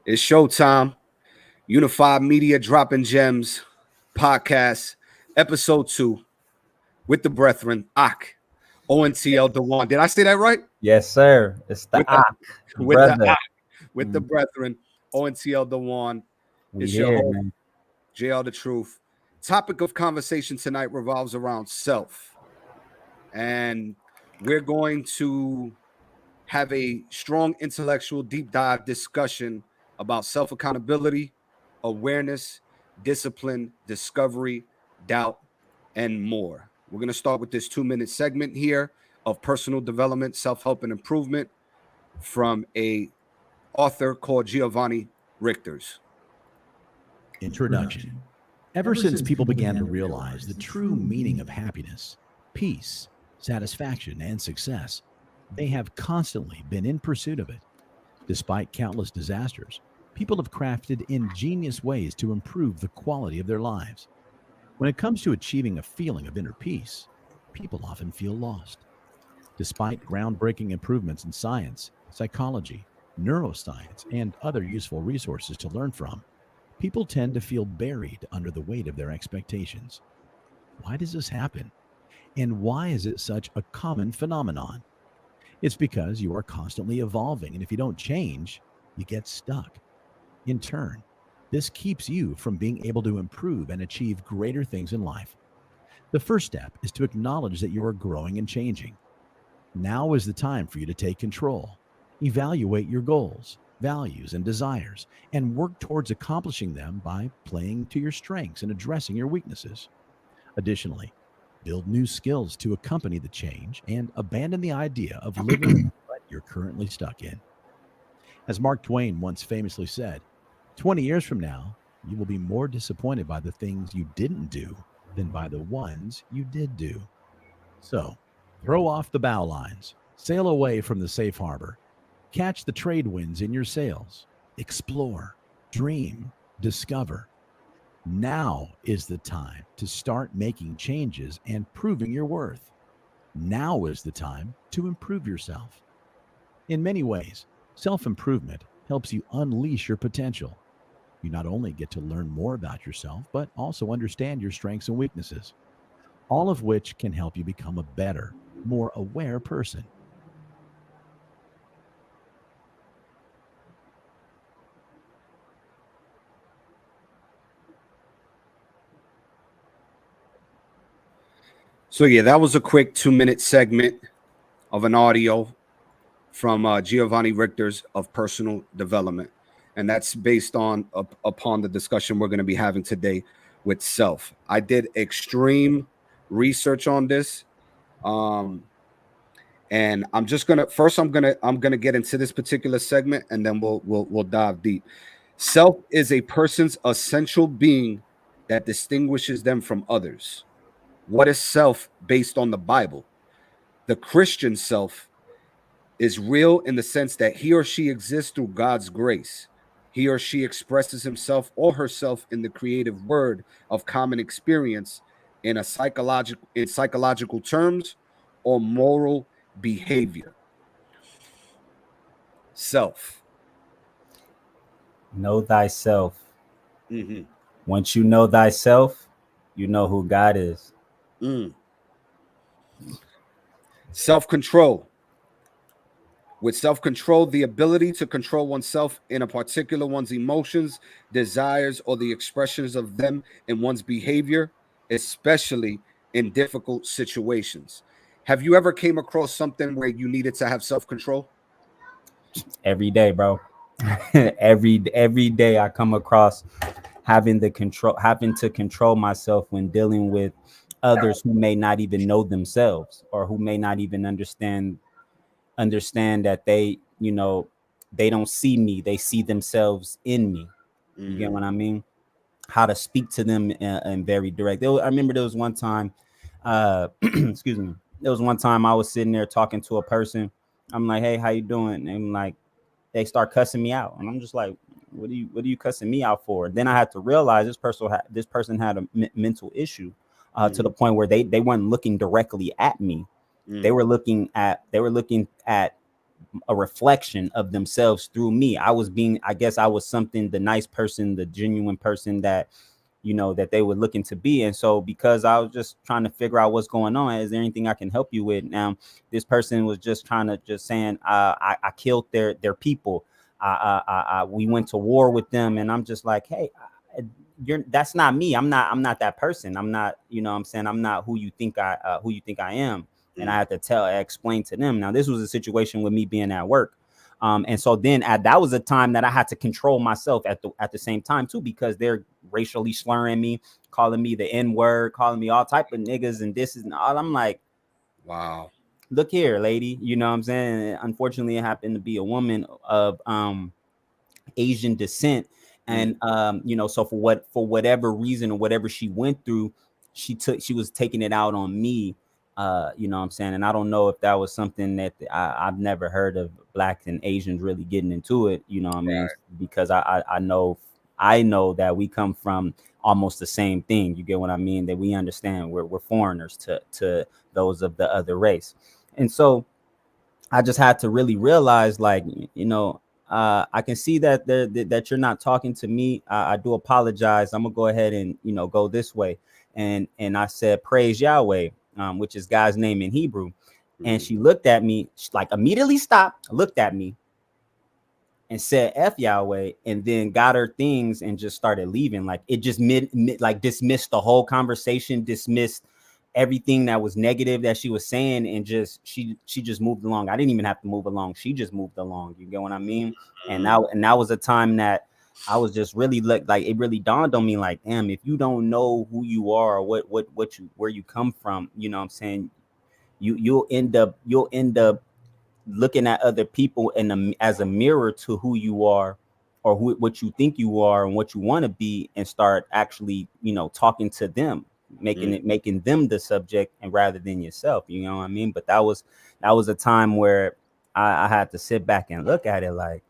It's showtime. Unified Media dropping gems podcast, episode 2 with the brethren, Ak, ONTL Dewan. Did I say that right? Yes, sir. It's the With the Ak, with the brother. Ak, with the brethren, ONTL Dewan. We It's your here, host, man. JL The Truth. Topic of conversation tonight revolves around self. And we're going to have a strong intellectual deep dive discussion about self accountability, awareness, discipline, discovery, doubt, and more. We're going to start with this 2-minute segment here of personal development, self-help, and improvement from a author called Giovanni Richters. Introduction. Ever since people began to realize the true meaning of happiness, peace, satisfaction, and success, they have constantly been in pursuit of it. Despite countless disasters, people have crafted ingenious ways to improve the quality of their lives. When it comes to achieving a feeling of inner peace, people often feel lost. Despite groundbreaking improvements in science, psychology, neuroscience, and other useful resources to learn from, people tend to feel buried under the weight of their expectations. Why does this happen? And why is it such a common phenomenon? It's because you are constantly evolving, and if you don't change, you get stuck. In turn, this keeps you from being able to improve and achieve greater things in life. The first step is to acknowledge that you are growing and changing. Now is the time for you to take control. Evaluate your goals, values, and desires, and work towards accomplishing them by playing to your strengths and addressing your weaknesses. Additionally, build new skills to accompany the change and abandon the idea of living what you're currently stuck in. As Mark Twain once famously said, 20 years from now, you will be more disappointed by the things you didn't do than by the ones you did do. So, throw off the bow lines, sail away from the safe harbor, catch the trade winds in your sails, explore, dream, discover. Now is the time to start making changes and proving your worth. Now is the time to improve yourself. In many ways, self-improvement helps you unleash your potential. You not only get to learn more about yourself, but also understand your strengths and weaknesses, all of which can help you become a better, more aware person. So, yeah, that was a quick 2-minute segment of an audio from Giovanni Richters of personal development. And that's based on upon the discussion we're going to be having today with self. I did extreme research on this. And I'm just gonna first I'm gonna get into this particular segment, and then we'll dive deep. Self is a person's essential being that distinguishes them from others. What is self based on the Bible? The Christian self is real in the sense that he or she exists through God's grace. He or she expresses himself or herself in the creative word of common experience in psychological terms or moral behavior. Self. Know thyself. Mm-hmm. Once you know thyself, you know who God is. Self-control. With self-control, the ability to control oneself in a particular one's emotions, desires, or the expressions of them in one's behavior, especially in difficult situations. Have you ever came across something where you needed to have self-control? Every day, bro. every day I come across having to control myself when dealing with others who may not even know themselves, or who may not even understand that they don't see me, they see themselves in me. You get what I mean? How to speak to them and very direct. I remember there was one time excuse me, there was one time I was sitting there talking to a person. I'm like, hey, how you doing? And like, they start cussing me out, and I'm just like, what are you cussing me out for? Then I had to realize this person had a mental issue to the point where they weren't looking directly at me. They were looking at a reflection of themselves through me. I guess I was something, the nice person, the genuine person that, you know, that they were looking to be. And so because I was just trying to figure out what's going on, is there anything I can help you with? Now, this person was just trying to just saying, I killed their people. We went to war with them. And I'm just like, hey, that's not me. I'm not that person. I'm not, you know what I'm saying? I'm not who you think I am. And I had to explain to them. Now, this was a situation with me being at work. And so then that was a time that I had to control myself at the same time too, because they're racially slurring me, calling me the N-word, calling me all type of niggas and this and all. I'm like, wow, look here, lady, you know what I'm saying? Unfortunately, it happened to be a woman of Asian descent. And you know, so for whatever reason or whatever she went through, she was taking it out on me. You know what I'm saying? And I don't know if that was something that I've never heard of Blacks and Asians really getting into it, you know what I mean? Because I know that we come from almost the same thing. You get what I mean? That we understand we're foreigners to those of the other race. And so I just had to really realize, like, you know, I can see that that you're not talking to me. I do apologize. I'm gonna go ahead and, you know, go this way. And I said, praise Yahweh, which is God's name in Hebrew. And she looked at me, she, like, immediately stopped, looked at me and said F Yahweh, and then got her things and just started leaving. Like, it just like dismissed the whole conversation, dismissed everything that was negative that she was saying, and just she just moved along. I didn't even have to move along. She just moved along. You get what I mean? And that was a time that I was just really like it really dawned on me, like, damn, if you don't know who you are, or where you come from, you know what I'm saying, you'll end up looking at other people as a mirror to who you are, or what you think you are and what you want to be, and start actually, you know, talking to them, making them the subject, and rather than yourself, you know what I mean? But that was a time where I had to sit back and look at it like,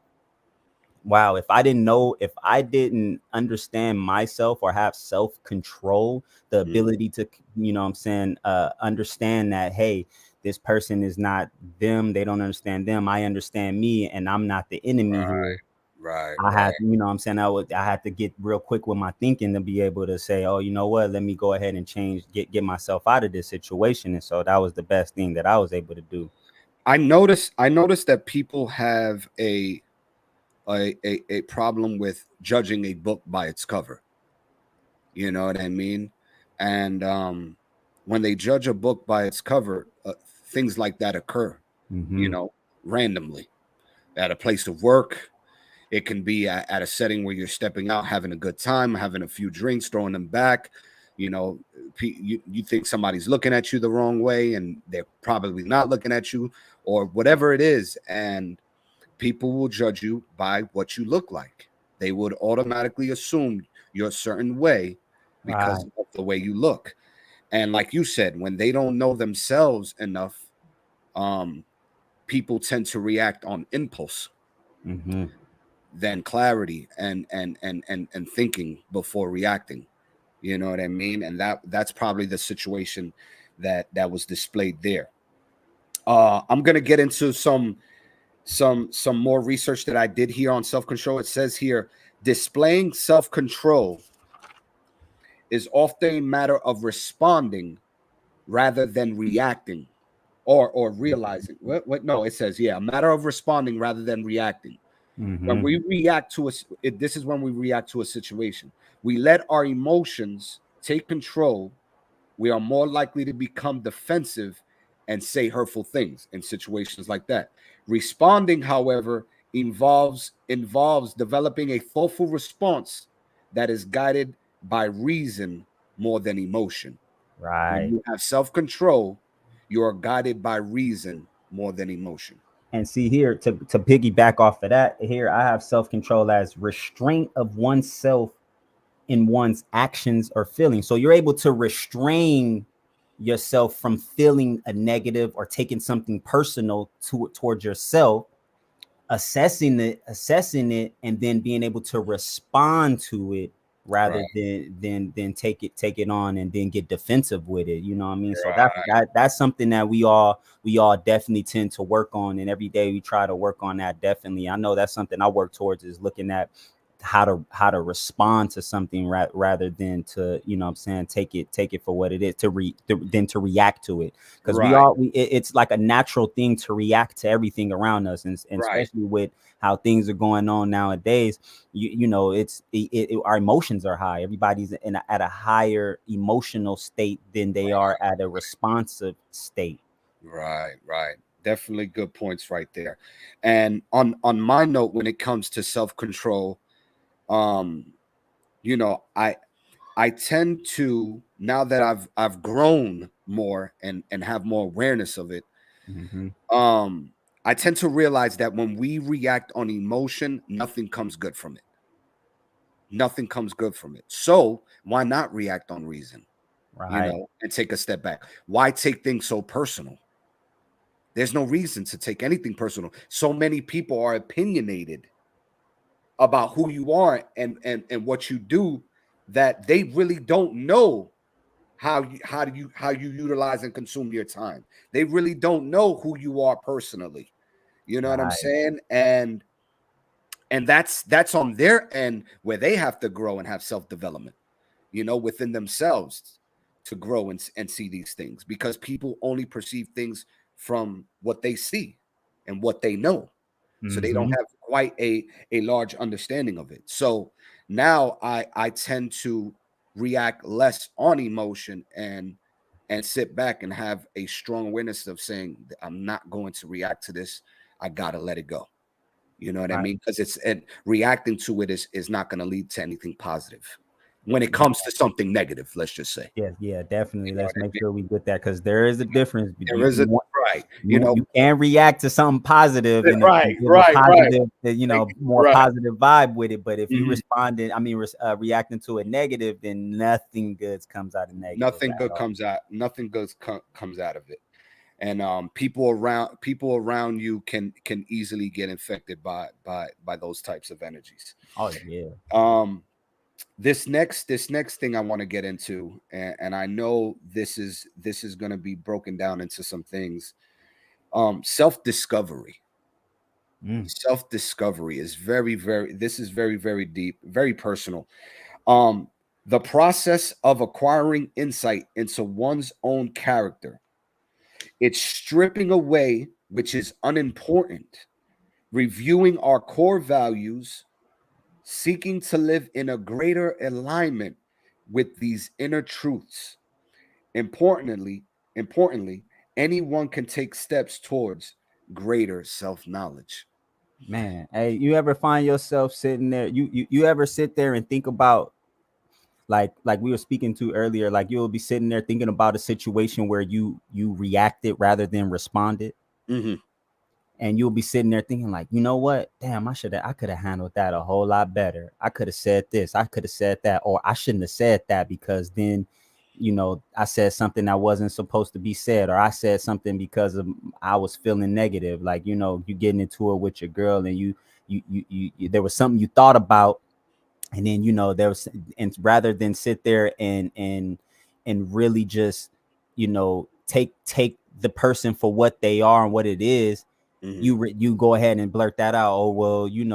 wow, if I didn't understand myself or have self-control, the ability to, you know what I'm saying, understand that, hey, this person is not them, they don't understand them, I understand me, and I'm not the enemy here. I had, you know what I'm saying, I had to get real quick with my thinking to be able to say, oh, you know what, let me go ahead and get myself out of this situation. And so that was the best thing that I was able to do. I noticed that people have a problem with judging a book by its cover. You know what I mean? And when they judge a book by its cover, things like that occur, you know, randomly at a place of work. It can be at a setting where you're stepping out, having a good time, having a few drinks, throwing them back. You know, you think somebody's looking at you the wrong way, and they're probably not looking at you, or whatever it is. And people will judge you by what you look like. They would automatically assume you're a certain way because of the way you look. And like you said, when they don't know themselves enough, people tend to react on impulse than clarity and thinking before reacting. You know what I mean? And that's probably the situation that was displayed there. I'm gonna get into some more research that I did here on self-control. It says here, displaying self-control is often a matter of responding rather than reacting or realizing. No, it says, a matter of responding rather than reacting. When we react to this is when we react to a situation. We let our emotions take control. We are more likely to become defensive and say hurtful things in situations like that. Responding, however, involves developing a thoughtful response that is guided by reason more than emotion. Right. When you have self-control, you are guided by reason more than emotion. And see here, to piggyback off of that, here I have self-control as restraint of oneself in one's actions or feelings. So you're able to restrain yourself from feeling a negative or taking something personal towards yourself, assessing it, and then being able to respond to it rather Right. than take it on and then get defensive with it. You know what I mean? So Right. that's something that we all definitely tend to work on, and every day we try to work on that. Definitely, I know that's something I work towards, is looking at how to respond to something rather than to, you know what I'm saying, take it for what it is, than to react to it, because Right. it's like a natural thing to react to everything around us, and Right. especially with how things are going on nowadays. You know, our emotions are high. Everybody's at a higher emotional state than they are at a responsive state. Right. Right. Definitely good points right there. And on my note, when it comes to self-control, um, I tend to, now that I've grown more and have more awareness of it, Mm-hmm. um, I tend to realize that when we react on emotion, nothing comes good from it. Nothing comes good from it. So why not react on reason, Right. and take a step back? Why take things so personal? There's no reason to take anything personal. So many people are opinionated about who you are and what you do, that they really don't know how you utilize and consume your time. They really don't know who you are personally. You know what I'm Right. saying? And that's on their end, where they have to grow and have self-development, within themselves, to grow and see these things, because people only perceive things from what they see and what they know. So they don't Mm-hmm. have quite a large understanding of it. So now I tend to react less on emotion and sit back and have a strong awareness of saying, I'm not going to react to this. I gotta let it go. You know what I Right. mean? Because reacting to it is not going to lead to anything positive when it comes to something negative. Let's just say. Yeah, definitely. You know Let's what I make mean? sure we get that, because there is a difference. There is a right. You can react to something positive Right, and give a right, right. positive, more Right. positive vibe with it. But if you Mhm. responded, reacting to a negative, then nothing good comes out of negative Nothing at good all. comes out. Nothing good comes out of it. And people around you can easily get infected by those types of energies. Oh yeah. Um, this next thing I want to get into, and I know this is going to be broken down into some things. Self-discovery. Mm. Self-discovery is this is very, very deep, very personal. Um, the process of acquiring insight into one's own character. It's stripping away which is unimportant, reviewing our core values, seeking to live in a greater alignment with these inner truths. Importantly, importantly, anyone can take steps towards greater self-knowledge. Man, hey, you ever find yourself sitting there? You ever sit there and think about, like we were speaking to earlier, like you'll be sitting there thinking about a situation where you reacted rather than responded, Mhm. and you'll be sitting there thinking, like, you know what, damn, I could have handled that a whole lot better. I could have said this, I could have said that, or I shouldn't have said that, because then, I said something that wasn't supposed to be said, or I said something because I was feeling negative. Like, you getting into it with your girl, and there was something you thought about, and then, there was, and rather than sit there and really just, take the person for what they are and what it is, Mhm. you go ahead and blurt that out. Oh, well, you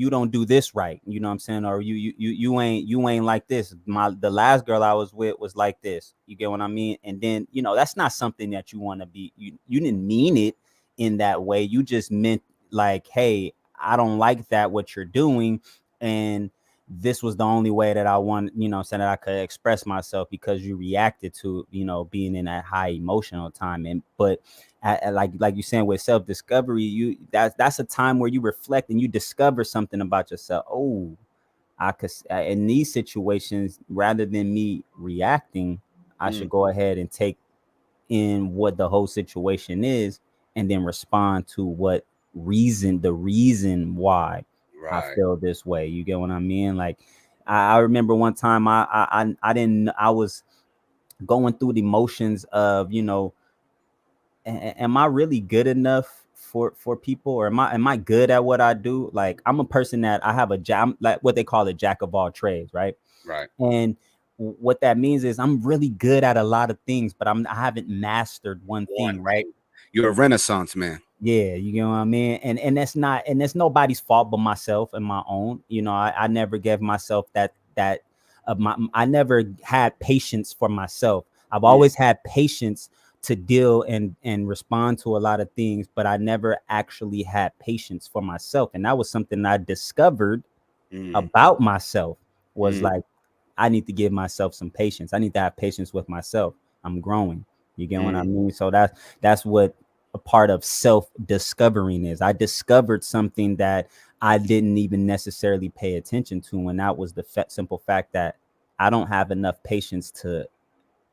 don't do this right, you know what I'm saying, or you ain't like this. The last girl I was with was like this, you get what I mean? And then, that's not something that you want to be. You didn't mean it in that way. You just meant, like, hey, I don't like that what you're doing, and this was the only way that I want, so that I could express myself, because you reacted to, being in that high emotional time. And but like you saying, with self-discovery, that's a time where you reflect and you discover something about yourself. Oh, I could, in these situations, rather than me reacting, I Mm. should go ahead and take in what the whole situation is, and then respond to the reason why I Right. feel this way. You get what I mean? Like, I remember one time I didn't, I was going through the motions of, am I really good enough for people, or am I good at what I do? Like, I'm a person that I have I'm like what they call a jack of all trades, right? Right. And what that means is I'm really good at a lot of things, but I haven't mastered one thing, right? You're a renaissance man. Yeah, you know what I mean? And that's nobody's fault but myself and my own. You know, I never gave myself that I never had patience for myself. I've always had patience to deal and respond to a lot of things, but I never actually had patience for myself. And that was something I discovered about myself, was like, I need to give myself some patience. I need to have patience with myself. I'm growing. You get what I mean? So that's what a part of self-discovering is. I discovered something that I didn't even necessarily pay attention to, and that was the simple fact that I don't have enough patience to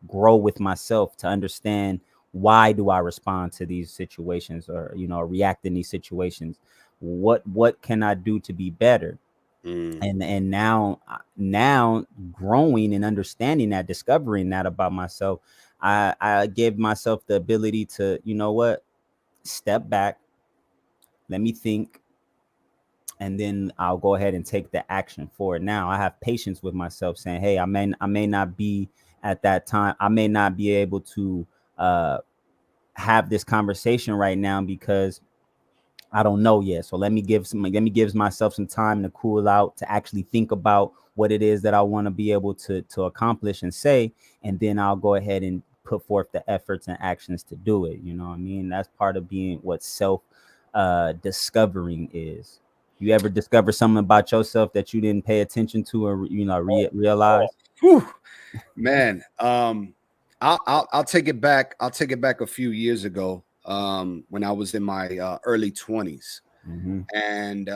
grow with myself, to understand why do I respond to these situations, or react in these situations. What can I do to be better? And now growing and understanding that, discovering that about myself, I give myself the ability to, step back, let me think, and then I'll go ahead and take the action for it. Now I have patience with myself, saying, hey, I may not be at that time, I may not be able to have this conversation right now because I don't know yet. So let me give myself some time to cool out, to actually think about what it is that I want to be able to accomplish and say, and then I'll go ahead and put forth the efforts and actions to do it. You know what I mean? That's part of being what self discovering is. You ever discover something about yourself that you didn't pay attention to, or realize? Whew, man, I'll take it back. I'll take it back a few years ago, when I was in my early 20s, and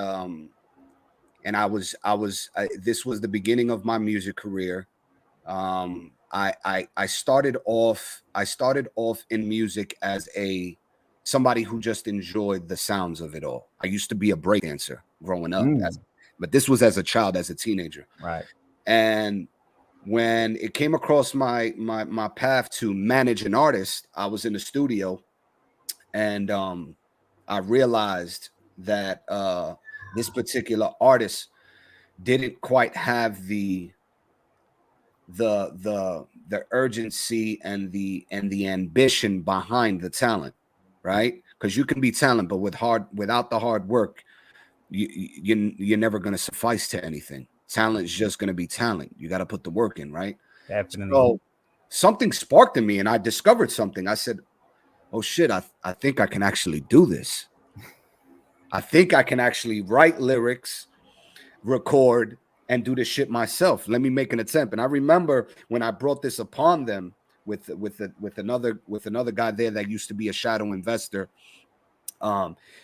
this was the beginning of my music career. I started off in music as somebody who just enjoyed the sounds of it all. I used to be a break dancer growing up, but this was as a child, as a teenager. Right. And when it came across my path to manage an artist, I was in the studio, and I realized that this particular artist didn't quite have the urgency and the ambition behind the talent, right? Because you can be talented, but without the hard work, you're never going to suffice to anything. Talent is just going to be talent. You got to put the work in, right? Definitely. So something sparked in me, and I discovered something. I said, oh shit, I think I can actually do this. I think I can actually write lyrics, record, and do this shit myself. Let me make an attempt. And I remember when I brought this upon them with another guy there that used to be a shadow investor.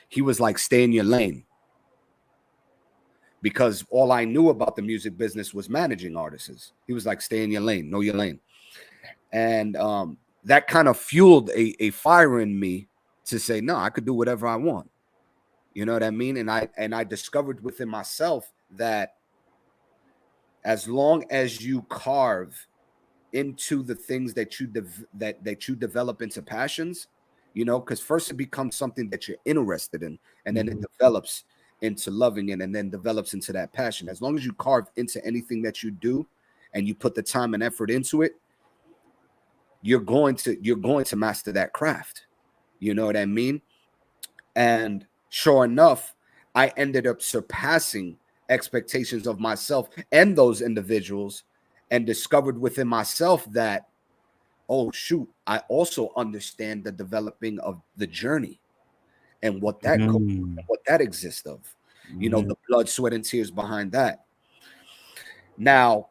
He was like, stay in your lane, because all I knew about the music business was managing artists. He was like, stay in your lane, know your lane. And that kind of fueled a fire in me to say, no, I could do whatever I want. You know what I mean? And I discovered within myself that as long as you carve into the things that you that you develop into passions, because first it becomes something that you're interested in, and then it develops into loving it, and then develops into that passion. As long as you carve into anything that you do and you put the time and effort into it, you're going to master that craft. You know what I mean? And sure enough, I ended up surpassing expectations of myself and those individuals, and discovered within myself that, oh shoot, I also understand the developing of the journey and what that exists of, the blood, sweat, and tears behind that. Now,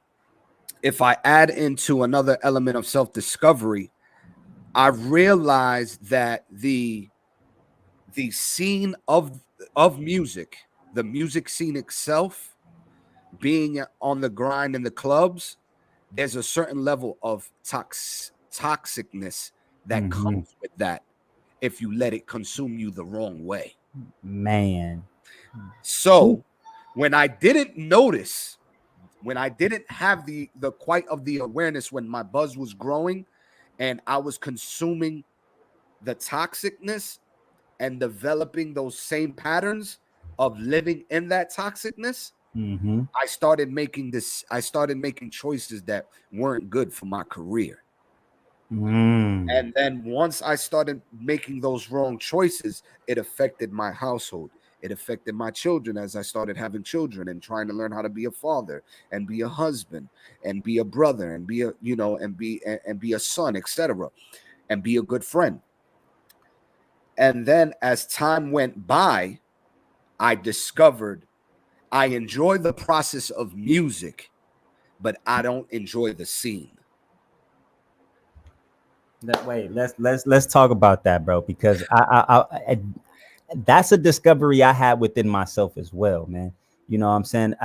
if I add into another element of self-discovery, I realized that the scene of music, the music scene itself, being on the grind in the clubs, there's a certain level of toxicness that comes with that if you let it consume you the wrong way. Man. So when I didn't notice, when I didn't have the quite of the awareness, when my buzz was growing and I was consuming the toxicness, and developing those same patterns of living in that toxicness, Mm-hmm. I started making choices that weren't good for my career. And then once I started making those wrong choices, it affected my household. It affected my children as I started having children and trying to learn how to be a father and be a husband and be a brother and be a, you know, and be a son, etc., and be a good friend. And then as time went by, I discovered I enjoy the process of music, but I don't enjoy the scene. Wait, let's talk about that, bro, because that's a discovery I had within myself as well, man. You know what I'm saying?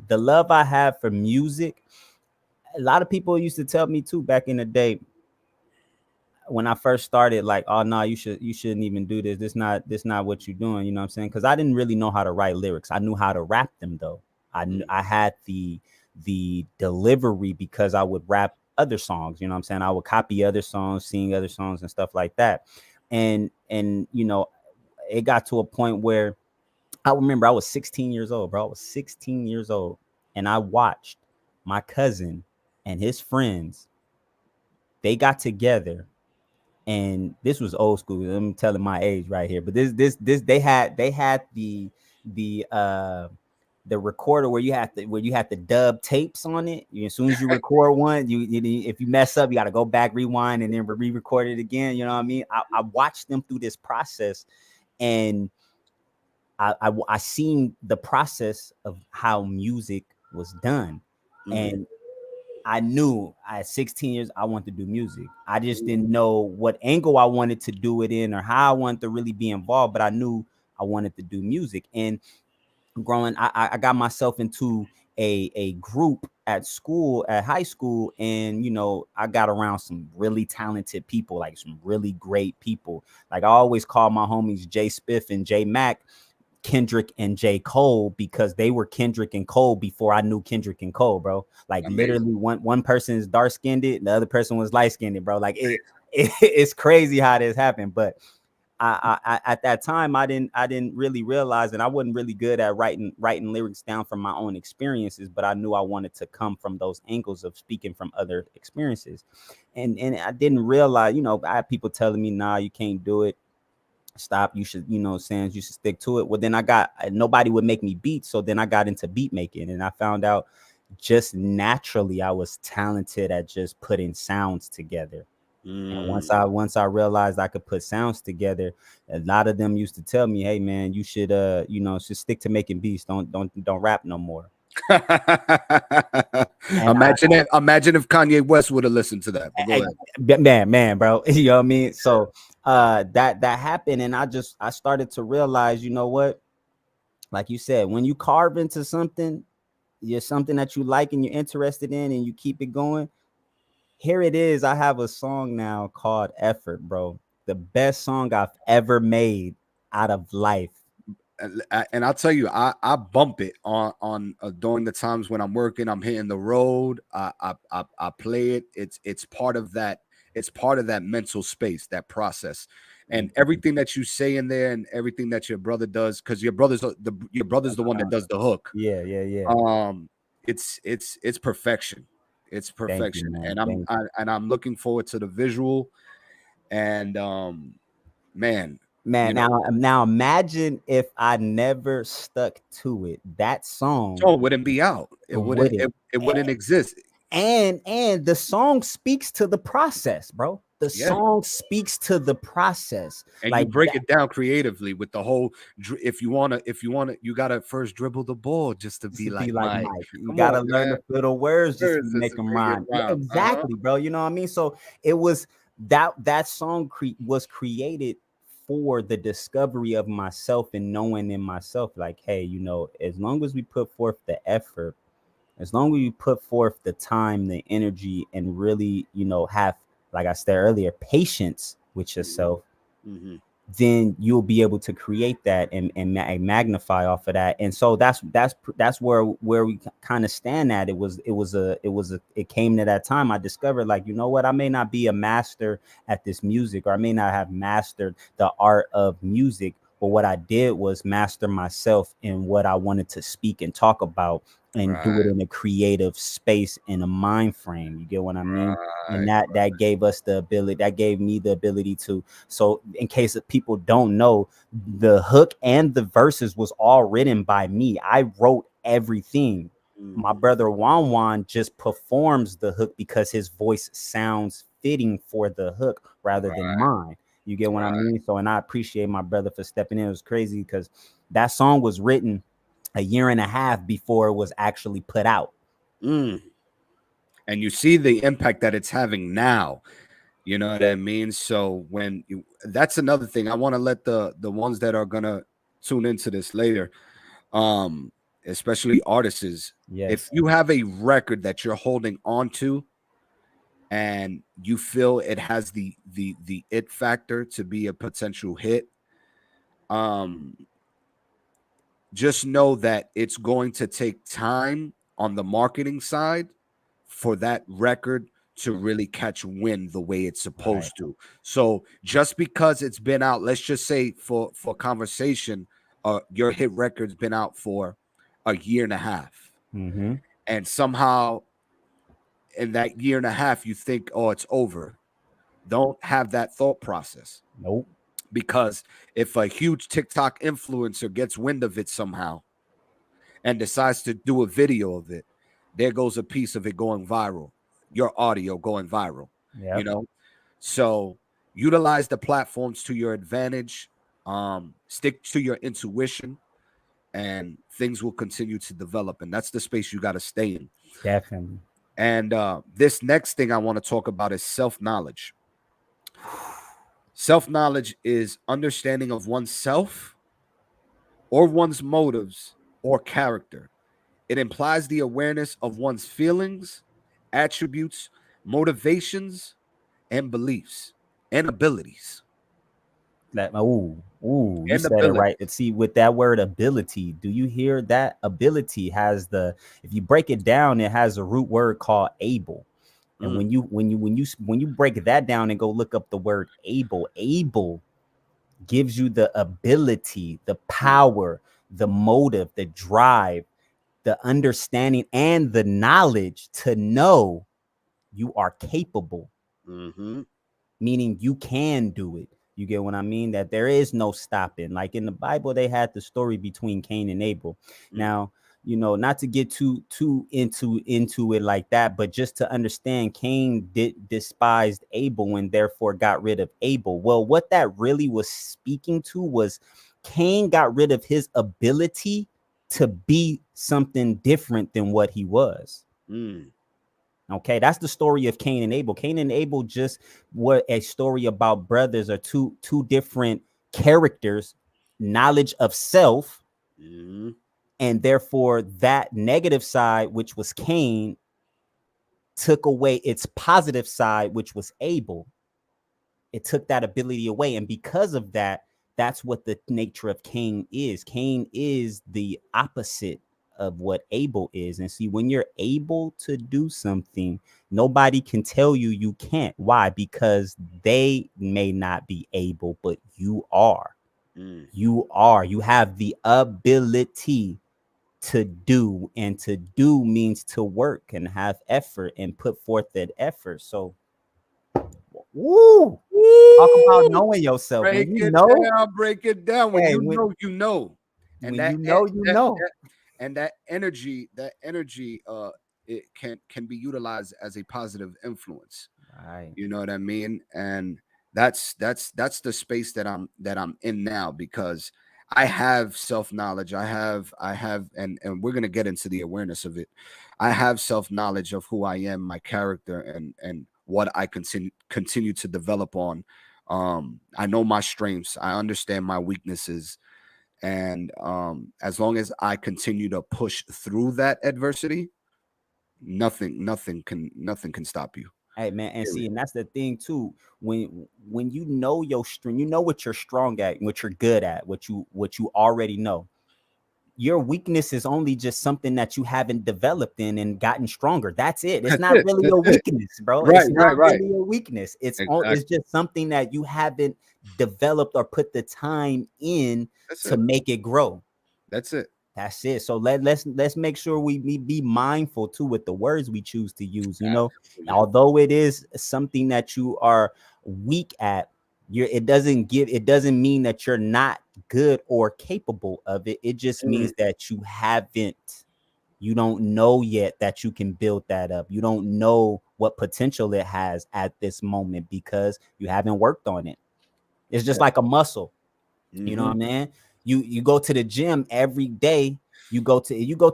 The love I have for music, a lot of people used to tell me too back in the day when I first started, like, oh no, you shouldn't even do this. This not what you're doing, you know what I'm saying? Because I didn't really know how to write lyrics. I knew how to rap them though. I had the delivery because I would rap other songs, you know what I'm saying? I would copy other songs, sing other songs and stuff like that. And you know, it got to a point where I remember I was 16 years old, bro. I was 16 years old, and I watched my cousin and his friends. They got together, and this was old school. I'm telling my age right here, but this they had the the recorder where you had to dub tapes on it. As soon as you record one, you if you mess up, you got to go back, rewind, and then re-record it again. You know what I mean? I watched them through this process, and I seen the process of how music was done, and I knew at 16 years I wanted to do music. I just didn't know what angle I wanted to do it in or how I wanted to really be involved, but I knew I wanted to do music. And growing, I got myself into a group at school, at high school, and you know, I got around some really talented people, like some really great people. Like I always call my homies Jay Spiff and Jay Mack Kendrick and J. Cole, because they were Kendrick and Cole before I knew Kendrick and Cole, bro. Like amazing. Literally one person is dark skinned, the other person was light skinned, bro. Like it's crazy how this happened. But I at that time I didn't really realize, and I wasn't really good at writing lyrics down from my own experiences, but I knew I wanted to come from those angles of speaking from other experiences. And I didn't realize, you know, I had people telling me, nah, you can't do it. Stop, you should, you know, saying you should stick to it. Well, then nobody would make me beats, so then I got into beat making, and I found out just naturally I was talented at just putting sounds together. And once I realized I could put sounds together, a lot of them used to tell me, hey man, you should you know, should stick to making beats, don't rap no more. Imagine if Kanye West would have listened to that. Man, bro. You know what I mean? So that happened, and I started to realize, you know what? Like you said, when you carve into something, you're something that you like and you're interested in, and you keep it going. Here it is. I have a song now called Effort, bro. The best song I've ever made out of life. And I'll tell you, I bump it on during the times when I'm working, I'm hitting the road. I play it. It's part of that. It's part of that mental space, that process, and everything that you say in there, and everything that your brother does, because your brother's the one that does the hook. Yeah. It's perfection. It's perfection, you, and I'm looking forward to the visual, and man. Now imagine if I never stuck to it. That song wouldn't be out. It wouldn't exist. And the song speaks to the process, bro. The song speaks to the process, and like you break it down creatively with the whole. If you wanna, you gotta first dribble the ball just to be like Mike. You gotta learn to fill the words just to make them rhyme. Exactly, bro. You know what I mean? So it was that song was created for the discovery of myself and knowing in myself, like, hey, you know, as long as we put forth the effort, as long as we put forth the time, the energy, and really, you know, have, like I said earlier, patience with yourself, then you'll be able to create that and magnify off of that. And so that's where we kind of stand at. It came to that time I discovered, like, you know what, I may not be a master at this music, or I may not have mastered the art of music, but what I did was master myself in what I wanted to speak and talk about, and do it in a creative space, in a mind frame. You get what I mean? And that gave us the ability, that gave me the ability to, so in case of people don't know, the hook and the verses was all written by me. I wrote everything. My brother Wan Wan just performs the hook because his voice sounds fitting for the hook rather than mine. You get what I mean? So, and I appreciate my brother for stepping in. It was crazy because that song was written a year and a half before it was actually put out. And you see the impact that it's having now. You know what I mean? So when that's another thing. I want to let the ones that are gonna tune into this later, especially artists, if you have a record that you're holding on to and you feel it has the it factor to be a potential hit, just know that it's going to take time on the marketing side for that record to really catch wind the way it's supposed to. So just because it's been out, let's just say for conversation, your hit record's been out for a year and a half, and somehow in that year and a half you think, oh, it's over. Don't have that thought process. Nope. Because if a huge TikTok influencer gets wind of it somehow and decides to do a video of it, there goes a piece of it going viral, your audio going viral. You know, so utilize the platforms to your advantage, stick to your intuition, and things will continue to develop. And that's the space you got to stay in. Definitely. And this next thing I want to talk about is self-knowledge. Self-knowledge is understanding of oneself or one's motives or character. It implies the awareness of one's feelings, attributes, motivations, and beliefs and abilities. You said it right. See, with that word ability, do you hear that? Ability has if you break it down, it has a root word called able. And when you break that down and go look up the word able gives you the ability, the power, the motive, the drive, the understanding, and the knowledge to know you are capable. Meaning you can do it. You get what I mean? That there is no stopping. Like in the Bible, they had the story between Cain and Abel. Now, you know, not to get too into it like that, but just to understand, Cain despised Abel and therefore got rid of Abel. Well, what that really was speaking to was Cain got rid of his ability to be something different than what he was. Okay, that's the story of Cain and Abel. Cain and Abel just were a story about brothers, or two different characters, knowledge of self, and therefore that negative side, which was Cain, took away its positive side, which was Abel. It took that ability away, and because of that, that's what the nature of Cain is. Cain is the opposite of what Abel is. And see, when you're able to do something, nobody can tell you can't. Why? Because they may not be able, but you are. You have the ability to do, and to do means to work and have effort and put forth that effort. So talk about knowing yourself. Break When you know, break it down. When you know, you know. And when you know. And that energy, it can be utilized as a positive influence. Right. You know what I mean? And that's the space that I'm in now, because I have self-knowledge. I have, and we're gonna get into the awareness of it. I have self-knowledge of who I am, my character, and what I continue to develop on. I know my strengths. I understand my weaknesses. And as long as I continue to push through that adversity, nothing can stop you. Hey man, and see, Period. and that's the thing too. When you know your strength, you know what you're strong at, what you're good at, what you already know. Your weakness is only just something that you haven't developed in and gotten stronger. That's it. It's That's not it. really That's a it. weakness, bro. Right, It's right, not right. really a weakness. It's Exactly. just something that you haven't developed or put the time in That's to it. make it grow. That's it. That's it. So let's make sure we be mindful too with the words we choose to use. Absolutely. Although it is something that you are weak at, it doesn't mean that you're not good or capable of it. It just Mm. means that you don't know yet that you can build that up. You don't know what potential it has at this moment because you haven't worked on it. It's just like a muscle. You know what I Mhm. mean? You go to the gym every day. You go to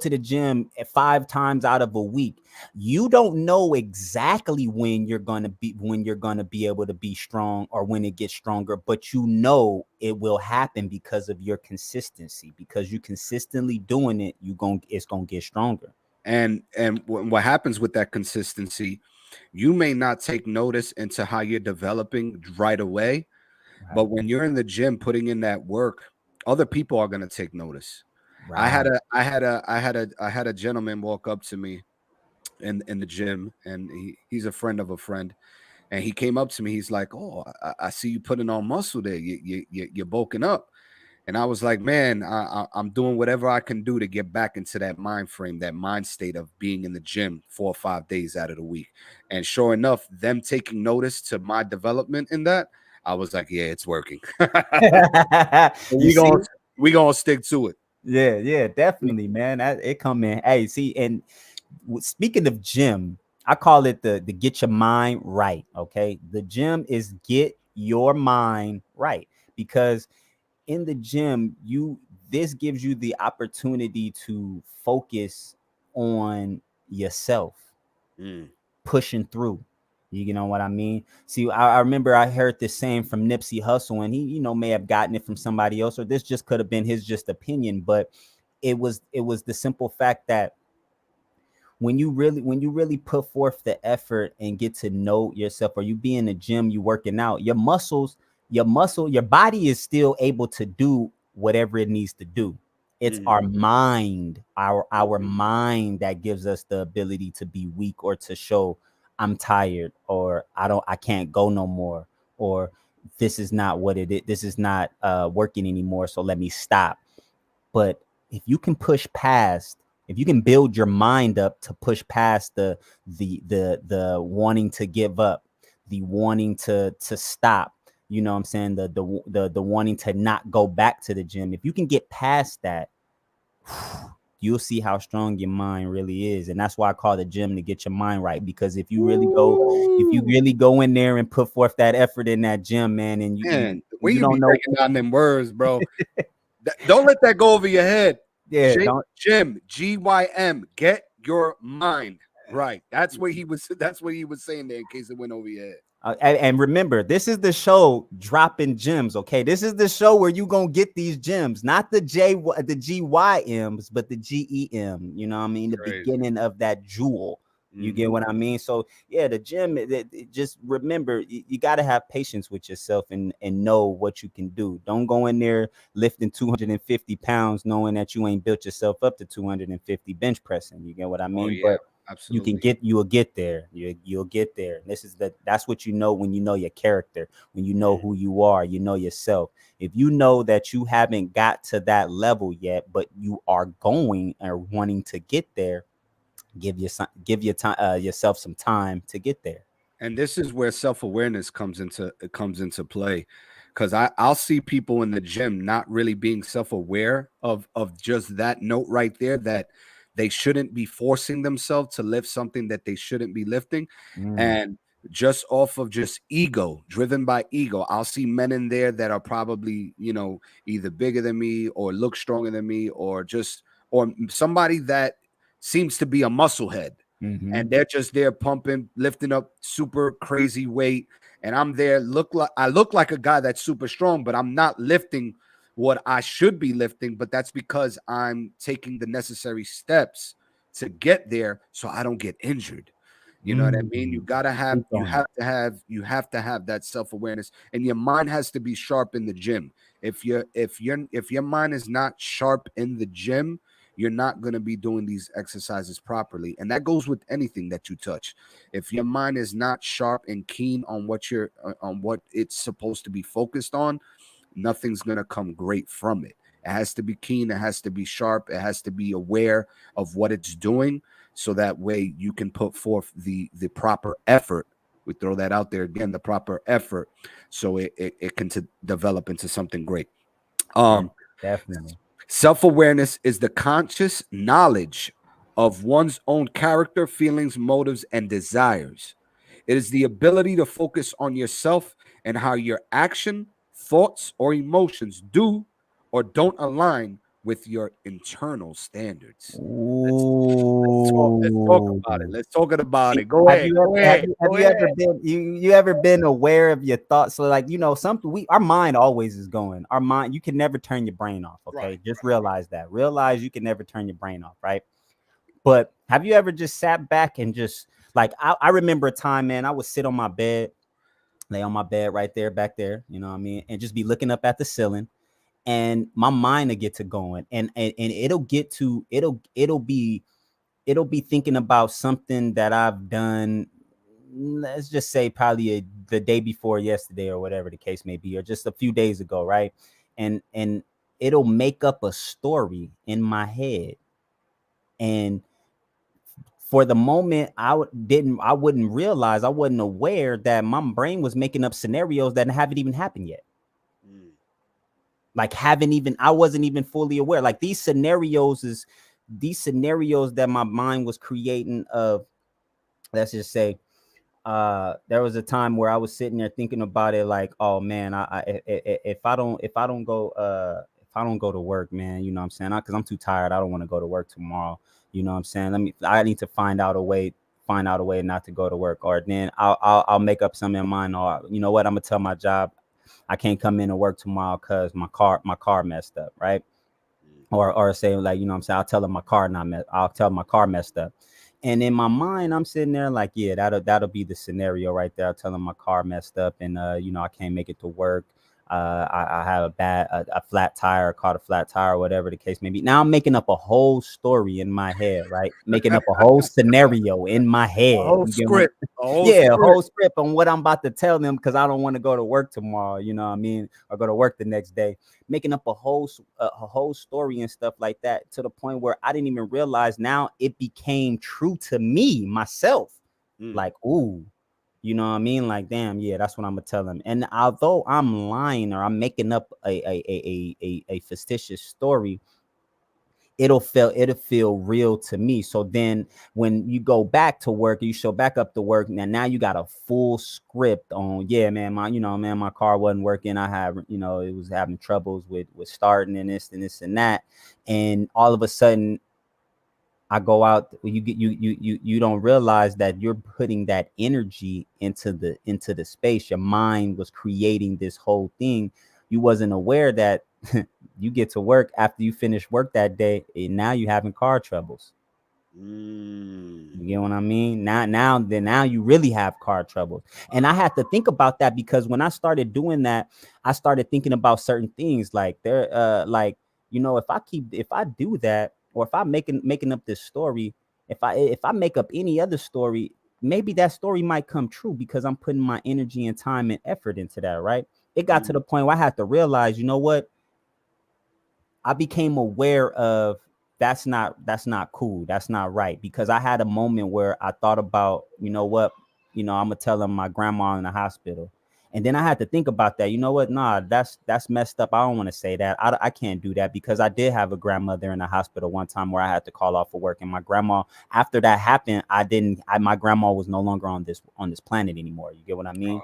the gym 5 times out of a week. You don't know exactly when you're gonna be able to be strong or when it gets stronger, but you know it will happen because of your consistency. Because you consistently doing it, it's gonna get stronger. And what happens with that consistency, you may not take notice into how you're developing right away, but Right. when you're in the gym putting in that work, other people are going to take notice. Right. I had a gentleman walk up to me in the gym, and he's a friend of a friend, and he came up to me. He's like, "Oh, I see you putting on muscle there. You're bulking up." And I was like, "Man, I'm doing whatever I can do to get back into that mind frame, that mind state of being in the gym 4 or 5 days out of the week." And sure enough, them taking notice to my development in that, I was like, "Yeah, it's working." You we see? gonna we gonna stick to it. Yeah, definitely, man. It come in. Hey, see, and speaking of gym, I call it the get your mind right. Okay, the gym is get your mind right because in the gym, this gives you the opportunity to focus on yourself, Mm. pushing through. You know what I mean? See, I remember I heard this saying from Nipsey Hussle, and he, may have gotten it from somebody else, or this just could have been his just opinion, but it was the simple fact that when you really put forth the effort and get to know yourself, or you be in the gym, you working out, your body is still able to do whatever it needs to do. It's Mm. our mind, our Mhm. mind that gives us the ability to be weak or to show I'm tired or I can't go no more or this is not what it is. This is not working anymore. So let me stop. But if you can if you can build your mind up to push past the wanting to give up, the wanting to stop, you know what I'm saying, the wanting to not go back to the gym. If you can get past that, you'll see how strong your mind really is. And that's why I call the gym to get your mind right. Because if you Woo! really go in there and put forth that effort in that gym, man, and Man, the way you you be don't know. breaking down them words, bro. Don't let that go over your head. Yeah, don't. Jim, GYM, get your mind right. That's what he was. That's what he was saying there. In case it went over your head. And remember, this is the show dropping gems. Okay, this is the show where you gonna get these gems, not the GYMs, but the GEM. You know what I mean? The Crazy. beginning of that jewel. You get Mhm. what I mean? So yeah, the gym. Just remember, you got to have patience with yourself and know what you can do. Don't go in there lifting 250 pounds, knowing that you ain't built yourself up to 250 bench pressing. You get what I Oh mean? yeah, But absolutely. you'll get there. You'll get there. That's what you know when you know your character, when you know Mhm. who you are, you know yourself. If you know that you haven't got to that level yet, but you are going or wanting to get there, give your time yourself some time to get there. And this is where self-awareness comes into play, because I'll see people in the gym not really being self-aware of just that note right there, that they shouldn't be forcing themselves to lift something that they shouldn't be lifting, Mm, and just off of just ego, driven by ego. I'll see men in there that are probably, either bigger than me or look stronger than me, or somebody that seems to be a musclehead, mhm. and they're just there pumping, lifting up super crazy weight. And I'm there, I look like a guy that's super strong, but I'm not lifting what I should be lifting. But that's because I'm taking the necessary steps to get there so I don't get injured. You know what I mean? You gotta have, Speak on it. you have to have that self-awareness, and your mind has to be sharp in the gym. If your mind is not sharp in the gym, you're not going to be doing these exercises properly. And that goes with anything that you touch. If your mind is not sharp and keen on what it's supposed to be focused on, nothing's going to come great from it. It has to be keen, it has to be sharp, it has to be aware of what it's doing, so that way you can put forth the proper effort. We throw that out there again, the proper effort, so it can develop into something great. Definitely. Self-awareness is the conscious knowledge of one's own character, feelings, motives, and desires. It is the ability to focus on yourself and how your action, thoughts, or emotions do or don't align with your internal standards. Let's talk about it. Let's talk about it. Go ahead. Have you ever been you ever been aware of your thoughts? So like, something our mind always is going. Our mind, you can never turn your brain off. Okay. Right. Just realize that. Realize you can never turn your brain off, right? But have you ever just sat back and just like I remember a time, man, I would sit on my bed, lay on my bed right there, back there, you know what I mean, and just be looking up at the ceiling. And my mind will get to going, and it'll be thinking about something that I've done, let's just say probably the day before yesterday or whatever the case may be, or just a few days ago, right? And it'll make up a story in my head. And for the moment, I wouldn't realize, I wasn't aware that my brain was making up scenarios that haven't even happened yet. Like I wasn't even fully aware. Like these scenarios that my mind was creating of, let's just say, there was a time where I was sitting there thinking about it, like, oh man, if I don't go to work, man, you know what I'm saying? Because I'm too tired. I don't want to go to work tomorrow. You know what I'm saying? I need to find out a way not to go to work, or then I'll make up something in mind, or you know what, I'm gonna tell my job I can't come in to work tomorrow because my car messed up, right? Or say, like, you know what I'm saying, I'll tell them I'll tell my car messed up. And in my mind, I'm sitting there like, yeah, that'll be the scenario right there. I'll tell them my car messed up and I can't make it to work. I have a flat tire, caught a flat tire, whatever the case may be. Now I'm making up a whole story in my head, right? Making up a whole scenario in my head. A whole script. A whole script on what I'm about to tell them because I don't want to go to work tomorrow, you know what I mean? Or go to work the next day. Making up a whole story and stuff like that, to the point where I didn't even realize now it became true to me, myself. Like, ooh. You know what I mean? Like, damn, yeah, that's what I'm gonna tell them. And although I'm lying or I'm making up a fictitious story, it'll feel real to me. So then when you go back to work, you show back up to work, and now you got a full script on, yeah, man, my car wasn't working. I had, it was having troubles with starting and this and that. And all of a sudden, I go out, you don't realize that you're putting that energy into the space. Your mind was creating this whole thing. You wasn't aware that you get to work after you finish work that day, and now you're having car troubles. You get what I mean? Now you really have car troubles. And I had to think about that, because when I started doing that, I started thinking about certain things like if I do that, or if I'm making up this story, if I make up any other story, maybe that story might come true because I'm putting my energy and time and effort into that, right? It got to the point where I had to realize, you know what? I became aware of that's not cool. That's not right. Because I had a moment where I thought about, you know what? I'm gonna tell them my grandma in the hospital. And then I had to think about that. You know what? Nah, that's messed up. I don't want to say that. I can't do that, because I did have a grandmother in the hospital one time where I had to call off for work. And my grandma, after that happened, my grandma was no longer on this planet anymore. You get what I mean?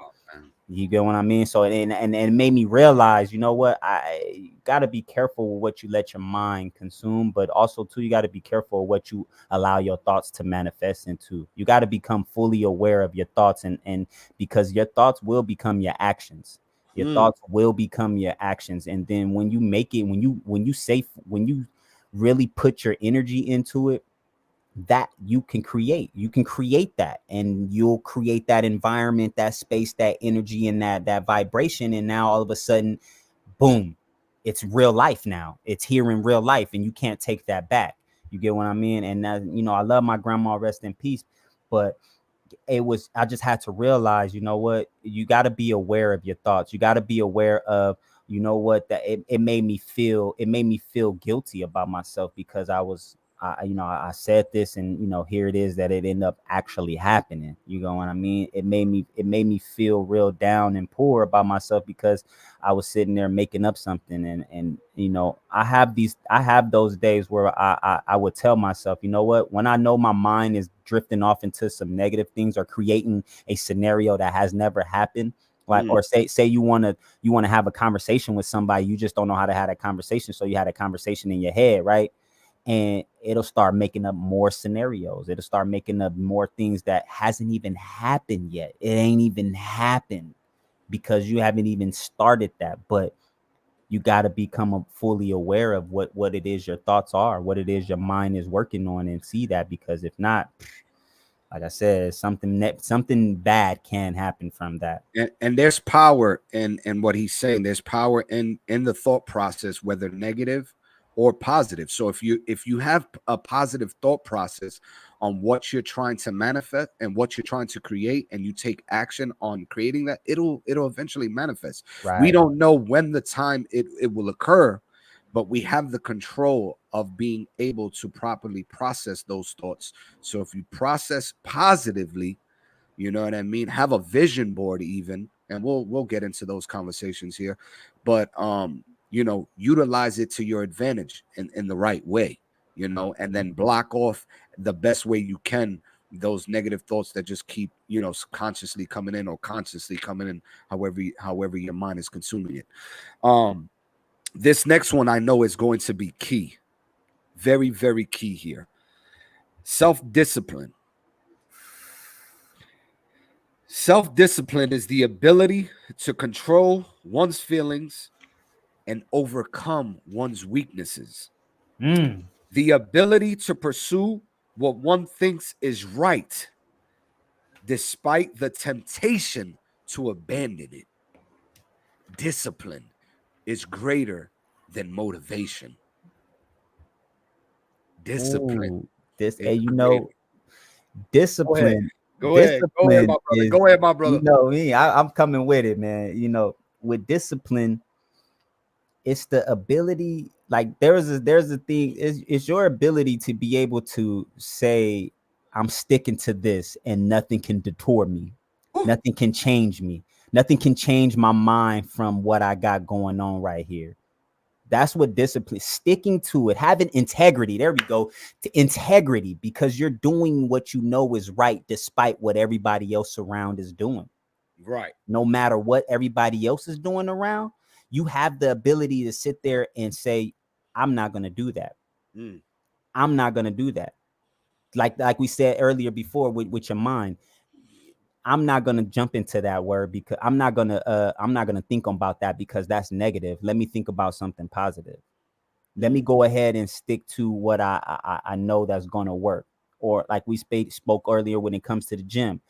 You get what I mean? So and it made me realize, you know what? I got to be careful with what you let your mind consume, but also too, you got to be careful of what you allow your thoughts to manifest into. You got to become fully aware of your thoughts, and because your thoughts will become your actions. Your thoughts will become your actions. And then when you make it, when you really put your energy into it, that you can create that, and you'll create that environment, that space, that energy, and that vibration. And now all of a sudden, boom, it's real life. Now it's here in real life, and you can't take that back. You get what I mean? And I love my grandma, rest in peace, but I just had to realize, you know what, you got to be aware of your thoughts. You got to be aware of, you know what, that it made me feel guilty about myself, because I said this, and here it is that it ended up actually happening. You know what I mean? It made me feel real down and poor about myself, because I was sitting there making up something, and I have those days where I would tell myself, you know what, when I know my mind is drifting off into some negative things, or creating a scenario that has never happened, like, or say you want to have a conversation with somebody, you just don't know how to have that conversation, so you had a conversation in your head, right? And it'll start making up more scenarios. It'll start making up more things that hasn't even happened yet. It ain't even happened, because you haven't even started that. But you got to become fully aware of what it is your thoughts are, what it is your mind is working on, and see that. Because if not, like I said, something bad can happen from that. And there's power in what he's saying. There's power in the thought process, whether negative or positive. So if you have a positive thought process on what you're trying to manifest and what you're trying to create, and you take action on creating that, it'll eventually manifest. Right. We don't know when the time it will occur, but we have the control of being able to properly process those thoughts. So if you process positively, you know what I mean, have a vision board even, and we'll get into those conversations here, but utilize it to your advantage in the right way, and then block off the best way you can those negative thoughts that just keep, consciously coming in, or consciously coming in, however your mind is consuming it. This next one I know is going to be key. Very, very key here. Self-discipline. Self-discipline is the ability to control one's feelings and overcome one's weaknesses. The ability to pursue what one thinks is right, despite the temptation to abandon it. Discipline is greater than motivation. Discipline. Discipline. Go ahead, my brother. Go ahead, my brother. You know me. I'm coming with it, man. With discipline, it's the ability. Like there's a thing. It's your ability to be able to say, I'm sticking to this, and nothing can detour me. Nothing can change me. Nothing can change my mind from what I got going on right here. That's what discipline, sticking to it, having integrity. There we go. To integrity, because you're doing what you know is right, despite what everybody else around is doing. Right. No matter what everybody else is doing around, you have the ability to sit there and say, I'm not going to do that. I'm not going to do that. Like we said earlier before with your mind, I'm not going to jump into that word, because I'm not going to think about that, because that's negative. Let me think about something positive. Let me go ahead and stick to what I know that's going to work. Or like we spoke earlier, when it comes to the gym,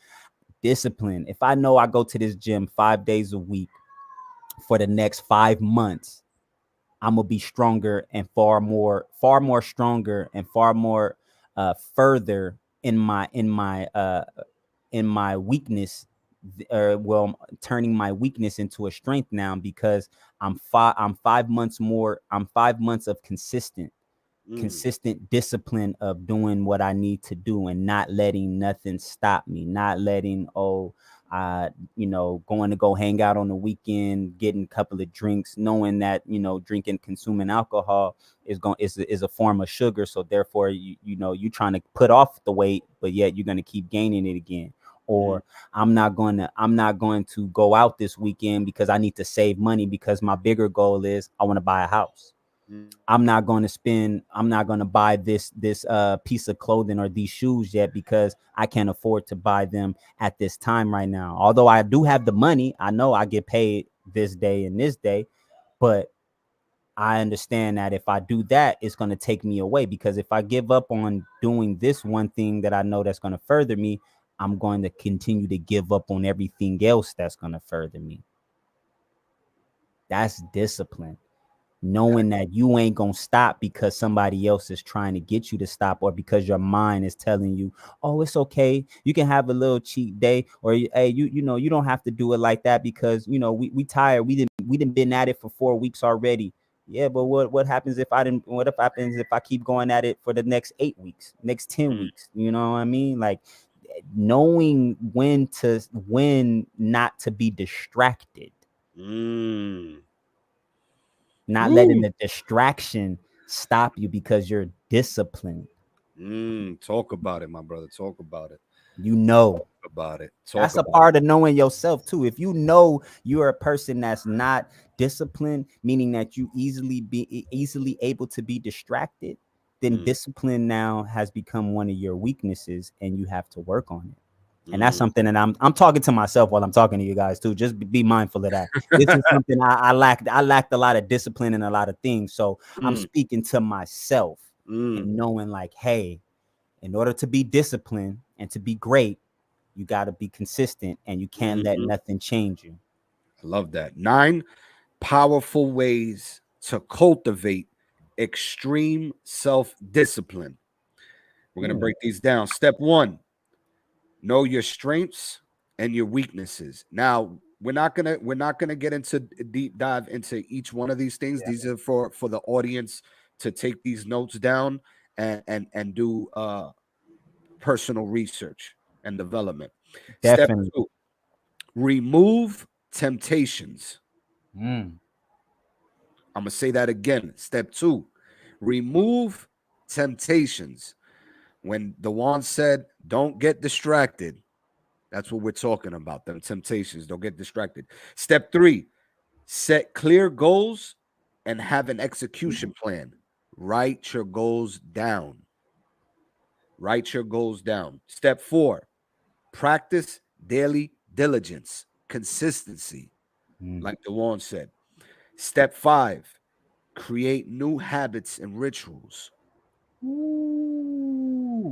discipline. If I know I go to this gym 5 days a week for the next 5 months, I'm going to be stronger and far more stronger and far more further in my weakness, turning my weakness into a strength now, because I'm 5 months of consistent discipline of doing what I need to do, and not letting nothing stop me, not letting going to go hang out on the weekend, getting a couple of drinks, knowing that consuming alcohol is a form of sugar, so therefore you trying to put off the weight, but yet you're going to keep gaining it again. Or I'm not going to go out this weekend because I need to save money, because my bigger goal is I want to buy a house. I'm not going to buy this piece of clothing or these shoes yet, because I can't afford to buy them at this time right now. Although I do have the money, I know I get paid this day and this day, but I understand that if I do that, it's going to take me away, because if I give up on doing this one thing that I know that's going to further me, I'm going to continue to give up on everything else that's going to further me. That's discipline. Knowing that you ain't going to stop because somebody else is trying to get you to stop, or because your mind is telling you, oh, it's okay, you can have a little cheat day, or hey, you know, you don't have to do it like that because, you know, we tired, we didn't been at it for 4 weeks already. Yeah, but what happens if what happens if I keep going at it for the next 8 weeks, next 10 weeks? You know what I mean? Like, knowing when not to be distracted. Not letting the distraction stop you because you're disciplined. Talk about it, my brother. Talk about it. You know Talk about it. that's a part of knowing yourself too. If you know you're a person that's not disciplined, meaning that you easily able to be distracted, then discipline now has become one of your weaknesses, and you have to work on it. And that's something that I'm talking to myself while I'm talking to you guys too. Just be mindful of that. This is something I lacked. I lacked a lot of discipline in a lot of things. So I'm speaking to myself and knowing like, hey, in order to be disciplined and to be great, you got to be consistent, and you can't let nothing change you. I love that. 9 powerful ways to cultivate extreme self-discipline. We're going to break these down. Step 1. Know your strengths and your weaknesses. Now, we're not gonna get into a deep dive into each one of these things. These are for the audience to take these notes down and do personal research and development. Definitely. Step 2, remove temptations. I'm gonna say that again. Step 2, remove temptations. When Dewan said, don't get distracted, that's what we're talking about, them temptations. Don't get distracted. Step 3, set clear goals and have an execution plan. Write your goals down. Write your goals down. Step 4, practice daily diligence, consistency, like Dewan said. Step 5, create new habits and rituals.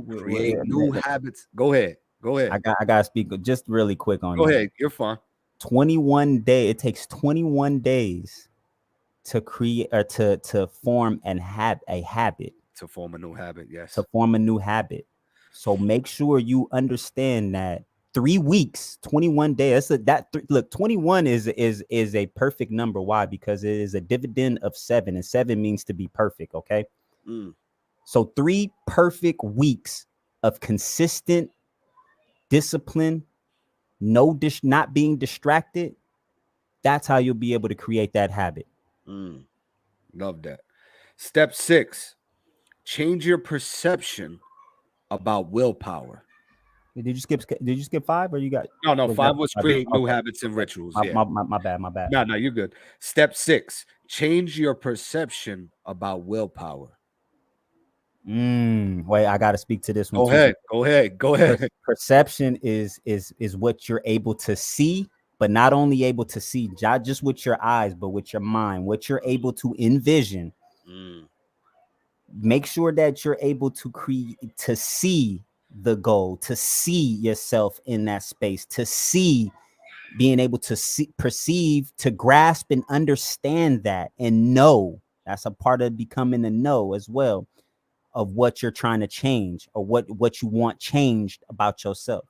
Create new habits. Go ahead. I gotta speak just really quick on Go that. ahead. You're fine. 21 days. It takes 21 days to create or to form and have a habit. To form a new habit, yes. To form a new habit. So make sure you understand that 3 weeks, 21 days. Look, 21 is a perfect number. Why? Because it is a dividend of 7, and 7 means to be perfect. Okay. So 3 perfect weeks of consistent discipline, not being distracted. That's how you'll be able to create that habit. Love that. Step 6, change your perception about willpower. Did you skip 5, or you got? No, 5 was create new habits and rituals. My bad. No, you're good. Step 6, change your perception about willpower. Wait, I gotta speak to this one. Go ahead. Perception is what you're able to see, but not only able to see, not just with your eyes, but with your mind, what you're able to envision. Make sure that you're able to to see the goal, to see yourself in that space, to see, being able to see, perceive, to grasp and understand that, and know. That's a part of becoming a know as well, of what you're trying to change, or what you want changed about yourself.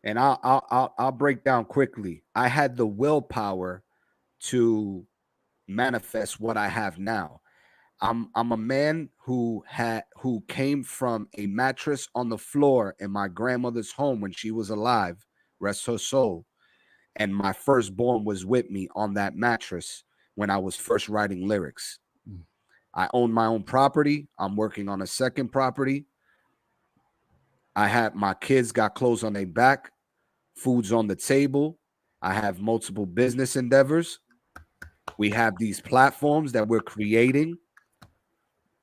And I'll break down quickly. I had the willpower to manifest what I have now. I'm a man who came from a mattress on the floor in my grandmother's home when she was alive, rest her soul. And my firstborn was with me on that mattress when I was first writing lyrics. I own my own property. I'm working on a second property. I have my kids got clothes on their back, food's on the table. I have multiple business endeavors. We have these platforms that we're creating.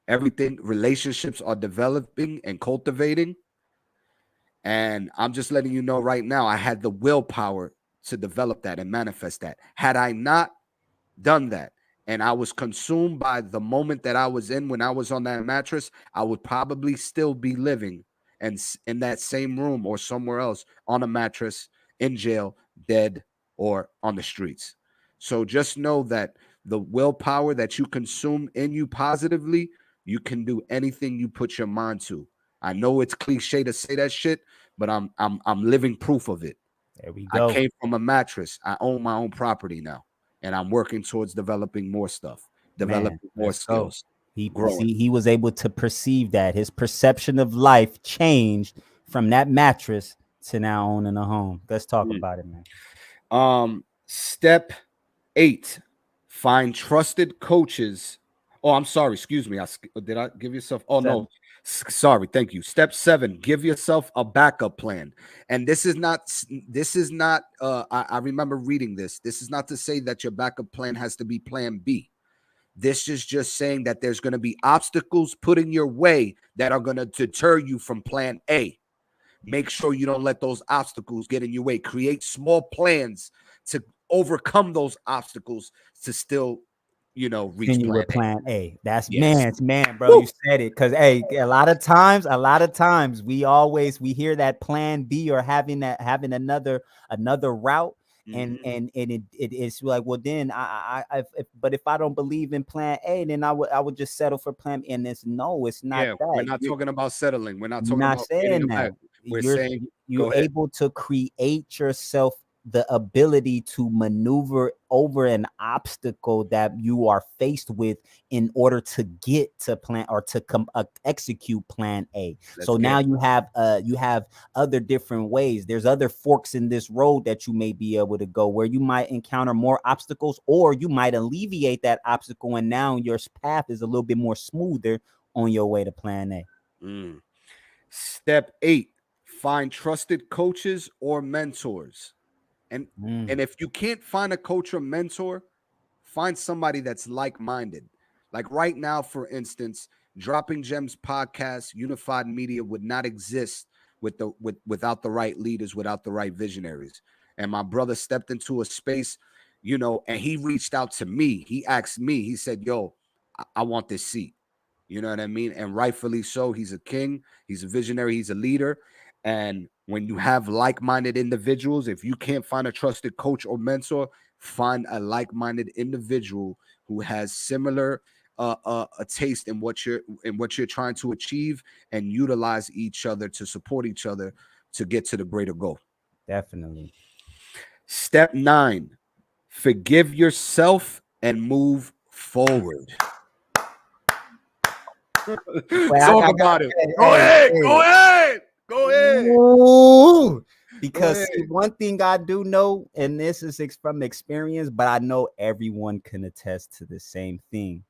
Everything, relationships are developing and cultivating. And I'm just letting you know right now, I had the willpower to develop that and manifest that. Had I not done that and I was consumed by the moment that I was in when I was on that mattress, I would probably still be living and in that same room or somewhere else on a mattress, in jail, dead, or on the streets. So just know that the willpower that you consume in you positively, you can do anything you put your mind to. I know it's cliche to say that shit, but I'm living proof of it. There we I go. came from a mattress. I own my own property now, and I'm working towards developing more stuff, developing more let's go. skills. He was able to perceive that his perception of life changed from that mattress to now owning a home. Let's talk about it, man. Step 8, find trusted coaches. Oh, I'm sorry. Excuse me. Did I give yourself? Oh, 7. no. Sorry. Thank you. Step 7, give yourself a backup plan. And this is not, I remember reading this. This is not to say that your backup plan has to be plan B. This is just saying that there's going to be obstacles put in your way that are going to deter you from plan A. Make sure you don't let those obstacles get in your way. Create small plans to overcome those obstacles to still, reach plan A. That's yes. man, bro. Woo! You said it. Because a lot of times we hear that plan B or having another route. And it's like, well, then but if I don't believe in plan A, then I would just settle for plan B. And it's not that. We're not talking about settling. We're not talking about saying that. You're able to create yourself the ability to maneuver over an obstacle that you are faced with in order to get to plan or to execute plan A. Now you have other different ways. There's other forks in this road that you may be able to go where you might encounter more obstacles, or you might alleviate that obstacle, and now your path is a little bit more smoother on your way to plan A. Step 8, find trusted coaches or mentors. And if you can't find a coach or mentor, find somebody that's like-minded. Like right now, for instance, Dropping Gems podcast, Unified Media would not exist without the right leaders, without the right visionaries. And my brother stepped into a space, and he reached out to me. He asked me, he said, yo, I want this seat. You know what I mean? And rightfully so. He's a king. He's a visionary. He's a leader. And when you have like-minded individuals, if you can't find a trusted coach or mentor, find a like-minded individual who has similar a taste in what you're trying to achieve, and utilize each other to support each other to get to the greater goal. Definitely. Step 9, forgive yourself and move forward. Talk about it. Go ahead. Ooh, because one thing I do know, and this is from experience, but I know everyone can attest to the same thing.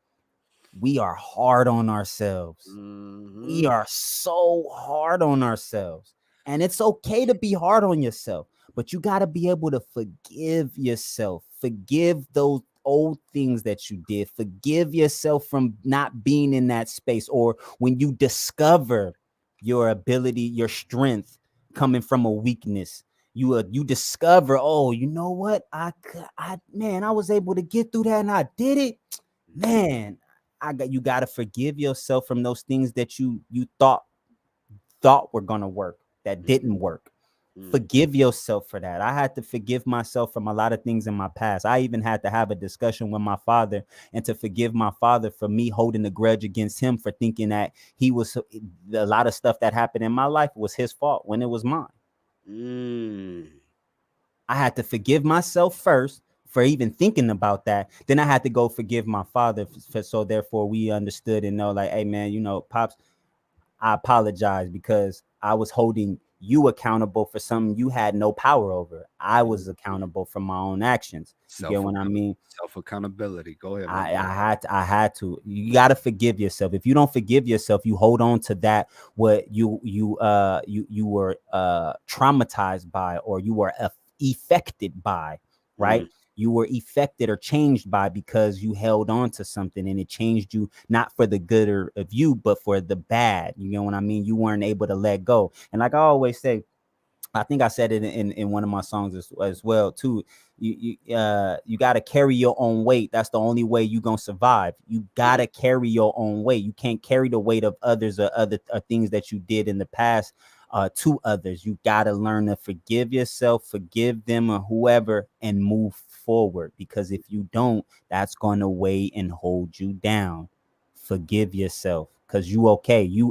We are hard on ourselves. We are so hard on ourselves. And it's okay to be hard on yourself, but you got to be able to forgive yourself. Forgive those old things that you did. Forgive yourself from not being in that space, or when you discover your ability, your strength coming from a weakness. You discover, oh, you know what? I was able to get through that, and I did it. Man, you got to forgive yourself from those things that you thought were gonna work that didn't work. Forgive yourself for that. I had to forgive myself from a lot of things in my past. I even had to have a discussion with my father, and to forgive my father for me holding a grudge against him for thinking that a lot of stuff that happened in my life was his fault when it was mine. I had to forgive myself first for even thinking about that. Then I had to go forgive my father. So therefore we understood and know, like, hey man, Pops, I apologize because I was holding you accountable for something you had no power over. I was accountable for my own actions. You get what I mean? Self-accountability. Go ahead. I had to. You got to forgive yourself. If you don't forgive yourself, you hold on to that what you were traumatized by, or you were affected by, right? You were affected or changed by, because you held on to something and it changed you, not for the good of you, but for the bad. You know what I mean? You weren't able to let go. And like I always say, I think I said it in one of my songs as well too. You got to carry your own weight. That's the only way you gonna survive. You gotta carry your own weight. You can't carry the weight of others or other things that you did in the past to others. You gotta learn to forgive yourself, forgive them or whoever, and move forward. Because if you don't, that's gonna weigh and hold you down. Forgive yourself, because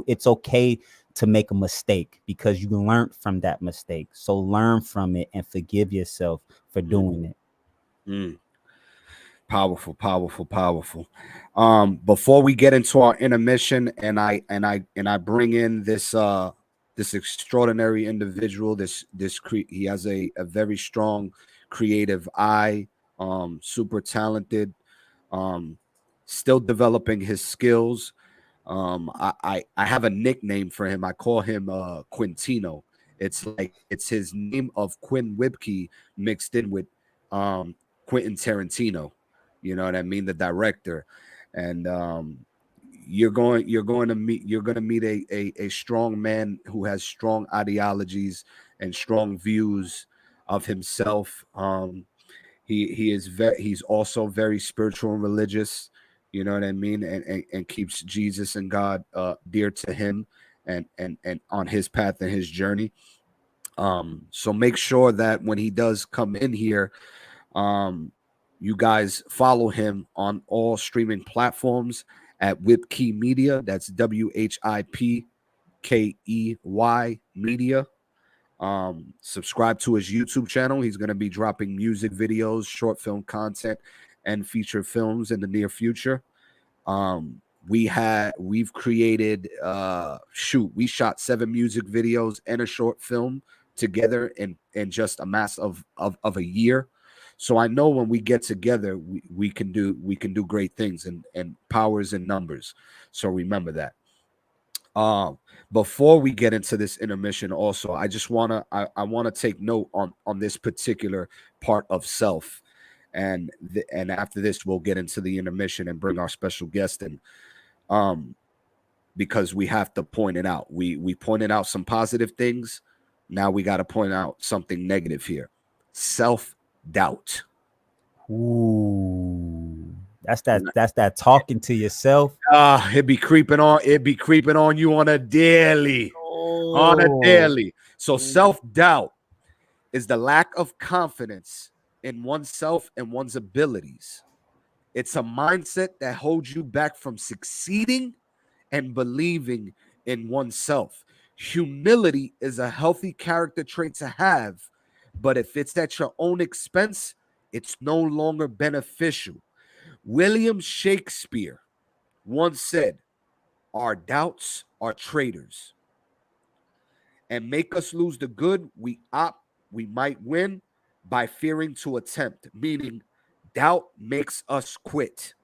it's okay to make a mistake, because you learned from that mistake. So learn from it and forgive yourself for doing it. Powerful. Before we get into our intermission, and I bring in this this extraordinary individual, he has a very strong creative eye, super talented, still developing his skills. I have a nickname for him. I call him Quintino. It's his name of Quinn Whipkey mixed in with Quentin Tarantino. You know what I mean? The director. And you're going to meet a strong man who has strong ideologies and strong views of himself. He's also very spiritual and religious. You know what I mean? And keeps Jesus and God dear to him and on his path and his journey. So make sure that when he does come in here, you guys follow him on all streaming platforms at Whipkey Media. That's WHIPKEY Media. Subscribe to his YouTube channel. He's going to be dropping music videos, short film content, and feature films in the near future. We've created we shot 7 music videos and a short film together in just a mass of a year. So I know when we get together, we can do great things, and powers in numbers. So remember that. Before we get into this intermission, also, I just wanna take note on this particular part of self, and after this, we'll get into the intermission and bring our special guest in, because we have to point it out. We pointed out some positive things. Now we got to point out something negative here. Self-doubt. Ooh, that's that talking to yourself. It'd be creeping on you on a daily. On a daily. So self-doubt is the lack of confidence in oneself and one's abilities. It's a mindset that holds you back from succeeding and believing in oneself. Humility is a healthy character trait to have, but if it's at your own expense, it's no longer beneficial. William Shakespeare once said, "Our doubts are traitors and make us lose the good we might win by fearing to attempt," meaning doubt makes us quit.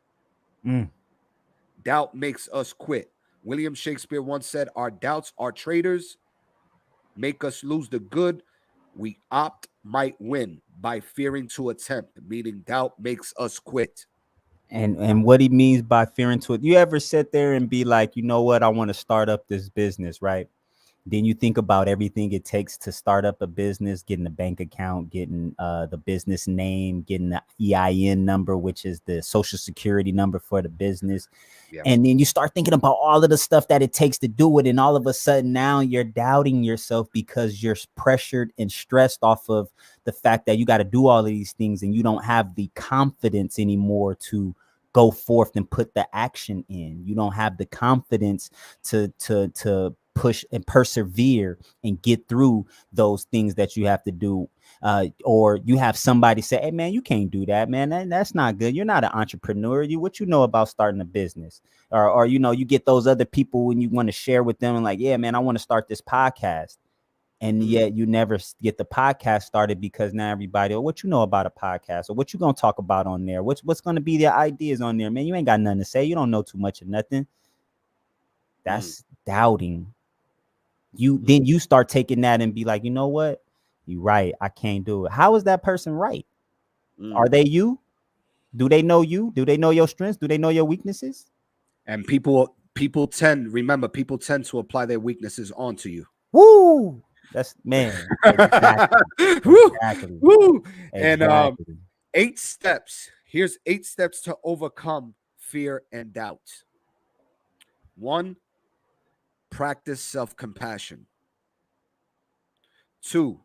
Doubt makes us quit. William Shakespeare once said, "Our doubts are traitors, make us lose the good we might win by fearing to attempt," meaning doubt makes us quit. And what he means by fearing to it. You ever sit there and be like, you know what, I want to start up this business, right? Then you think about everything it takes to start up a business, getting a bank account, getting the business name, getting the EIN number, which is the social security number for the business. Yeah. And then you start thinking about all of the stuff that it takes to do it. And all of a sudden now you're doubting yourself because you're pressured and stressed off of the fact that you got to do all of these things, and you don't have the confidence anymore to go forth and put the action in. You don't have the confidence to push and persevere and get through those things that you have to do. Or you have somebody say, "Hey man, you can't do that, man. That's not good. You're not an entrepreneur. What you know about starting a business?" Or you know, you get those other people when you want to share with them and like, "Yeah, man, I want to start this podcast." And yet you never get the podcast started because now everybody, "Oh, what you know about a podcast? Or what you gonna talk about on there? What's gonna be the ideas on there, man? You ain't got nothing to say. You don't know too much of nothing." That's doubting. Then you start taking that and be like, "You know what? You're right. I can't do it." How is that person right? Are they you? Do they know you? Do they know your strengths? Do they know your weaknesses? And people tend to apply their weaknesses onto you. Woo! That's man. Exactly. Woo, Exactly. woo. And Exactly. 8 steps. Here's 8 steps to overcome fear and doubt. 1, practice self-compassion. 2,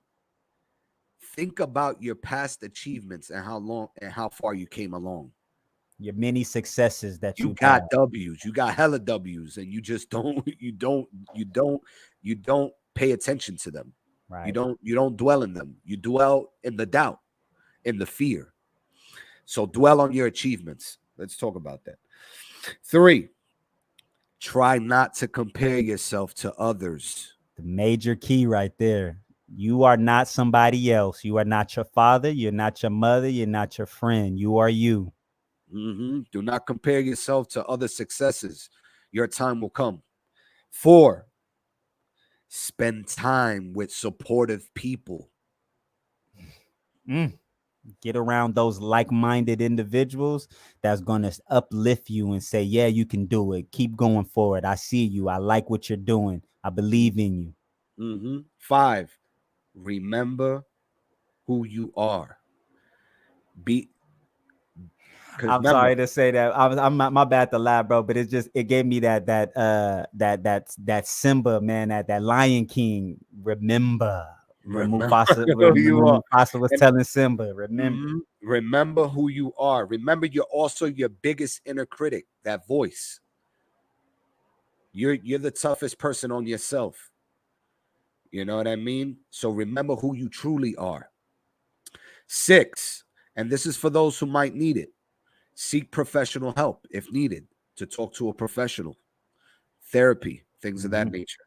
think about your past achievements and how far you came along. Your many successes that You you've got had. W's, you got hella W's, and you just don't you don't pay attention to them. Right. You don't dwell in them. You dwell in the doubt, in the fear. So dwell on your achievements. Let's talk about that. 3, try not to compare yourself to others. The major key right there. You are not somebody else. You are not your father. You're not your mother. You're not your friend. You are you. Do not compare yourself to other successes. Your time will come. 4, spend time with supportive people. Get around those like-minded individuals that's going to uplift you and say, yeah, you can do it. Keep going forward. I see you. I like what you're doing. I believe in you. 5, remember who you are. I'm sorry to say that. I'm my bad to laugh, bro, but it gave me that Simba, man, that Lion King. Remember Mufasa, who you are. Mufasa was telling Simba, Remember who you are. Remember, you're also your biggest inner critic, that voice. You're the toughest person on yourself. You know what I mean? So remember who you truly are. 6, and this is for those who might need it. Seek professional help if needed, to talk to a professional. Therapy, things of that nature.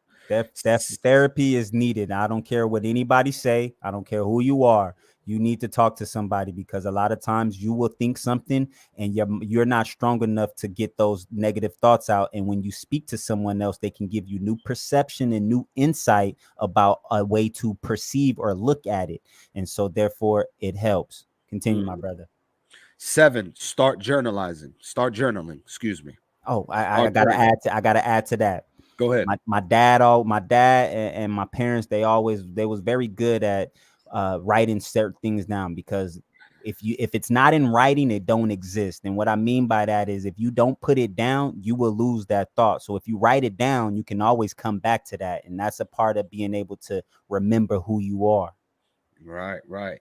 Therapy is needed. I don't care what anybody say. I don't care who you are. You need to talk to somebody, because a lot of times you will think something and you're not strong enough to get those negative thoughts out. And when you speak to someone else, they can give you new perception and new insight about a way to perceive or look at it. And so therefore it helps. Continue, my brother. 7, start journaling. Excuse me. Oh, I gotta add to that. Go ahead. My dad and my parents, they was very good at writing certain things down, because if it's not in writing, it don't exist. And what I mean by that is, if you don't put it down, you will lose that thought. So if you write it down, you can always come back to that. And that's a part of being able to remember who you are. Right.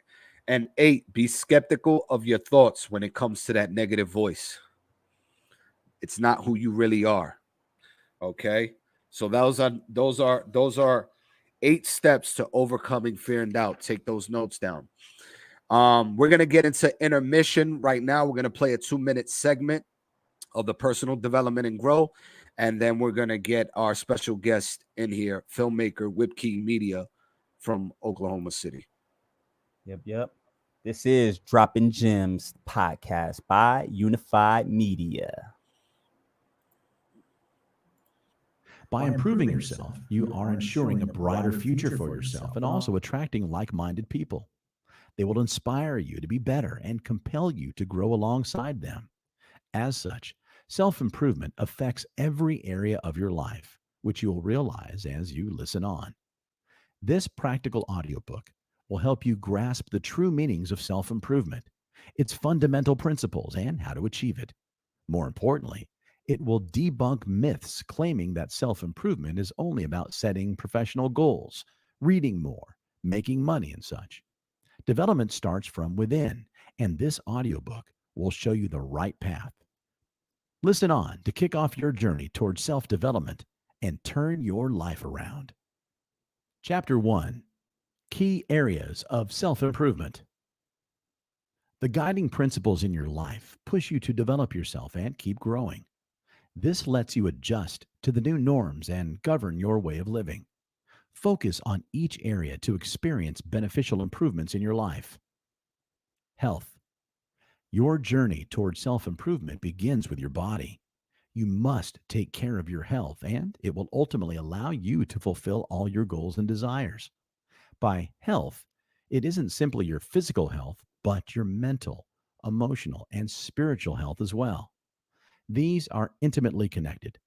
And 8, be skeptical of your thoughts when it comes to that negative voice. It's not who you really are. Okay. So those are 8 steps to overcoming fear and doubt. Take those notes down. We're going to get into intermission right now. We're going to play a 2-minute segment of the personal development and grow. And then we're going to get our special guest in here, filmmaker Whip King Media from Oklahoma City. Yep. This is Dropping Gems podcast by Unified Media. By improving yourself, you are ensuring a brighter future for yourself and also attracting like-minded people. They will inspire you to be better and compel you to grow alongside them. As such, self-improvement affects every area of your life, which you will realize as you listen on. This practical audiobook will help you grasp the true meanings of self-improvement, its fundamental principles, and how to achieve it. More importantly, it will debunk myths claiming that self-improvement is only about setting professional goals, reading more, making money, and such. Development starts from within, and this audiobook will show you the right path. Listen on to kick off your journey towards self-development and turn your life around. Chapter 1: Key Areas of Self-Improvement. The guiding principles in your life push you to develop yourself and keep growing. This lets you adjust to the new norms and govern your way of living. Focus on each area to experience beneficial improvements in your life. Health. Your journey towards self-improvement begins with your body. You must take care of your health, and it will ultimately allow you to fulfill all your goals and desires. By health, it isn't simply your physical health, but your mental, emotional, and spiritual health as well. These are intimately connected.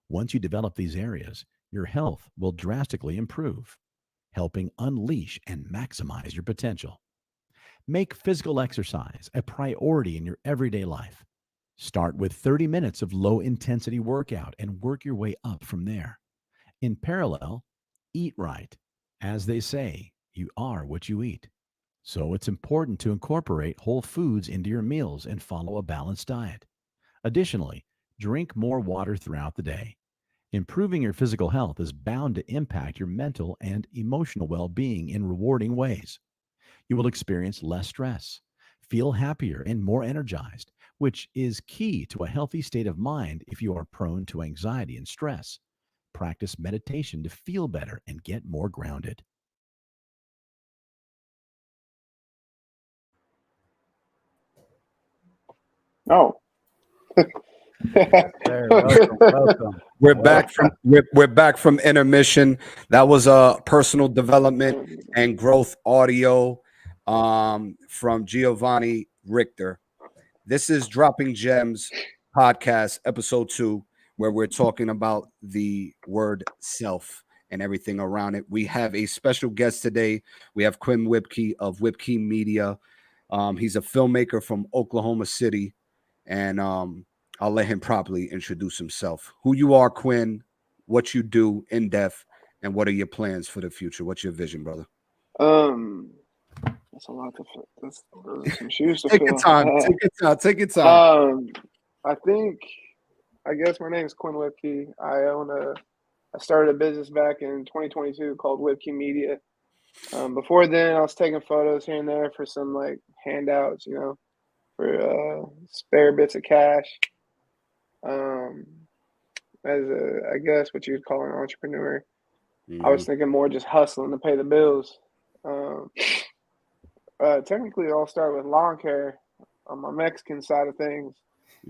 Once you develop these areas, your health will drastically improve. helping unleash and maximize your potential. Make physical exercise a priority in your everyday life. Start with 30 minutes of low intensity workout and work your way up from there. In parallel, eat right. As they say, you are what you eat. So it's important to incorporate whole foods into your meals and follow a balanced diet. Additionally, drink more water throughout the day. Improving your physical health is bound to impact your mental and emotional well being in rewarding ways. You will experience less stress, feel happier, and more energized, which is key to a healthy state of mind if you are prone to anxiety and stress. Practice meditation to feel better and get more grounded. Oh. Sir, welcome. We're back from intermission. That was a personal development and growth audio from Giovanni Richter. This is Dropping Gems podcast, episode 2, where we're talking about the word self and everything around it. We have a special guest today. We have Quinn Whipkey of Whipkey Media. He's a filmmaker from Oklahoma City, and I'll let him properly introduce himself. Who you are, Quinn, what you do in depth, and what are your plans for the future? What's your vision, brother? That's a lot to fill. Those are some shoes to Take fill. your time. Take your time. I guess my name is Quinn Whipkey. I started a business back in 2022 called Whipkey Media. Before then, I was taking photos here and there for some like handouts, for spare bits of cash. I guess what you'd call an entrepreneur. I was thinking more just hustling to pay the bills. Technically, it all started with lawn care on my Mexican side of things.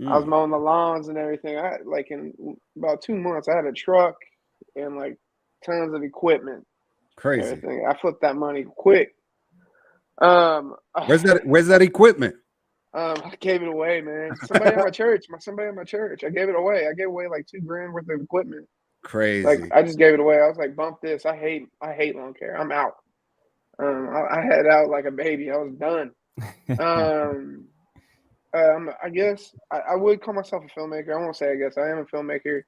I was mowing the lawns and everything. In about 2 months, I had a truck and like tons of equipment. Crazy. Everything. I flipped that money quick. Where's that equipment? I gave it away, man. Somebody at my church. I gave it away. I gave away like $2,000 worth of equipment. Crazy. Like I just gave it away. I was like, bump this. I hate lawn care. I'm out. I had out like a baby. I was done. I guess I would call myself a filmmaker. I won't say I guess. I am a filmmaker.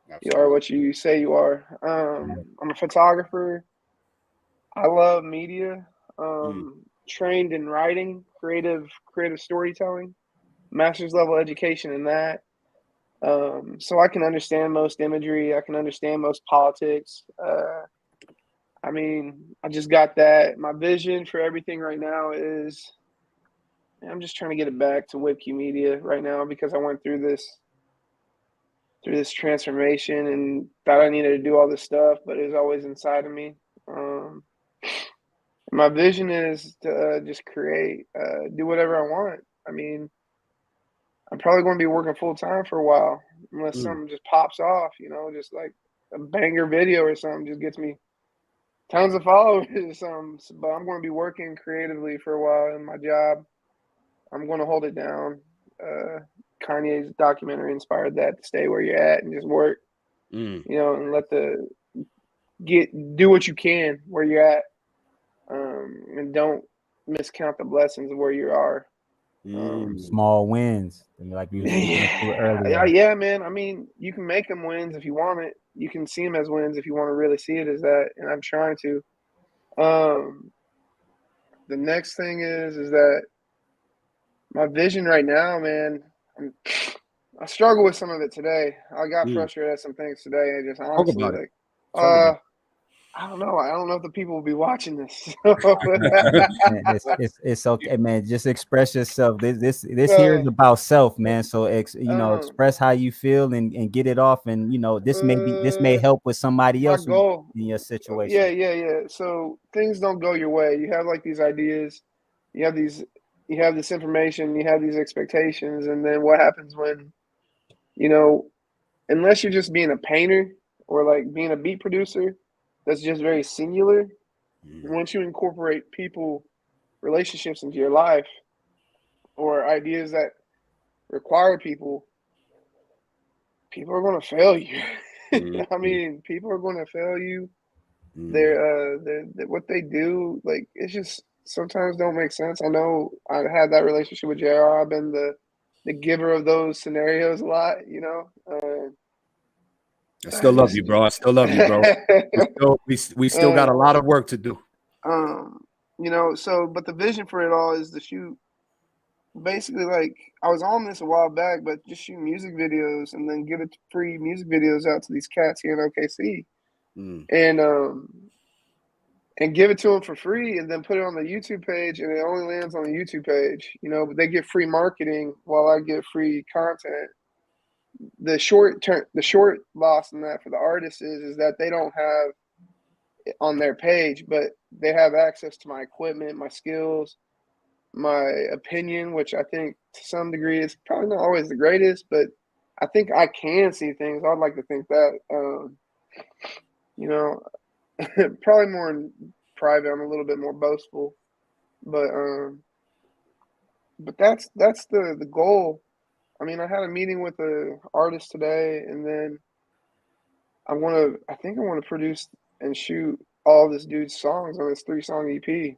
Absolutely. You are what you say you are. I'm a photographer. I love media. Trained in writing, creative storytelling, master's level education in that. So I can understand most imagery. I can understand most politics. I just got that. My vision for everything right now is I'm just trying to get it back to Whipkey Media right now because I went through this transformation and thought I needed to do all this stuff, but it was always inside of me. My vision is to just create, do whatever I want. I'm probably going to be working full time for a while unless something just pops off, just like a banger video or something just gets me tons of followers or something. But I'm going to be working creatively for a while in my job. I'm going to hold it down. Kanye's documentary inspired that, to stay where you're at and just work, and do what you can where you're at. And don't miscount the blessings of where you are. Small wins, like we were earlier. Yeah, man. You can make them wins if you want it. You can see them as wins if you want to really see it as that. And I'm trying to. The next thing is that my vision right now, man. I struggle with some of it today. I got frustrated at some things today, and just honestly, I don't know. I don't know if the people will be watching this. It's okay, man. Just express yourself. This here is about self, man. So express how you feel and get it off. And this may help with somebody else in your situation. Yeah. So things don't go your way. You have like these ideas. You have this information. You have these expectations, and then what happens when, unless you're just being a painter or like being a beat producer. That's just very singular. Once you incorporate relationships into your life, or ideas that require people are going to fail you. People are going to fail you. they're what they do, like, it's just sometimes don't make sense. I know I had that relationship with JR. I've been the giver of those scenarios a lot, you know. I still love you, bro. I still love you, bro. We still got a lot of work to do. You know, so but the vision for it all is to shoot. Basically, like, I was on this a while back, but just shoot music videos and then give it free music videos out to these cats here in OKC, and give it to them for free, and then put it on the YouTube page, and it only lands on the YouTube page, you know. But they get free marketing while I get free content. The short loss in that for the artists is that they don't have it on their page, but they have access to my equipment, my skills, my opinion, which I think to some degree is probably not always the greatest, but I think I can see things. I'd like to think that, you know, probably more in private. I'm a little bit more boastful, but that's the goal. I mean, I had a meeting with an artist today, and then I think I want to produce and shoot all this dude's songs on this 3-song EP.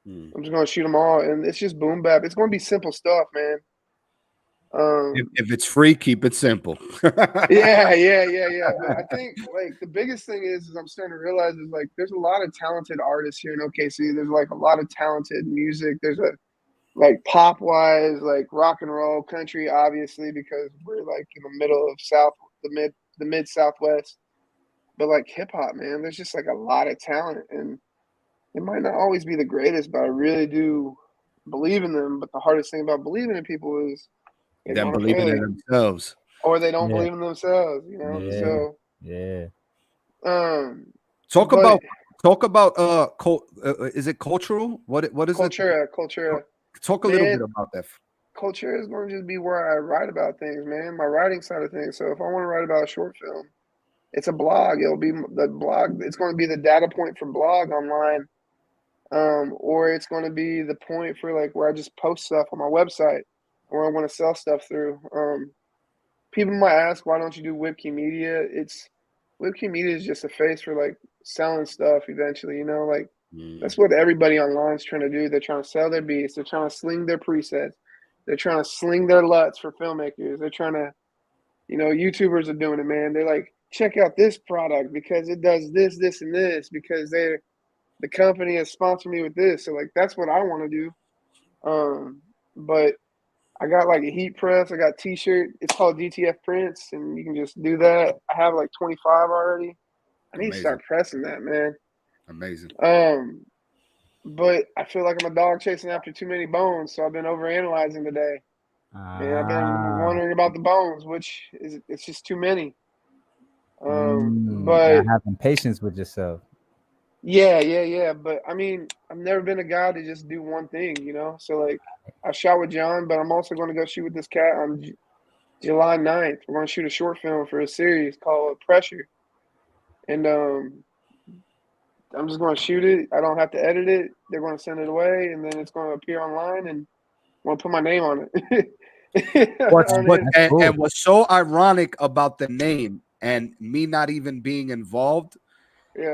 I'm just gonna shoot them all, and it's just boom bap. It's gonna be simple stuff, man. If it's free, keep it simple. yeah. But I think like the biggest thing is I'm starting to realize is like there's a lot of talented artists here in OKC. There's like a lot of talented music. There's a like pop wise, like rock and roll, country, obviously, because we're like in the middle of the mid Southwest. But like hip hop, man, there's just like a lot of talent, and it might not always be the greatest, but I really do believe in them. But the hardest thing about believing in people is they them don't believing pay, in themselves, or they don't believe in themselves. You know, so talk about is it cultural? What is Cultura? Talk a little bit about that. Culture is going to just be where I write about things, man. My writing side of things. So if I want to write about a short film, it's a blog. It'll be the blog. It's going to be the data point for blog online. Or it's going to be the point for like where I just post stuff on my website or I want to sell stuff through. People might ask, why don't you do Whip Key Media? Whip Key Media is just a face for like selling stuff eventually, you know, like that's what everybody online is trying to do. They're trying to sell their beats. They're trying to sling their presets. They're trying to sling their LUTs for filmmakers. They're trying to, you know, YouTubers are doing it, man. They're like, check out this product because it does this, this, and this because the company has sponsored me with this. So like that's what I want to do. But I got like a heat press. I got t-shirt. It's called DTF Prints, and you can just do that. I have like 25 already. I need to start pressing that, man. Amazing. But I feel like I'm a dog chasing after too many bones, so I've been overanalyzing today. And I've been wondering about the bones, which is it's just too many. But having patience with yourself. Yeah. But I mean, I've never been a guy to just do one thing, you know? So like I shot with John, but I'm also going to go shoot with this cat on July 9th. We're going to shoot a short film for a series called Pressure. And I'm just going to shoot it. I don't have to edit it. They're going to send it away, and then it's going to appear online, and I'm going to put my name on it. And what's so ironic about the name and me not even being involved,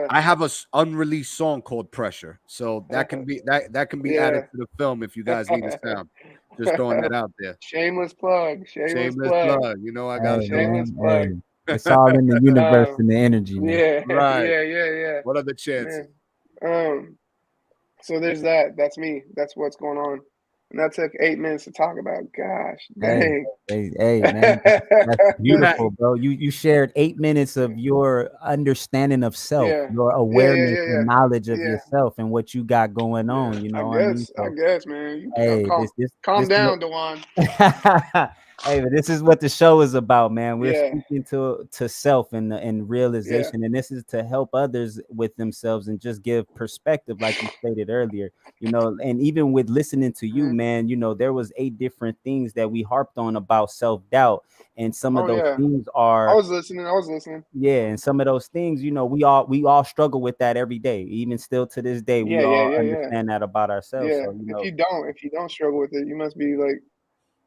I have a unreleased song called Pressure, so that can be that can be added to the film if you guys need a sound. Just throwing that out there. Shameless plug. Shameless plug. You know I got shameless plug. It's all in the universe and the energy, man. Yeah, right. Yeah. What are the chances? So there's that. That's me. That's what's going on. And that took 8 minutes to talk about. Gosh, dang. Hey, man, that's beautiful, bro. You shared 8 minutes of your understanding of self, your awareness and knowledge of yourself and what you got going on. You know, I guess, man. Calm down, Dewan. Hey, but this is what the show is about, man. We're speaking to self and realization, and this is to help others with themselves and just give perspective, like you stated earlier. You know, and even with listening to you, man, you know, there was 8 different things that we harped on about self-doubt, and some of those things are. I was listening. Yeah, and some of those things, you know, we all struggle with that every day, even still to this day. We all understand that about ourselves. Yeah. So, you know, if you don't struggle with it, you must be like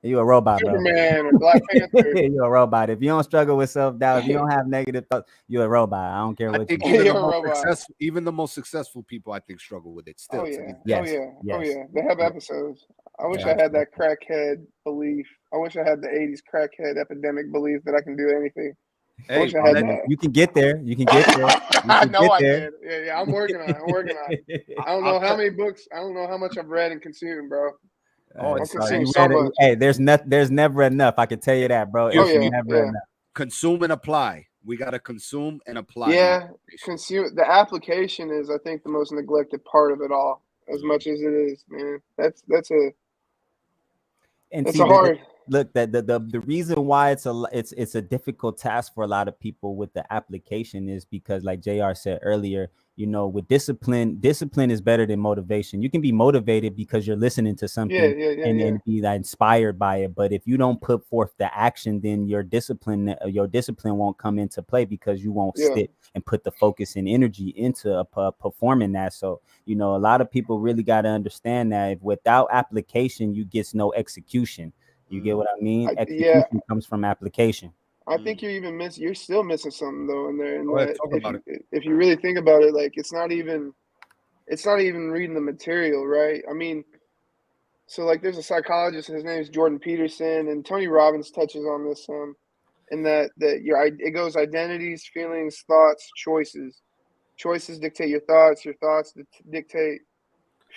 You a robot, bro. Superman or Black Panther. You're a robot. If you don't struggle with self-doubt, if you don't have negative thoughts, you're a robot. I don't care I what you think do. even You're the a most robot. successful, even the most successful people, I think, struggle with it still. Oh to yeah, this oh day. Yes, yeah, yes. oh yeah. They have episodes. I wish I had that crackhead belief. I wish I had the '80s crackhead epidemic belief that I can do anything. I Hey, wish I had let- that. You can get there. You can get there. You I can know get I there. can. Yeah, I'm working on it. I'm working on it. I don't I'll know how tell- many books. I don't know how much I've read and consumed, bro. Oh, I'm it's consuming You so read it. much. Hey, there's never enough. I can tell you that, bro. Oh, It's yeah, never yeah. enough. consume and apply. We gotta consume and apply. the Yeah, information. consume. The application is, I think, the most neglected part of it all. As much as it is, man. That's And It's see, a hard. look, that the reason why it's a difficult task for a lot of people with the application is because, like JR said earlier, you know, with discipline is better than motivation. You can be motivated because you're listening to something and be that inspired by it, but if you don't put forth the action, then your discipline won't come into play because you won't sit and put the focus and energy into performing that. So, you know, a lot of people really got to understand that if without application, you get no execution. You get what I mean? Execution comes from application. I think you're still missing something though in there. And Go ahead, talk about if you really think about it, like it's not even reading the material, right? I mean, so like there's a psychologist, his name is Jordan Peterson, and Tony Robbins touches on this in that it goes identities, feelings, thoughts, choices. Choices dictate your thoughts dictate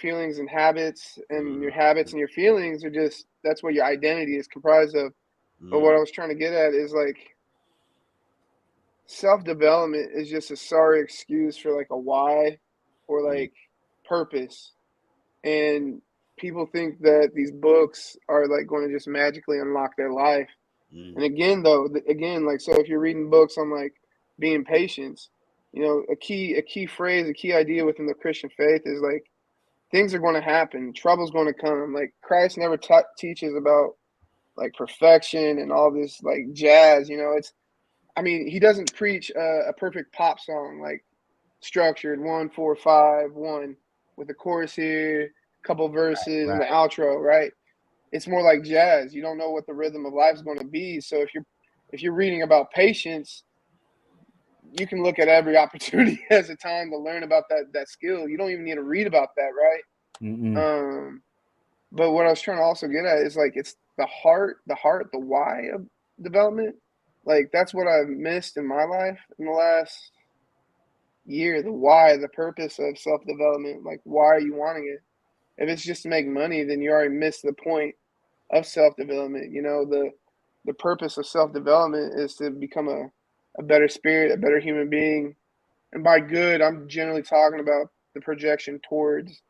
feelings and habits, and your habits and your feelings are just that's what your identity is comprised of. But what I was trying to get at is like self-development is just a sorry excuse for like a why or like purpose. And people think that these books are like going to just magically unlock their life. And again, though, like, so if you're reading books on like being patient, you know, a key phrase, a key idea within the Christian faith is like things are going to happen, trouble's going to come. Like Christ never teaches about like perfection and all this like jazz, you know. He doesn't preach a perfect pop song like structured 1 4 5 1 with the chorus here, couple verses and the outro, right? It's more like jazz. You don't know what the rhythm of life is going to be. So if you're reading about patience, you can look at every opportunity as a time to learn about that skill. You don't even need to read about that, right? But what I was trying to also get at is like it's the why of development. Like that's what I've missed in my life in the last year. The why, the purpose of self-development. Like why are you wanting it? If it's just to make money, then you already missed the point of self-development. You know, the purpose of self-development is to become a better spirit, a better human being. And by good, I'm generally talking about the projection towards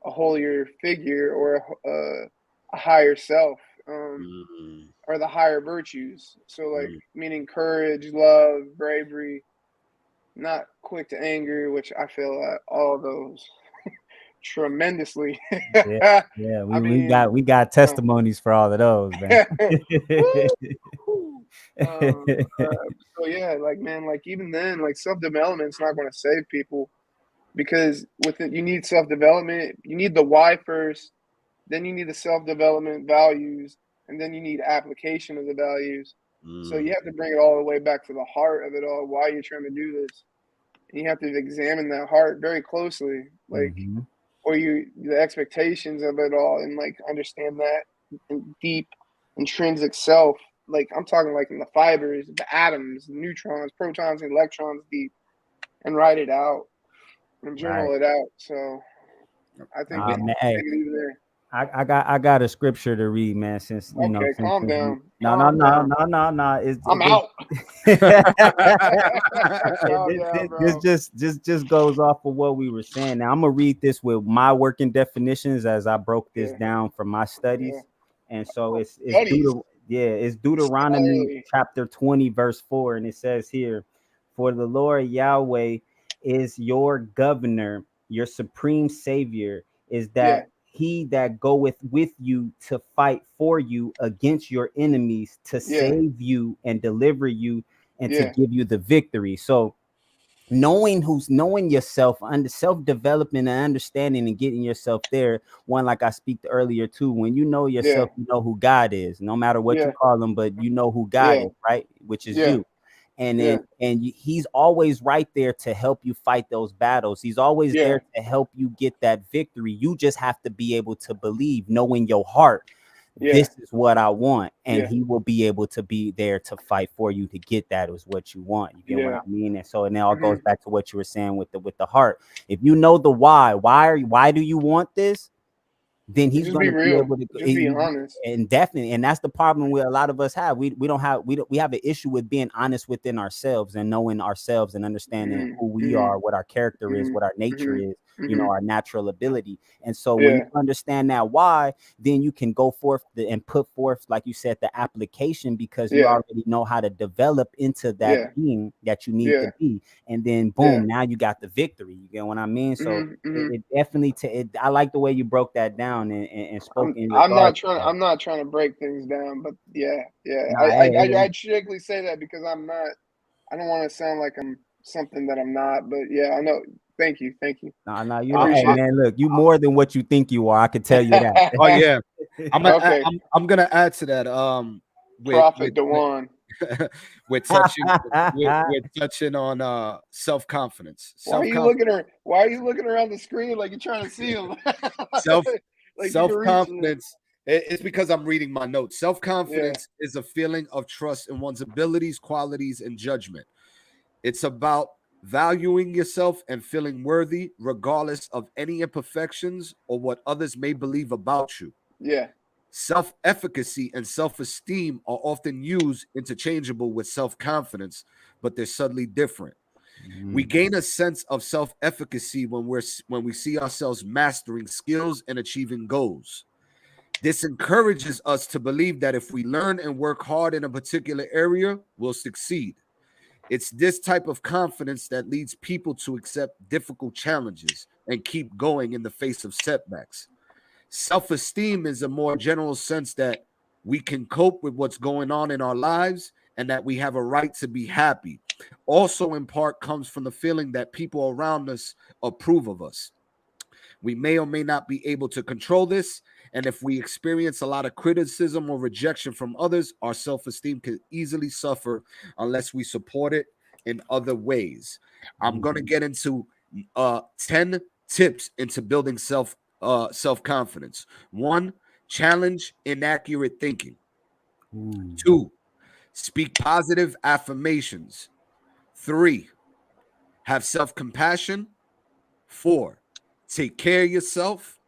a holier figure or a higher self, or the higher virtues. So like meaning courage, love, bravery, not quick to anger, which I feel all those tremendously. We got testimonies for all of those, man. So yeah, like man, like even then, like self-development's not going to save people, because with it you need self-development, you need the why first, then you need the self-development values, and then you need application of the values. So you have to bring it all the way back to the heart of it all, why you're trying to do this. And you have to examine that heart very closely, like or the expectations of it all, and like understand that deep intrinsic self. Like I'm talking like in the fibers, the atoms, the neutrons, protons, and electrons deep, and write it out and journal it out. So I think take it even there. I got a scripture to read, man. Since you know, calm down. No. I'm out. This just goes off of what we were saying. Now I'm gonna read this with my working definitions as I broke this down from my studies, and so it's Deuteronomy chapter 20 verse 4, and it says here, "For the Lord Yahweh is your governor, your supreme savior, is that." He that goeth with you to fight for you against your enemies, to save you and deliver you and to give you the victory. So knowing yourself, under self-developing and understanding and getting yourself there. One, like I speak earlier too, when you know yourself, you know who God is, no matter what you call him, but you know who God is, right? Which is you. And then he's always right there to help you fight those battles. He's always there to help you get that victory. You just have to be able to believe, know in your heart, this is what I want, and he will be able to be there to fight for you to get that is what you want. You get what I mean? And so, and it all goes back to what you were saying with the heart. If you know the why do you want this? Then he's going to be able to be honest. And definitely, and that's the problem with a lot of us have. We have an issue with being honest within ourselves and knowing ourselves and understanding who we are, what our character is, what our nature is, you know, our natural ability. And so when you understand that why, then you can go forth and put forth, like you said, the application, because you already know how to develop into that being that you need to be. And then boom, now you got the victory. You get what I mean? So it definitely I like the way you broke that down and spoke in regards. I'm not trying to break things down, but I strictly say that because I don't want to sound like I'm something that I'm not, but I know. Thank you. No, you man, look, you more than what you think you are. I can tell you that. Oh yeah, I'm gonna add to that. Prophet Dewan. We're touching on self-confidence. Why are you looking around the screen like you're trying to see him? Self-confidence. It's because I'm reading my notes. Self-confidence is a feeling of trust in one's abilities, qualities, and judgment. It's about valuing yourself and feeling worthy, regardless of any imperfections or what others may believe about you. Yeah. Self-efficacy and self-esteem are often used interchangeable with self-confidence, but they're subtly different. We gain a sense of self-efficacy when we see ourselves mastering skills and achieving goals. This encourages us to believe that if we learn and work hard in a particular area, we'll succeed. It's this type of confidence that leads people to accept difficult challenges and keep going in the face of setbacks. Self-esteem is a more general sense that we can cope with what's going on in our lives and that we have a right to be happy. Also, in part, comes from the feeling that people around us approve of us. We may or may not be able to control this, and if we experience a lot of criticism or rejection from others, our self-esteem can easily suffer unless we support it in other ways. I'm going to get into 10 tips into building self-confidence. 1, challenge inaccurate thinking. 2, speak positive affirmations. 3, have self-compassion. 4, take care of yourself.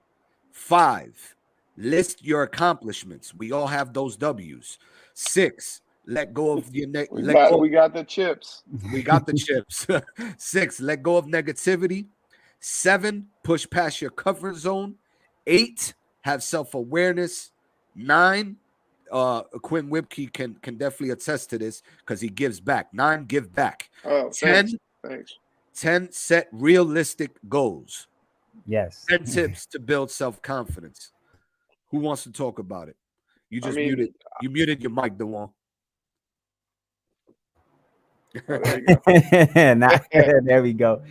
5, list your accomplishments. We all have those W's. 6, let go of your we got the chips. We got the chips. 6, let go of negativity. 7, push past your comfort zone. 8, have self-awareness. 9, Quinn Whipkey can definitely attest to this because he gives back. 9, give back. 10, thanks. 10, set realistic goals. Yes. 10 tips to build self-confidence. Who wants to talk about it? You just muted. You muted your mic, DeJuan. There you go. There we go.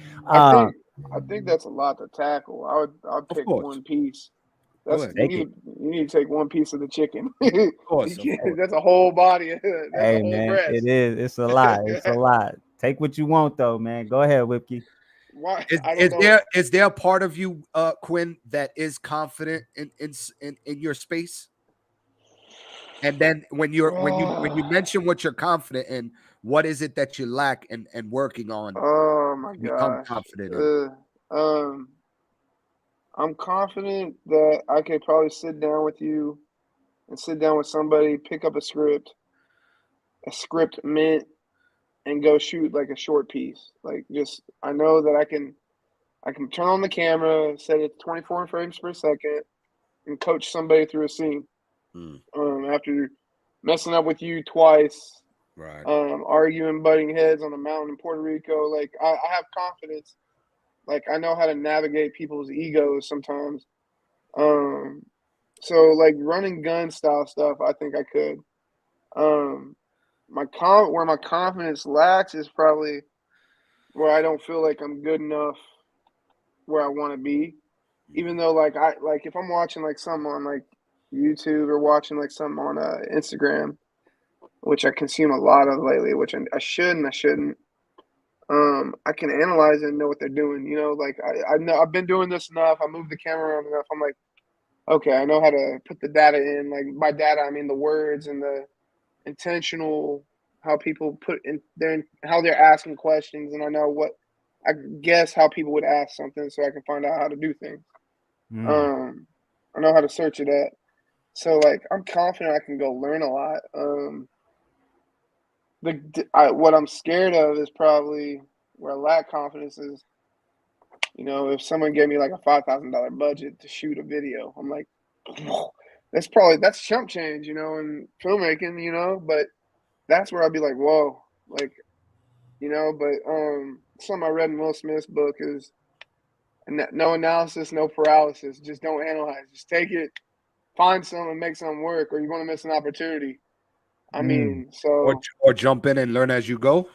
I think that's a lot to tackle. I'd pick one piece. You need to take one piece of the chicken. Of course. That's a whole body. Hey man, breast. It is. It's a lot. It's a lot. Take what you want though, man. Go ahead, Whipkey. Is there a part of you, Quinn, that is confident in your space? And then when you mention what you're confident in, what is it that you lack and working on? Oh my God, confident in? I'm confident that I could probably sit down with you and sit down with somebody, pick up a script mint, and go shoot like a short piece. Like I know that I can turn on the camera, set it 24 frames per second, and coach somebody through a scene. After messing up with you twice, right? Arguing, butting heads on a mountain in Puerto Rico. Like I have confidence. Like I know how to navigate people's egos sometimes. So like running gun style stuff, I think I could. Where my confidence lacks is probably where I don't feel like I'm good enough where I want to be. Even though like if I'm watching like something on like YouTube or watching like something on Instagram, which I consume a lot of lately, which I should and I shouldn't. I can analyze it and know what they're doing. You know, like I know I've been doing this enough. I moved the camera around enough. I'm like, okay, I know how to put the data in. Like by data, I mean the words and the intentional how people put in their how they're asking questions, and I know what I guess how people would ask something, so I can find out how to do things. I know how to search it at. So like I'm confident I can go learn a lot. What I'm scared of is probably where I lack confidence is, you know, if someone gave me like a $5,000 budget to shoot a video, I'm like, that's chump change, you know, in filmmaking, you know, but that's where I'd be like, whoa, like, you know, but something I read in Will Smith's book is no analysis, no paralysis. Just don't analyze. Just take it, find something, and make something work, or you're going to miss an opportunity. I mean, so or jump in and learn as you go.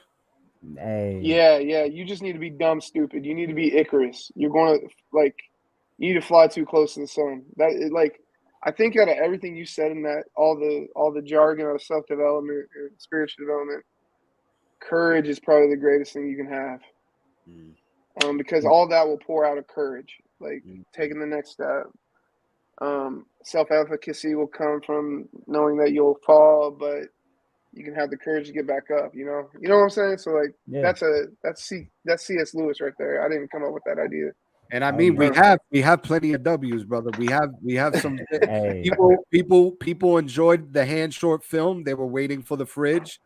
Hey. Yeah. You just need to be dumb stupid. You need to be Icarus. You're going to like, you need to fly too close to the sun. I think out of everything you said in that, all the jargon of self development and spiritual development, courage is probably the greatest thing you can have. Because all that will pour out of courage, like taking the next step. Self-efficacy will come from knowing that you'll fall, but you can have the courage to get back up. You know what I'm saying? So like, that's C.S. Lewis right there. I didn't come up with that idea. And I mean, we have plenty of W's, brother. We have some people enjoyed the Hand Short film. They were waiting for the fridge.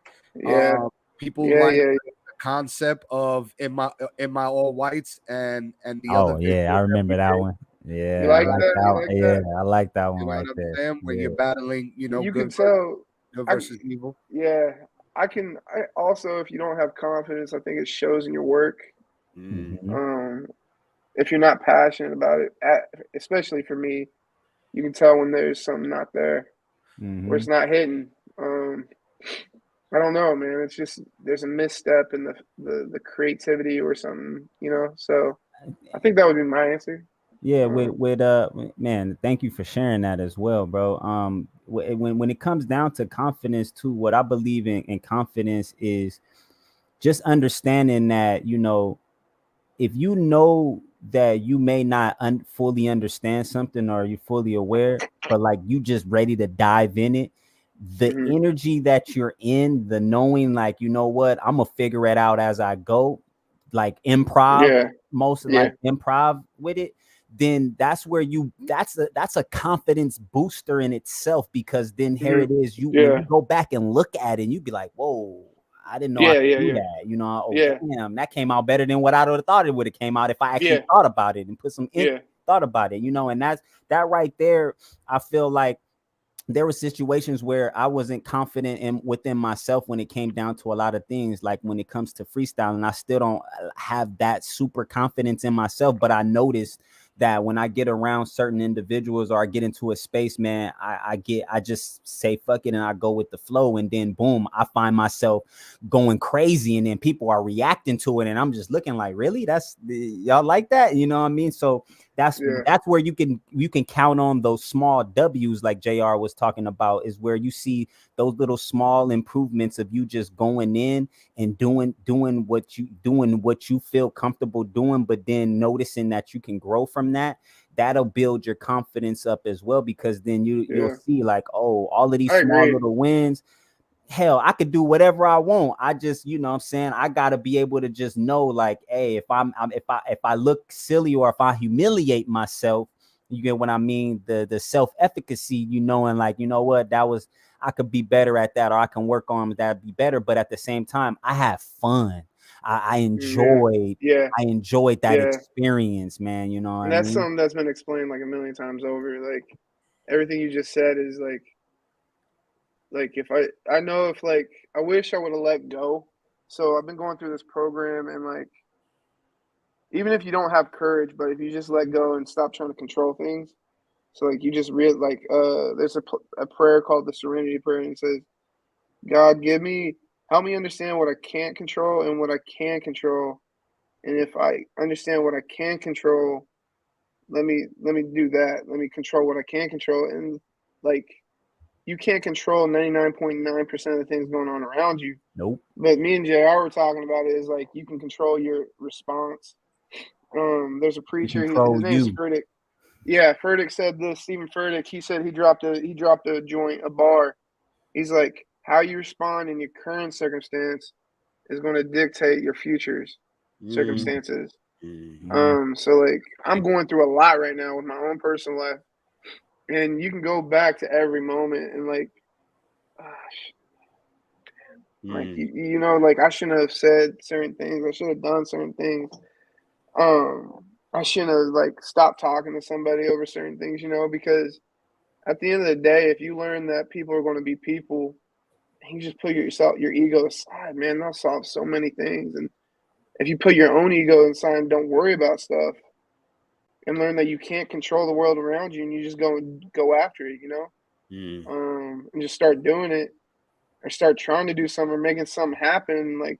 People like the concept of in my all whites and the other. Oh yeah, I remember that one. Yeah, you like that? Yeah, I like that one right there. When you're battling, you know, you good can tell versus evil. Yeah, I also, if you don't have confidence, I think it shows in your work. If you're not passionate about it, especially for me, you can tell when there's something not there, where it's not hitting. I don't know, man. It's just there's a misstep in the creativity or something, you know. So I think that would be my answer. Yeah, man, thank you for sharing that as well, bro. When it comes down to confidence too, what I believe in confidence is just understanding that, you know, if you know that you may not fully understand something or you're fully aware, but like you just ready to dive in it, the energy that you're in, the knowing, like, you know what, I'm gonna figure it out as I go, like improv, like improv with it, then that's where that's a confidence booster in itself, because then here it is, when you go back and look at it and you be like, whoa, I didn't know I could do that. You know, damn, that came out better than what I would have thought it would have came out if I actually thought about it and put some thought about it, you know. And that right there, I feel like there were situations where I wasn't confident within myself when it came down to a lot of things, like when it comes to freestyling. I still don't have that super confidence in myself, but I noticed that when I get around certain individuals or I get into a space, man, I just say fuck it and I go with the flow, and then boom, I find myself going crazy, and then people are reacting to it, and I'm just looking like, really, y'all like that, you know what I mean? So that's where you can count on those small W's, like JR was talking about, is where you see those little small improvements of you just going in and doing what you feel comfortable doing, but then noticing that you can grow from that. That'll build your confidence up as well, because then you'll see like, oh, all of these small little wins, hell, I could do whatever I want. I just, you know what I'm saying, I gotta be able to just know, like, hey, if I look silly or if I humiliate myself, you get what I mean, the self-efficacy, you know, and like, you know what, I could be better at that, or I can work on that, be better. But at the same time, I have fun. I enjoyed that experience, man. You know, and that's something that's been explained like a million times over. Like everything you just said is like if I know if like I wish I would have let go. So I've been going through this program, and like even if you don't have courage, but if you just let go and stop trying to control things. So like you just there's a prayer called the Serenity Prayer, and it says, God, help me understand what I can't control and what I can control, And if I understand what I can control, let me do that. Let me control what I can control. And like, you can't control 99.9% of the things going on around you. Nope. But me and JR were talking about it is like you can control your response. There's a preacher, control his name's you. Furtick. Yeah, Furtick said this. Stephen Furtick, he said he dropped a joint, a bar. He's like, how you respond in your current circumstance is going to dictate your futures circumstances. So like I'm going through a lot right now with my own personal life, and you can go back to every moment and like, like you know, like I shouldn't have said certain things. I should have done certain things. I shouldn't have like stopped talking to somebody over certain things, you know, because at the end of the day, if you learn that people are going to be people, and you just put your ego aside, man, that'll solve so many things. And if you put your own ego aside and don't worry about stuff, and learn that you can't control the world around you, and you just go after it, you know, and just start doing it, or start trying to do something, or making something happen, like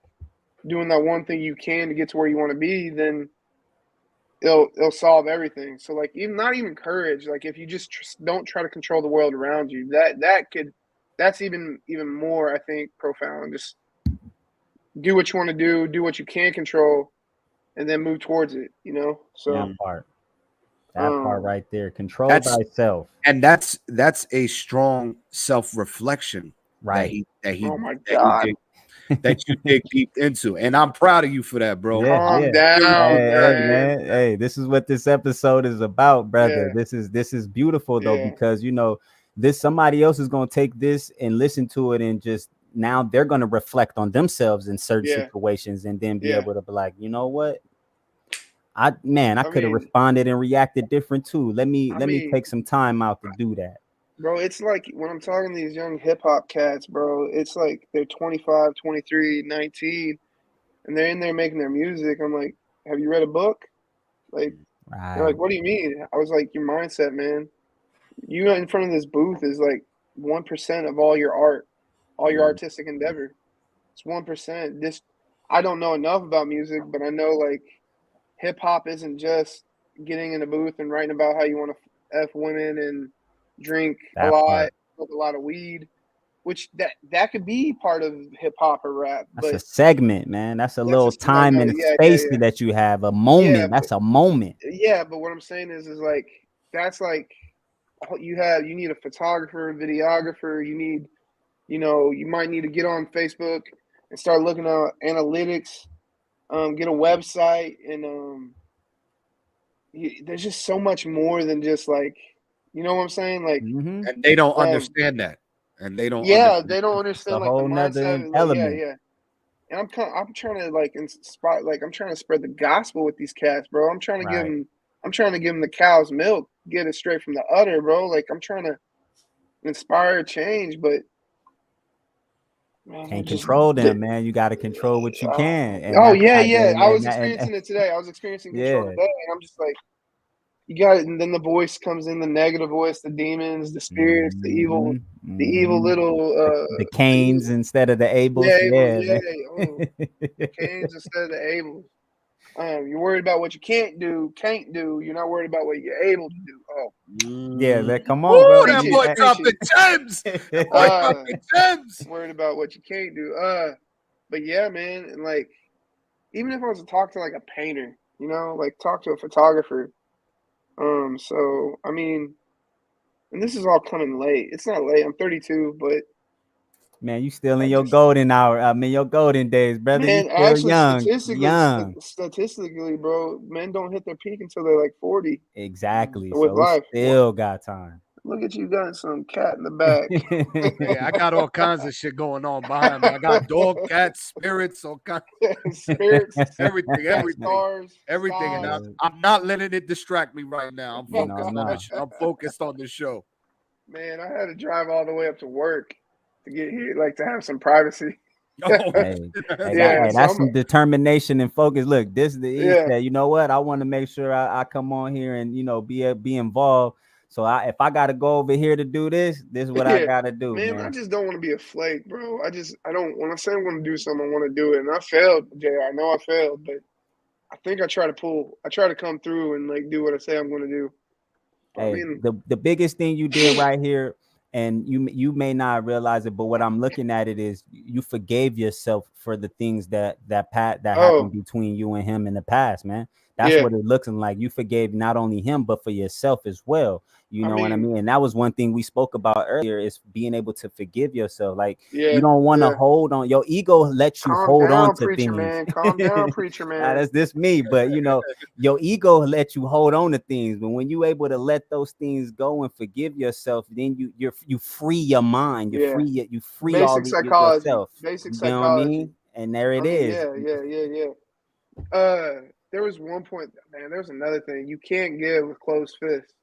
doing that one thing you can to get to where you want to be, then it'll solve everything. So like, even not even courage, like if you just don't try to control the world around you, that's even more, I think, profound. Just do what you want to do what you can control, and then move towards it, you know. So that part right there, control That's- thyself. And that's a strong self-reflection, Right. that he oh my God. that you dig deep into, and I'm proud of you for that, bro. Yeah, Calm down, Hey, man. man. Hey, this is what this episode is about, brother. Yeah. This is beautiful though, Yeah. because you know, this somebody else is gonna take this and listen to it, and just now they're gonna reflect on themselves in certain Yeah. situations, and then be Yeah. able to be like, you know what? I could have mean- responded and reacted different too. Let me mean- take some time out to do that. Bro, it's like when I'm talking to these young hip hop cats, bro, it's like they're 25, 23, 19, and they're in there making their music. I'm like, have you read a book? Like, they're like, what do you mean? I was like, your mindset, man. You in front of this booth is like 1% of all your art, all your artistic endeavor. It's 1%. I don't know enough about music, but I know like hip hop isn't just getting in a booth and writing about how you want to F women and drink That a lot, part. smoke a lot of weed, which that could be part of hip hop or rap. That's But a segment, man. That's a little time no, and yeah, space yeah. that you have. A moment. Yeah, That's a moment. yeah, but what I'm saying is like that's like you need a photographer, videographer. You need, you know, you might need to get on Facebook and start looking at analytics. Get a website, and there's just so much more than just like, you know what I'm saying? Like, Mhm. And they don't understand that, and they don't. yeah, they don't understand a like the whole nother mindset. Like, element. yeah. And I'm trying to like inspire, like I'm trying to spread the gospel with these cats, bro. I'm trying to give them the cow's milk, get it straight from the udder, bro. Like I'm trying to inspire change, but man, Can't just- control them, man. You got to control what you can. And oh that's yeah, how- yeah. and- I was and- experiencing it today. I was experiencing control Yeah. today, and I'm just like, you got it. And then the voice comes in, the negative voice, the demons, the spirits, the evil little the Cains instead of the Abels. yeah, man. Cains instead of the Abels. You're worried about what you can't do. You're not worried about what you're able to do. Oh, Yeah, man, come on, Ooh, bro. that Preach boy it, dropped the preach gems. That boy dropped the gems. worried about what you can't do. But yeah, man, and like, even if I was to talk to like a painter, you know, like talk to a photographer. So I mean, and this is all coming late. It's not late. I'm 32, but Man, you still in your golden hour. I mean, your golden days, brother. man, You still actually, young. statistically, bro, men don't hit their peak until they're like 40. Exactly. With So life. we still got time. Look at you, got some cat in the back. Yeah, I got all kinds of shit going on behind me. I got dog, cats, spirits, all kinds, Spirits, everything, stars, everything. And stars. I'm not letting it distract me right now. I'm No, focused no. on the I'm focused on the show. Man, I had to drive all the way up to work to get here, like to have some privacy. Oh, Hey, Yeah, so that's I'm- some determination and focus. Look, this is the Yeah. said, you know what? I want to make sure I come on here and be involved. So if I gotta go over here to do this is what I Yeah. gotta do, Man, man. I just don't want to be a flake, bro. I don't. When I say I'm going to do something, I want to do it. And I failed, JR. I know I failed, but I think I try to come through and like do what I say I'm going to do. Hey, I mean, the biggest thing you did right here, and you may not realize it, but what I'm looking at it is you forgave yourself for the things that happened oh between you and him in the past, man. That's yeah, what it looks like. You forgave not only him but for yourself as well. You I know what I mean, mean? And that was one thing we spoke about earlier, is being able to forgive yourself. Like, you yeah, don't want to yeah. hold on. Your ego lets you Calm hold on down, to preacher things. man. Calm down, preacher man. That's this me, but you know, your ego let you hold on to things, but when you able to let those things go and forgive yourself, then you free your mind, Yeah. you free Basic psychology. yourself. Basic You know what I psychology. mean? And there I it mean, is. yeah. There was one point, man. There's another thing. You can't give with closed fists.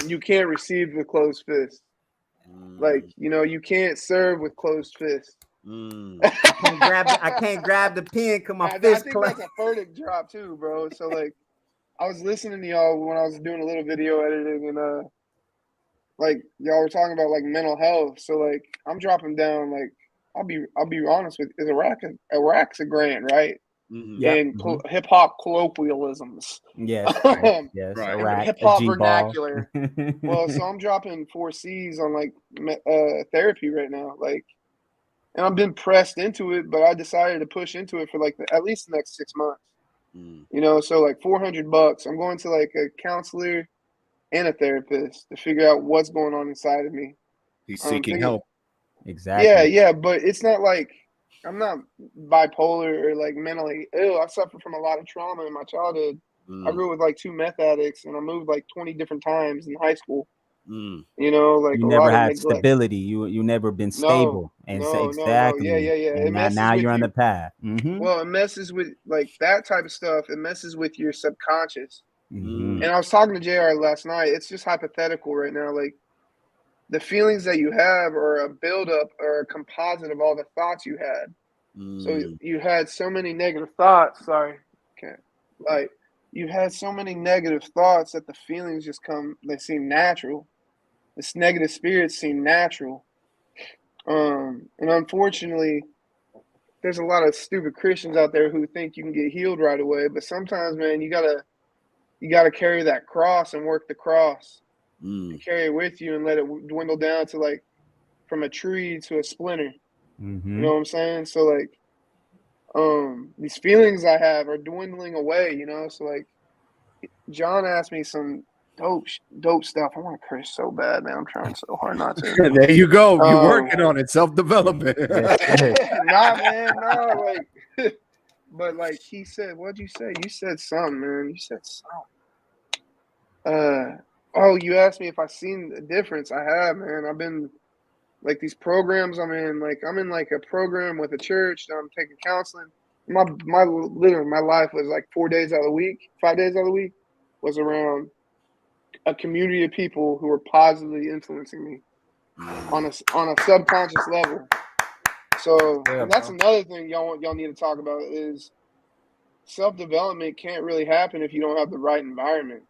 You can't receive with closed fists. Like, you know, you can't serve with closed fists. I can't grab the pen because my I fist think closed. that's a verdict drop too, bro. So like, I was listening to y'all when I was doing a little video editing, and like y'all were talking about like mental health. So like, I'm dropping down like, I'll be honest with you, is Iraq's a grant, right? Yeah. In hip hop colloquialisms. Yes. Yes. Right. Iraq, Hip a hop G-ball. vernacular. Well, so I'm dropping 4Cs on like therapy right now, like, and I've been pressed into it, but I decided to push into it for like at least the next 6 months. You know, so like $400. I'm going to like a counselor and a therapist to figure out what's going on inside of me. He's seeking help. Exactly. Yeah, but it's not like I'm not bipolar or like mentally ill. I suffered from a lot of trauma in my childhood. I grew up with like 2 meth addicts, and I moved like 20 different times in high school. You know, like You a never lot of had neglect. stability. You never been stable. And No. Yeah. exactly. It And messes now with you're on the you. path. Well, it messes with like that type of stuff. It messes with your subconscious. Mm-hmm. And I was talking to JR last night. It's just hypothetical right now. Like, the feelings that you have are a buildup or a composite of all the thoughts you had. So you had so many negative thoughts. Sorry, like, you had so many negative thoughts that the feelings just come. They seem natural. This negative spirits seem natural. And unfortunately, there's a lot of stupid Christians out there who think you can get healed right away. But sometimes, man, you gotta carry that cross and work the cross and carry it with you and let it dwindle down to like from a tree to a splinter. Mm-hmm. You know what I'm saying? So like, these feelings I have are dwindling away, you know? So like, John asked me some dope stuff. I want to curse so bad, man. I'm trying so hard not to. There you go. You're working on it. Self-development. Nah, man, nah, like, but like he said, what'd you say? You said something, man. You said something. Oh, you asked me if I seen the difference. I have, man. I've been like these programs I'm in. Like, I'm in like a program with a church that I'm taking counseling. Literally my life was like 4 days out of the week, 5 days out of the week was around a community of people who were positively influencing me on a subconscious level. So that's another thing y'all need to talk about is self-development can't really happen if you don't have the right environment.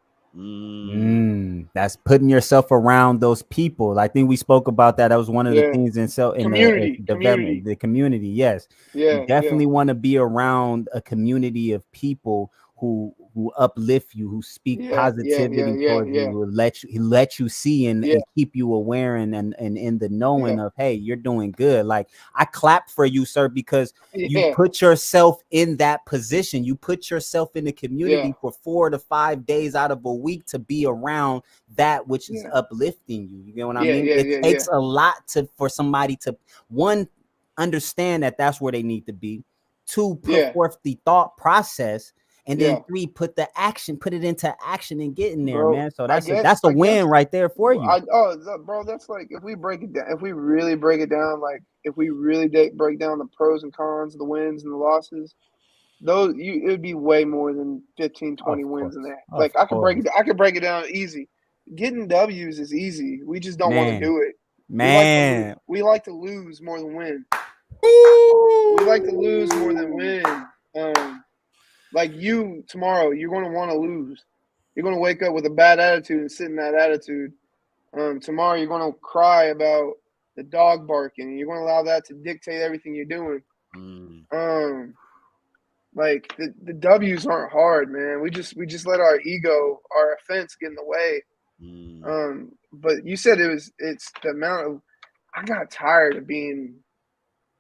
That's putting yourself around those people. I think we spoke about that. That was one of the things in the development, the community. Yes, you definitely want to be around a community of people who uplift you, who speak positivity towards you, who let you see and keep you aware and in the knowing of, hey, you're doing good. Like, I clap for you, sir, because you put yourself in that position. You put yourself in the community for 4 to 5 days out of a week to be around that which is uplifting you. You get what I mean? It takes a lot for somebody to, one, understand that that's where they need to be, 2, put forth the thought process, and then 3, put it into action and get in there, man. So that's a win right there for you. Bro, that's like, if we break it down, if we really break it down, like if we really break down the pros and cons, the wins and the losses, it would be way more than 15, 20 wins in there. Like, I could break it down easy. Getting W's is easy. We just don't want to do it. Man, we like to lose more than win. We like to lose more than win. Like, you tomorrow, you're going to want to lose. You're going to wake up with a bad attitude and sit in that attitude. Tomorrow, you're going to cry about the dog barking. You're going to allow that to dictate everything you're doing. Like the W's aren't hard, man. We just let our ego, our offense get in the way. But you said it's the amount of, I got tired of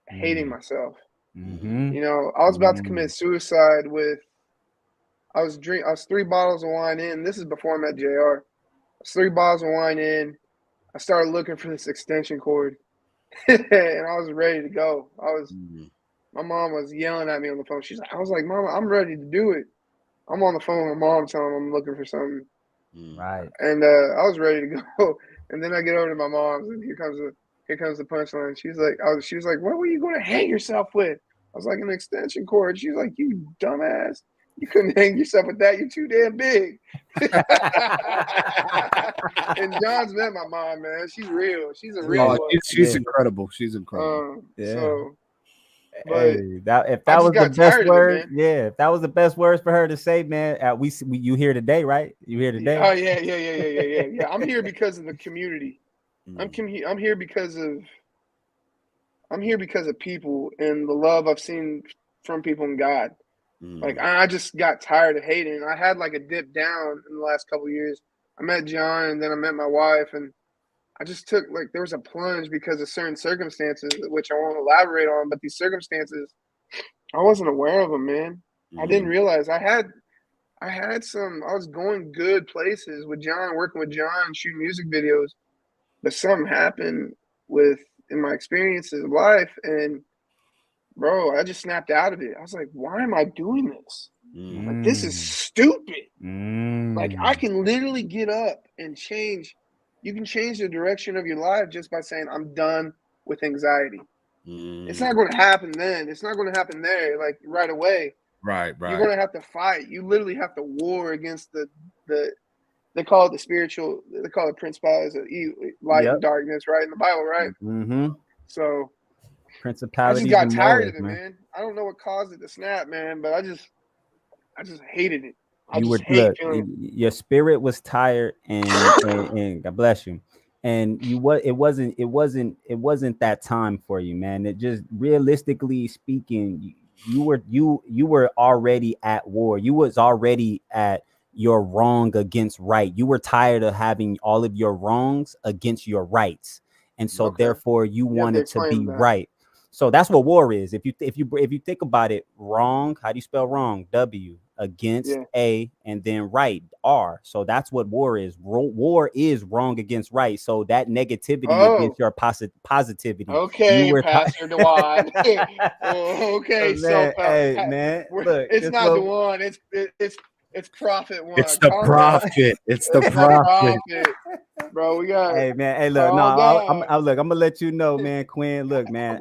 hating myself. Mm-hmm. You know, I was about to commit suicide with, I was 3 bottles of wine in. This is before I met JR. I was 3 bottles of wine in. I started looking for this extension cord. And I was ready to go. My mom was yelling at me on the phone. I was like, Mama, I'm ready to do it. I'm on the phone with my mom telling I'm looking for something. Right. And I was ready to go. And then I get over to my mom's, and here comes the punchline. She was like, what were you going to hang yourself with? I was like, an extension cord. She's like, you dumbass. You couldn't hang yourself with that. You're too damn big. And John's met my mom, man. She's real. She's a real one. She's incredible. She's incredible. So, but hey, if that was the best word, if that was the best words for her to say, man. You here today, right? You here today? Oh yeah. I'm here because of the community. I'm here because of people and the love I've seen from people and God. Like I just got tired of hating. I had like a dip down in the last couple of years. I met John, and then I met my wife, and I just took, like, there was a plunge because of certain circumstances, which I won't elaborate on. But these circumstances, I wasn't aware of them, man. I didn't realize I was going good places with John, working with John, shooting music videos, but something happened in my experiences of life, and bro, I just snapped out of it. I was like, why am I doing this? Like, this is stupid. Like, I can literally get up and change. You can change the direction of your life just by saying, I'm done with anxiety. It's not going to happen then. It's not going to happen there, like, right away. Right. You're going to have to fight. You literally have to war against the they call it the spiritual, they call it principalities of light and darkness, right? In the Bible, right? So I just got tired of it, man. I don't know what caused it to snap, man, but I just hated it. Your spirit was tired, and God bless you. And it wasn't that time for you, man. It just, realistically speaking, you were already at war. You was already at your wrong against right. You were tired of having all of your wrongs against your rights, and so therefore you wanted to be right. So that's what war is. If you think about it, wrong, how do you spell wrong? W, against A, and then right, R. So that's what war is. War is wrong against right. So that negativity against your positivity. Okay, Pastor Dewan. Okay, man, hey, man, look, it's not Dewan. It's Prophet One. It's the prophet. It's the prophet. Bro, we got. Hey, man. Hey, look. I'm gonna let you know, man. Quinn, look, man.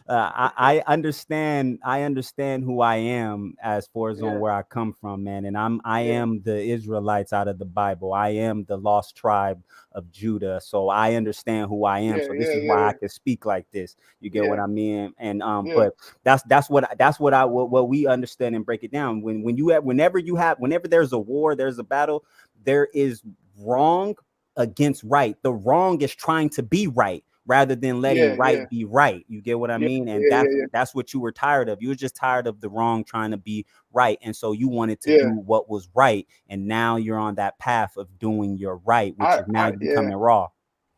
I understand. I understand who I am as far as on where I come from, man. And I am the Israelites out of the Bible. I am the lost tribe of Judah. So I understand who I am. So this is why I can speak like this. You get what I mean? And but that's what we understand and break it down. Whenever there's a war, there's a battle, there is wrong against right. The wrong is trying to be right rather than letting right be right. You get what I mean? And that's what you were tired of. You were just tired of the wrong trying to be right. And so you wanted to do what was right. And now you're on that path of doing your right, which is now becoming raw.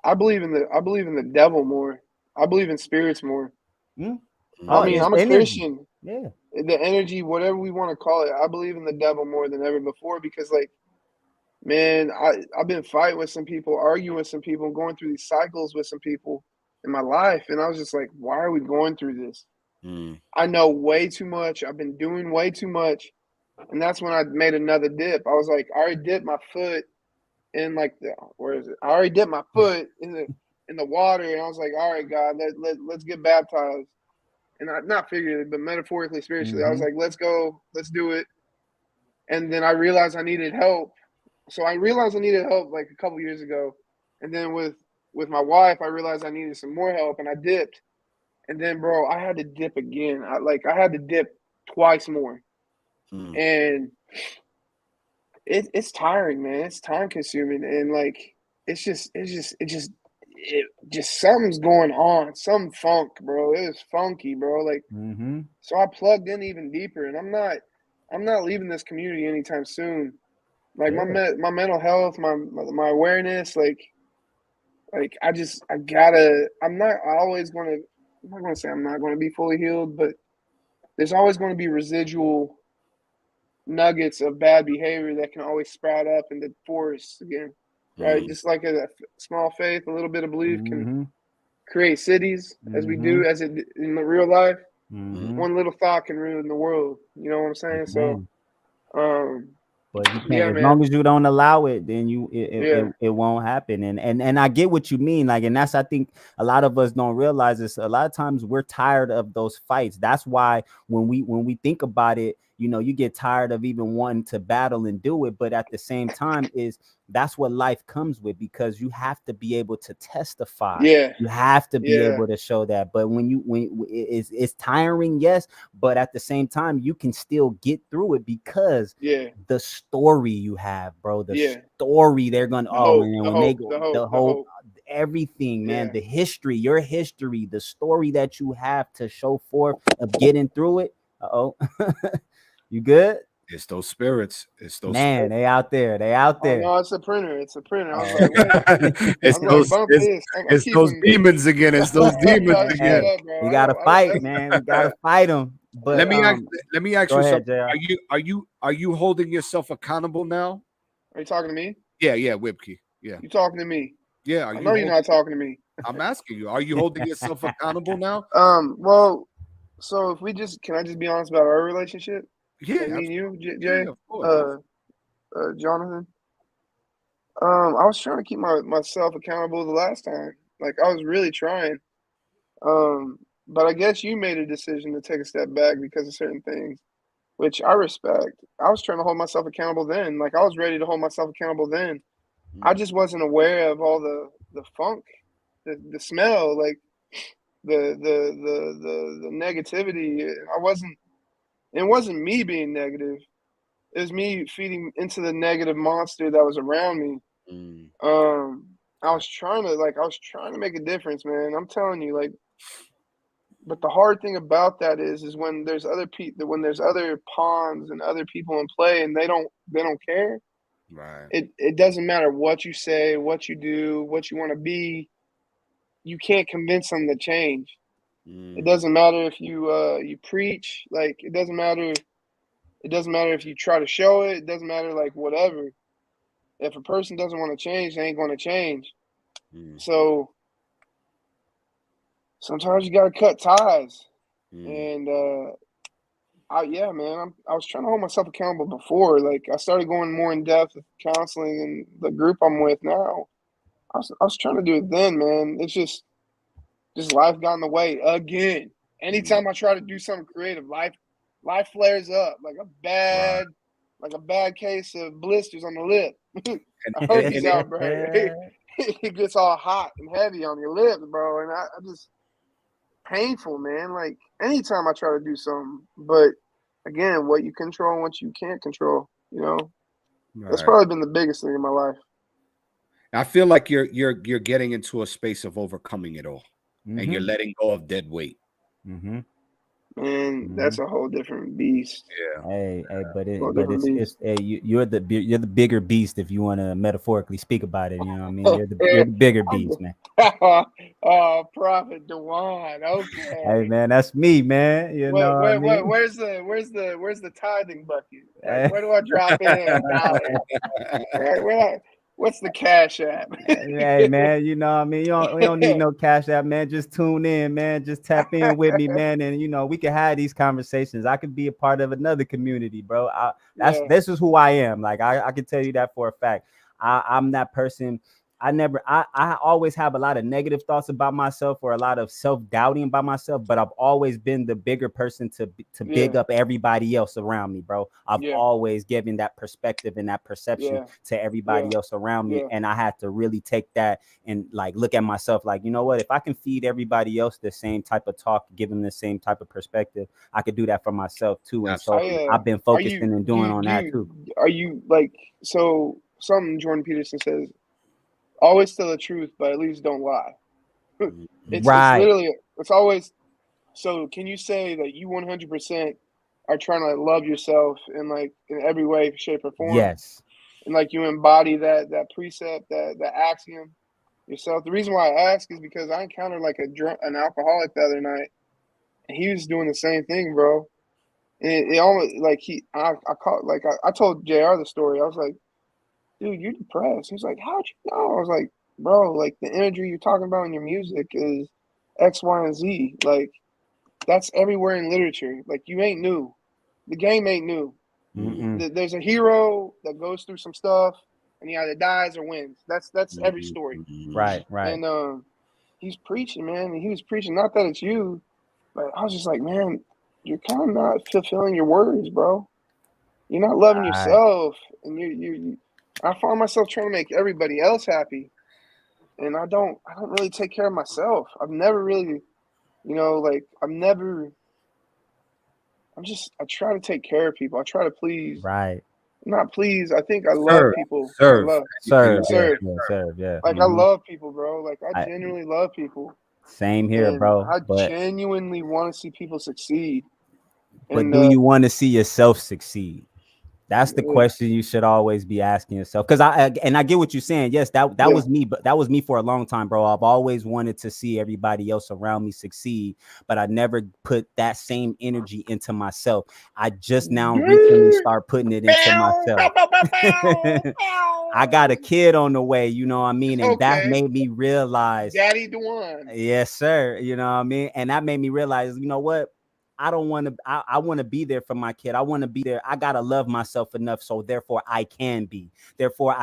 I believe in the devil more. I believe in spirits more. I mean, I'm a Christian. Yeah. The energy, whatever we want to call it, I believe in the devil more than ever before, because, like, man, I've been fighting with some people, arguing with some people, going through these cycles with some people in my life. And I was just like, why are we going through this? I know way too much. I've been doing way too much. And that's when I made another dip. I was like, I already dipped my foot in, like, I already dipped my foot in the water. And I was like, all right, God, let's get baptized. And not figuratively, but metaphorically, spiritually. I was like, let's go, let's do it. And then I realized I needed help. So I realized I needed help like a couple years ago. And then with my wife, I realized I needed some more help, and I dipped. And then, bro, I had to dip again. I had to dip twice more. And it's tiring, man. It's time consuming. And, like, it it just something's going on, some funk, bro. It was funky, bro. Like, so I plugged in even deeper, and I'm not leaving this community anytime soon. Like my mental health, my awareness, like I'm not gonna say I'm not gonna be fully healed, but there's always going to be residual nuggets of bad behavior that can always sprout up into forests again, right? Just like a small faith, a little bit of belief can create cities, as we do as it in the real life. One little thought can ruin the world. You know what I'm saying? So, but you can't, as long as you don't allow it, then it won't happen. And I get what you mean. Like, and that's, I think a lot of us don't realize this. A lot of times we're tired of those fights. That's why when we think about it, you know, you get tired of even wanting to battle and do it. But at the same time, that's what life comes with, because you have to be able to testify. Yeah, you have to be able to show that. But when it's tiring, yes, but at the same time, you can still get through it because the story you have, bro, the story they're gonna the whole everything, man, the history, your history, the story that you have to show forth of getting through it. You good? It's those spirits. It's those spirits. They out there. Oh, no, it's a printer. It's a printer. I was like, what? It's those demons again. It's those demons again. We gotta fight, man. We gotta fight them. But let me ask you something. Are you holding yourself accountable now? Are you talking to me? Yeah, Wibkey. Yeah. You talking to me? Yeah. I know you're not talking to me. I'm asking you. Are you holding yourself accountable now? Well, so can I just be honest about our relationship? Yeah, like me and you, Jay, Jonathan. I was trying to keep myself accountable the last time. Like, I was really trying. But I guess you made a decision to take a step back because of certain things, which I respect. I was trying to hold myself accountable then. Like, I was ready to hold myself accountable then. I just wasn't aware of all the funk, the smell, like the negativity. It wasn't me being negative. It was me feeding into the negative monster that was around me. I was trying to make a difference, man. I'm telling you, like, but the hard thing about that is when there's other pawns and other people in play and they don't care. Right. It doesn't matter what you say, what you do, what you want to be. You can't convince them to change. It doesn't matter if you preach. Like, it doesn't matter if you try to show it. It doesn't matter, like, whatever. If a person doesn't want to change, they ain't going to change. So sometimes you got to cut ties. And I was trying to hold myself accountable before. Like, I started going more in depth with counseling and the group I'm with now. I was trying to do it then, man. It's just life got in the way again. Anytime I try to do something creative, life flares up like a bad case of blisters on the lip. I heard this out, bro. It gets all hot and heavy on your lips, bro. And I just painful, man. Like, anytime I try to do something, but again, what you control and what you can't control, you know, that's probably been the biggest thing in my life. I feel like you're getting into a space of overcoming it all, and you're letting go of dead weight. Man, that's a whole different beast. Yeah. Hey, but you're the bigger beast, if you want to metaphorically speak about it. You know what I mean? You're the bigger beast, man. Oh, Prophet Dewan. Okay. Hey, man, that's me, man. You know, where's the tithing bucket? Like, where do I drop in? What's the Cash App? Hey, man, you know what I mean? We don't need no Cash App, man. Just tune in, man. Just tap in with me, man. And, you know, we can have these conversations. I could be a part of another community, bro. This is who I am. Like, I can tell you that for a fact. I'm that person. I always have a lot of negative thoughts about myself, or a lot of self-doubting about myself, but I've always been the bigger person to big up everybody else around me, bro. I've always given that perspective and that perception to everybody else around me. And I had to really take that and, like, look at myself like, you know what, if I can feed everybody else the same type of talk, give them the same type of perspective, I could do that for myself too. And so I've been focusing and doing that too. Are you, like, so something Jordan Peterson says, always tell the truth, but at least don't lie. It's Right. literally, it's always. So can you say that you 100% are trying to love yourself in like in every way, shape, or form, Yes. and like you embody that precept, that axiom yourself? The reason why I ask is because I encountered like an alcoholic the other night, and he was doing the same thing, bro. And it almost like I told JR the story. I was like, dude, you're depressed. He's like, how'd you know? I was like, bro, like the imagery you're talking about in your music is X, Y, and Z. Like that's everywhere in literature. Like you ain't new. The game ain't new. Mm-mm. There's a hero that goes through some stuff and he either dies or wins. That's every story. Right. And he's preaching, man. And he was preaching, not that it's you, but I was just like, man, you're kind of not fulfilling your words, bro. You're not loving Right. yourself, and you. I find myself trying to make everybody else happy, and I don't really take care of myself. I've never really, I try to take care of people. I try to please, Right. not please. I think I love Serve. people. Serve. I love, Serve. serve. Yeah. Serve. Yeah. Like I Mhm. love people, bro. Like I I- genuinely love people. Same here, And bro. I But genuinely want to see people succeed. but And do you want to see yourself succeed? That's the Yeah. question you should always be asking yourself. Because I get what you're saying. Yes, that Yeah. was me, but that was me for a long time, bro. I've always wanted to see everybody else around me succeed, but I never put that same energy into myself. I just now recently start putting it into myself. I got a kid on the way, you know what I mean? And that Okay. made me realize, Daddy Dewan. yes, sir. You know what I mean? And that made me realize, you know what? I don't want to, I want to be there for my kid. I want to be there. I got to love myself enough. So therefore I can be there for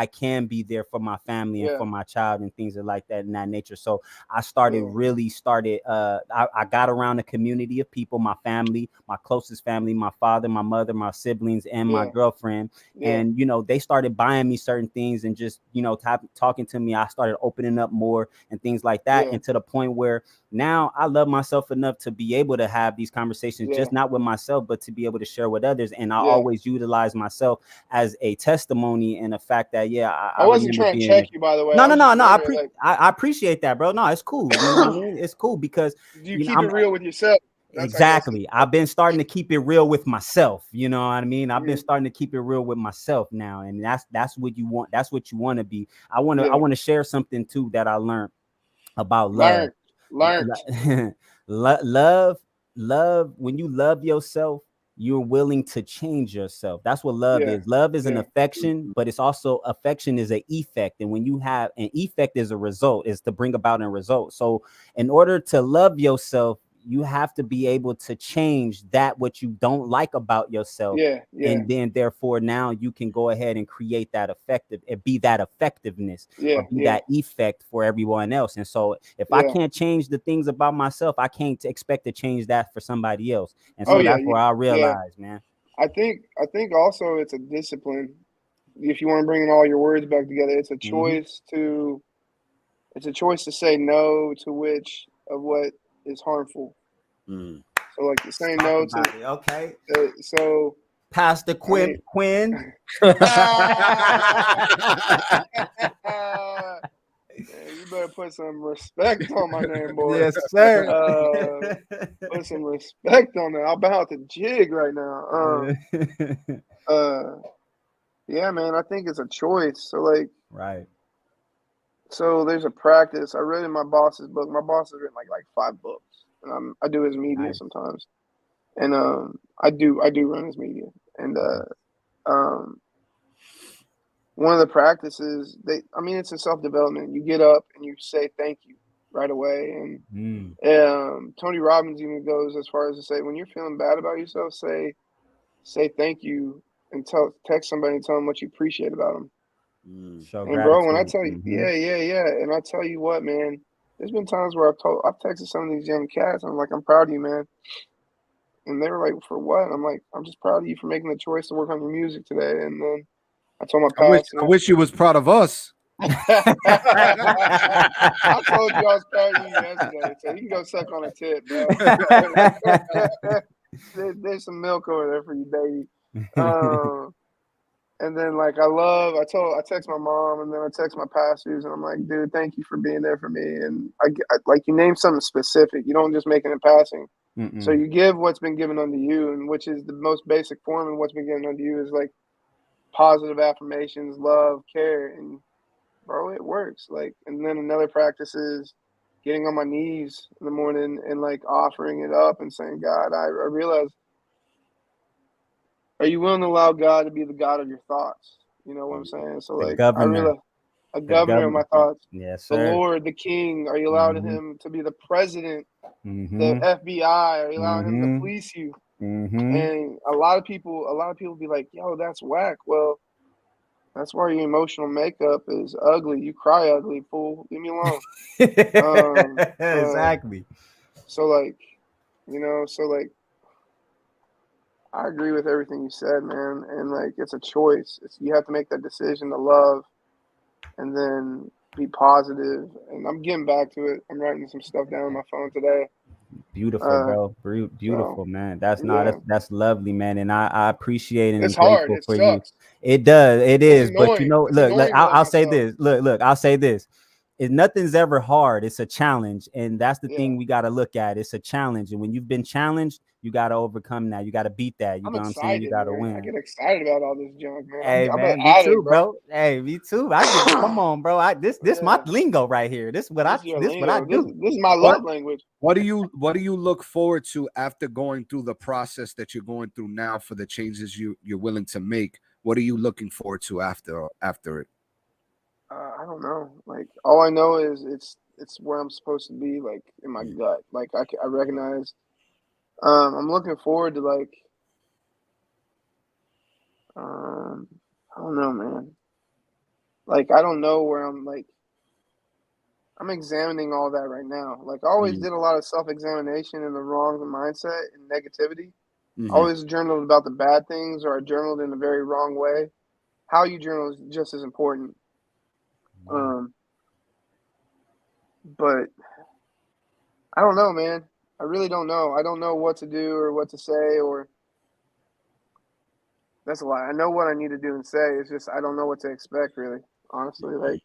my family and Yeah. for my child and things like that in that nature. So I really started, I got around a community of people, my family, my closest family, my father, my mother, my siblings, and my Yeah. girlfriend. Yeah. And, you know, they started buying me certain things and just, you know, talking to me. I started opening up more and things like that. Yeah. And to the point where now I love myself enough to be able to have these conversations, Yeah. just not with myself, but to be able to share with others. And I Yeah. always utilize myself as a testimony and the fact that, yeah, I wasn't remember trying to being check you, by the way. no, I was just I, wondering, like, I appreciate that, bro. No, it's cool. You know what I mean? It's cool because do you you know, keep it real with yourself? That's, exactly. I've been starting to keep it real with myself. You know what I mean? I've been Mhm. starting to keep it real with myself now, and that's what you want. That's what you want to be. I want Yeah. to share something too that I learned about love. Learned. Love. When you love yourself, you're willing to change yourself. That's what love Yeah. is. Love is an Yeah. affection, but it's also affection is an effect. And when you have an effect is a result, is to bring about a result. So in order to love yourself, you have to be able to change that what you don't like about yourself. Yeah. Yeah. And then therefore now you can go ahead and create that be that effectiveness Yeah. or be Yeah. that effect for everyone else. And so if I Yeah. can't change the things about myself, I can't expect to change that for somebody else. And Oh, so yeah. that's where I realized, man. I think also it's a discipline. If you want to bring all your words back together, it's a choice to say no to which of what is harmful. Mm. So like saying no to okay. so Pastor Quinn. Man, you better put some respect on my name, boy. Yes, sir. Put some respect on that. I'm about to jig right now. Yeah, man, I think it's a choice. So like, right. so there's a practice. I read in my boss's book. My boss has written like 5 books, and I do his media Nice. sometimes, and I do run his media, and one of the practices it's in self-development. You get up and you say thank you right away, and Tony Robbins even goes as far as to say when you're feeling bad about yourself, say thank you and text somebody and tell them what you appreciate about them. Show And bro, when I gratitude. tell you, yeah, and I tell you what, man, there's been times where I've texted some of these young cats, and I'm like, I'm proud of you, man. And they were like, for what? I'm like, I'm just proud of you for making the choice to work on your music today. And then I told my past, I wish you was proud of us. I told you I was proud of you yesterday, so you can go suck on a tip, bro. There's some milk over there for you, baby. And then like I text my mom, and then I text my pastors, and I'm like, dude, thank you for being there for me. And I like, you name something specific. You don't just make it in passing. So you give what's been given unto you, and which is the most basic form of what's been given unto you is like positive affirmations, love, care, and bro, it works. Like, and then another practice is getting on my knees in the morning and like offering it up and saying, God, I realize, are you willing to allow God to be the God of your thoughts? You know what I'm saying? So The like, I governor. realize a The governor of my governor. thoughts. Yes, The sir. Lord, the King, are you allowing him to be the president, the FBI? Are you allowing him to fleece you? And a lot of people be like, yo, that's whack. Well, that's why your emotional makeup is ugly. You cry ugly, fool. Leave me alone. Exactly. So like, you know, so like, I agree with everything you said, man. And like, it's a choice. You have to make that decision to love, and then be positive. And I'm getting back to it. I'm writing some stuff down on my phone today. Beautiful, bro. Beautiful, So, man. That's yeah. that's lovely, man. And I appreciate and It's I'm hard. grateful It for you. sucks. It does. It It's is. But you annoying. know, It's look, annoying to I'll love say myself. this. Look, I'll say this. Nothing's ever hard. It's a challenge. And that's the Yeah. thing we got to look at. It's a challenge. And when you've been challenged, you got to overcome that. You got to beat that. You I'm know what I'm saying? You excited, got to man. I win. get excited about all this junk, man. Hey I'm an man, me too, addict, bro. bro. Hey, me too. I get come on, bro. This my Yeah. lingo right here. This what This is your this what I lingo. do. This is my What love language. what do you look forward to after going through the process that you're going through now for the changes you're willing to make? What are you looking forward to after it? I don't know. Like, all I know is it's where I'm supposed to be, like in my gut. Like I recognize. I'm looking forward to like. I don't know, man. Like, I don't know where I'm like. I'm examining all that right now. Like, I always did a lot of self-examination in the wrong mindset and negativity. I always journaled about the bad things, or I journaled in a very wrong way. How you journal is just as important. But I don't know, man. I really don't know. I don't know what to do or what to say, or that's a lie. I know what I need to do and say. It's just I don't know what to expect, really. Honestly, like,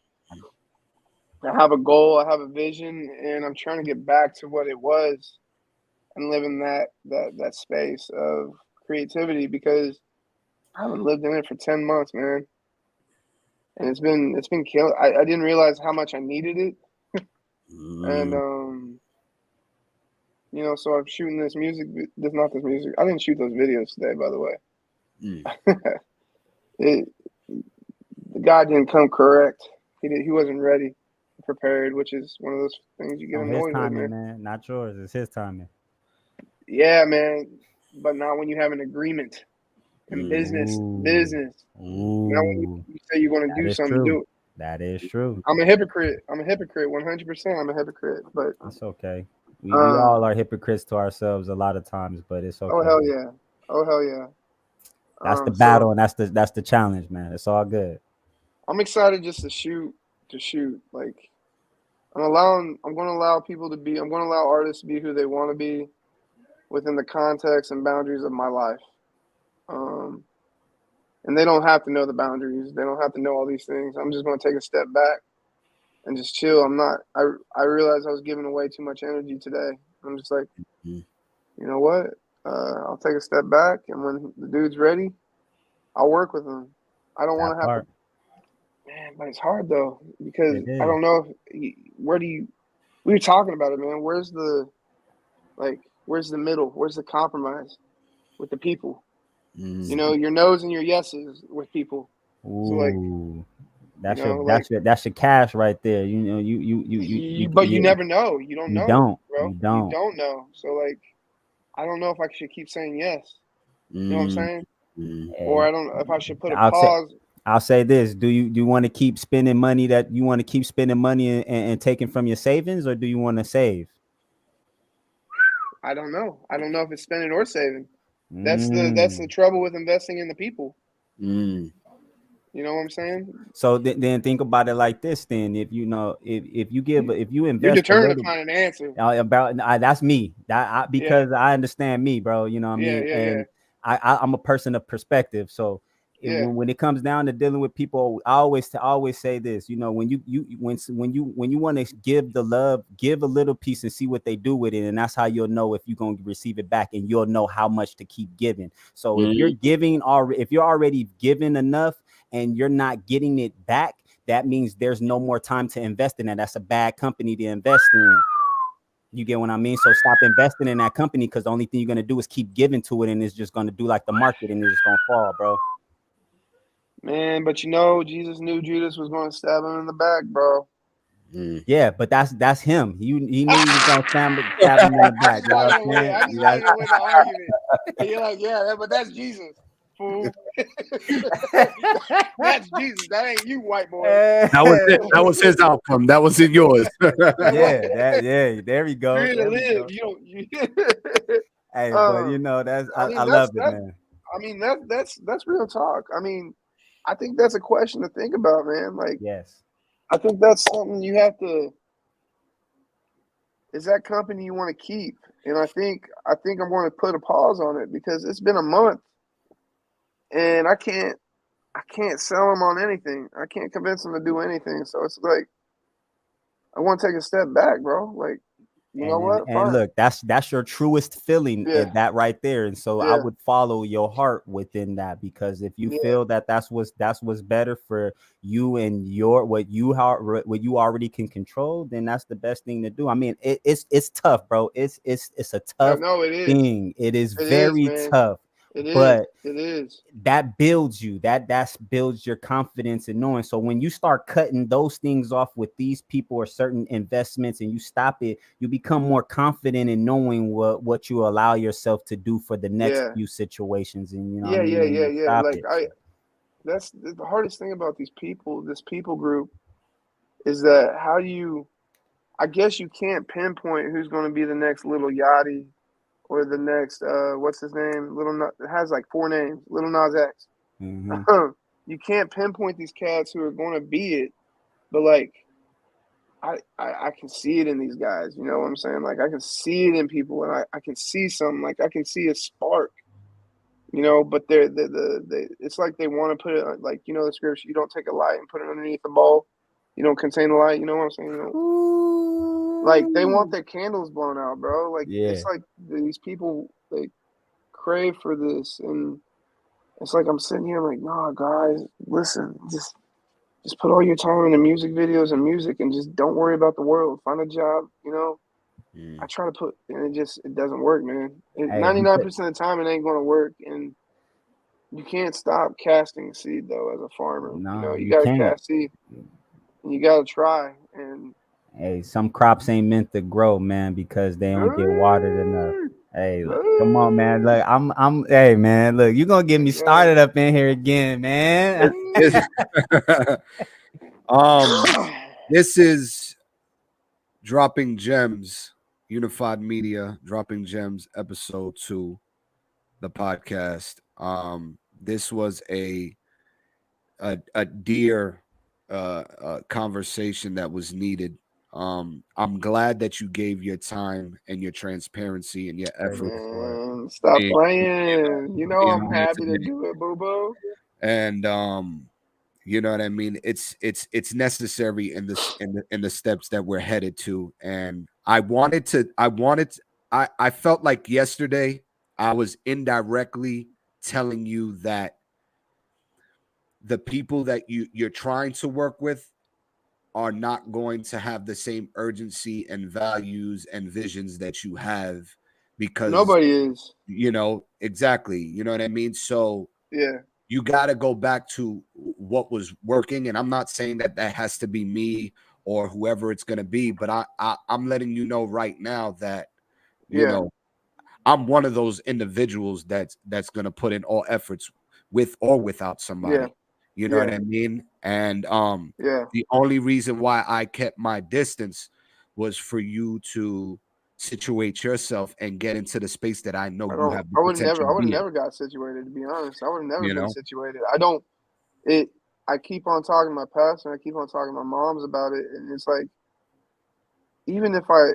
I have a goal, I have a vision, and I'm trying to get back to what it was and live in that space of creativity, because I haven't lived in it for 10 months, man. And it's been killing. I didn't realize how much I needed it. And you know, so I'm shooting this music. Not this music. I didn't shoot those videos today, by the way. The guy didn't come correct. He wasn't ready, prepared, which is one of those things you get On his annoyed with, timing, man. man. Not yours. It's his timing. Yeah, man. But not when you have an agreement in business. Business. Now when you say you're going to do something, do it. That is true. I'm a hypocrite. 100%. I'm a hypocrite. But it's okay. We all are hypocrites to ourselves a lot of times, but it's okay. Oh hell yeah! Oh hell yeah! That's the battle, and that's the challenge, man. It's all good. I'm excited just to shoot. Like, I'm going to allow people to be. I'm going to allow artists to be who they want to be, within the context and boundaries of my life. And they don't have to know the boundaries. They don't have to know all these things. I'm just going to take a step back and just chill. I realized I was giving away too much energy today. I'm just like, you know what? I'll take a step back, and when the dude's ready, I'll work with him. I don't want to have to. Man, but it's hard though, because I don't know we were talking about it, man. Where's the middle? Where's the compromise with the people? You know, your no's and your yeses with people. Ooh, so like, that's your cash right there. You know, you but you never know. You don't know, bro. You don't know. So like, I don't know if I should keep saying yes. You know what I'm saying? Or I don't know if I should put a pause. I'll say this: do you want to keep spending money and taking from your savings, or do you want to save? I don't know. I don't know if it's spending or saving. That's the trouble with investing in the people. You know what I'm saying? So then think about it like this. Then if you invest, you're determined to find an answer that's me. Because I understand me, bro. You know what I mean? Yeah. I'm a person of perspective. So Yeah. when it comes down to dealing with people, I always say this, when you want to give the love, give a little piece and see what they do with it, and that's how you'll know if you're going to receive it back, and you'll know how much to keep giving. So if you're giving, or if you're already giving enough and you're not getting it back, that means there's no more time to invest in that. That's a bad company to invest in. You get what I mean? So stop investing in that company, because the only thing you're going to do is keep giving to it, and it's just going to do like the market, and it's just going to fall, bro. Man, but Jesus knew Judas was going to stab him in the back, bro. Yeah, but that's him. He knew he was going to stab him in the back. You know what I'm saying? I just wanted to win the argument. And you're like, yeah, but that's Jesus, fool. That's Jesus. That ain't you, white boy. That was it. That was his outcome. That wasn't yours. Yeah, there we go. You're There to we live. go. You don't. Hey, but that's I love it, man. I mean, that's real talk. I mean, I think that's a question to think about, man. Like, Yes. I think that's something you have to. Is that company you want to keep? And I think I'm going to put a pause on it, because it's been a month, and I can't sell them on anything. I can't convince them to do anything. So it's like, I want to take a step back, bro. Like, you know what? And look, that's your truest feeling, that right there. And so I would follow your heart within that, because if you feel that that's what's better for you and what you already can control, then that's the best thing to do. I mean, it's tough, bro. It's a tough thing. It is very tough. But it is. That builds you. That builds your confidence in knowing. So when you start cutting those things off with these people or certain investments, and you stop it, you become more confident in knowing what you allow yourself to do for the next few situations. And yeah. Like that's the hardest thing about these people, this people group, is that I guess you can't pinpoint who's going to be the next Little Yachty. Or the next, what's his name? It has like 4 names. Little Nas X. Mm-hmm. You can't pinpoint these cats who are going to be it, but like, I can see it in these guys. You know what I'm saying? Like, I can see it in people, and I can see something. Like, I can see a spark. But they're it's like they want to put it, like, the scripture. You don't take a light and put it underneath the bowl. You don't contain the light. You know what I'm saying? Like, they want their candles blown out, bro. Like, it's like these people, they crave for this, and it's like I'm sitting here like, nah, guys, listen, just put all your time into music videos and music, and just don't worry about the world. Find a job, I try to put, and it doesn't work, man. 99% of the time, it ain't going to work, and you can't stop casting seed though as a farmer. No, you got to cast seed, and you got to try. And hey, some crops ain't meant to grow, man, because they don't get watered enough. Hey, look, come on, man. Look, hey, man, look, you're gonna get me started up in here again, man. This is Dropping Gems, Unified Media, Dropping Gems, episode 2, the podcast. This was a dear conversation that was needed. I'm glad that you gave your time and your transparency and your effort. Stop playing. I'm happy to do it, boo-boo. And you know what I mean? It's necessary in the steps that we're headed to. And I felt like yesterday I was indirectly telling you that the people that you're trying to work with are not going to have the same urgency and values and visions that you have, because nobody is. Exactly. You know what I mean? So you got to go back to what was working. And I'm not saying that has to be me or whoever it's going to be, but I'm letting you know right now that, I'm one of those individuals that's going to put in all efforts with or without somebody. You know what I mean? And the only reason why I kept my distance was for you to situate yourself and get into the space that I know you have the potential. I would have never got situated, to be honest. I would have never been situated. I keep on talking to my pastor, and I keep on talking to my moms about it, and it's like, even if I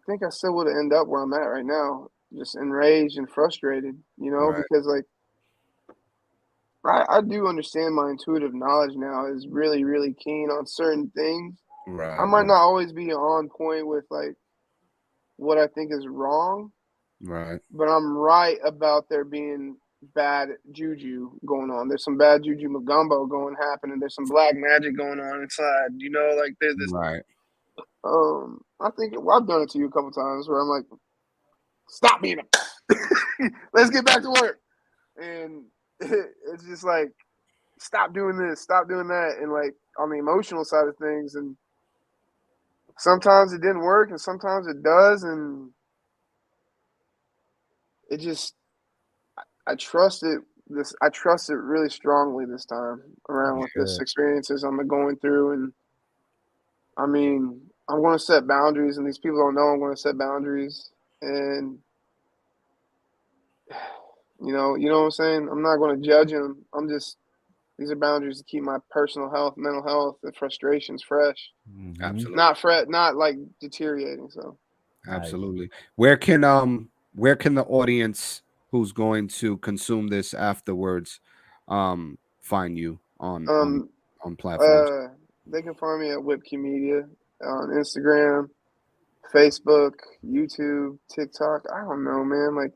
think I still would have ended up where I'm at right now, just enraged and frustrated, because I do understand my intuitive knowledge now is really, really keen on certain things. I Right. might not always be on point with like what I think is wrong, Right. but I'm right about there being bad juju going on. There's some bad juju magumbo happening. There's some black magic going on inside. You know, like there's this. Right. I think I've done it to you a couple times where I'm like, stop being a. Let's get back to work, and it's just like, stop doing this, stop doing that, and like on the emotional side of things, and sometimes it didn't work, and sometimes it does, and it just I trust it. I trust it really strongly this time around with this experiences I'm going through, and I mean I'm going to set boundaries, and these people don't know I'm going to set boundaries, and you know what I'm saying. I'm not going to judge them. These are boundaries to keep my personal health, mental health, and frustrations fresh. Mhm. Absolutely. Not like deteriorating. So Absolutely. Where can the audience who's going to consume this afterwards find you on platforms? They can find me at Whipkey Media on Instagram, Facebook, YouTube, TikTok. I don't know, man. Like,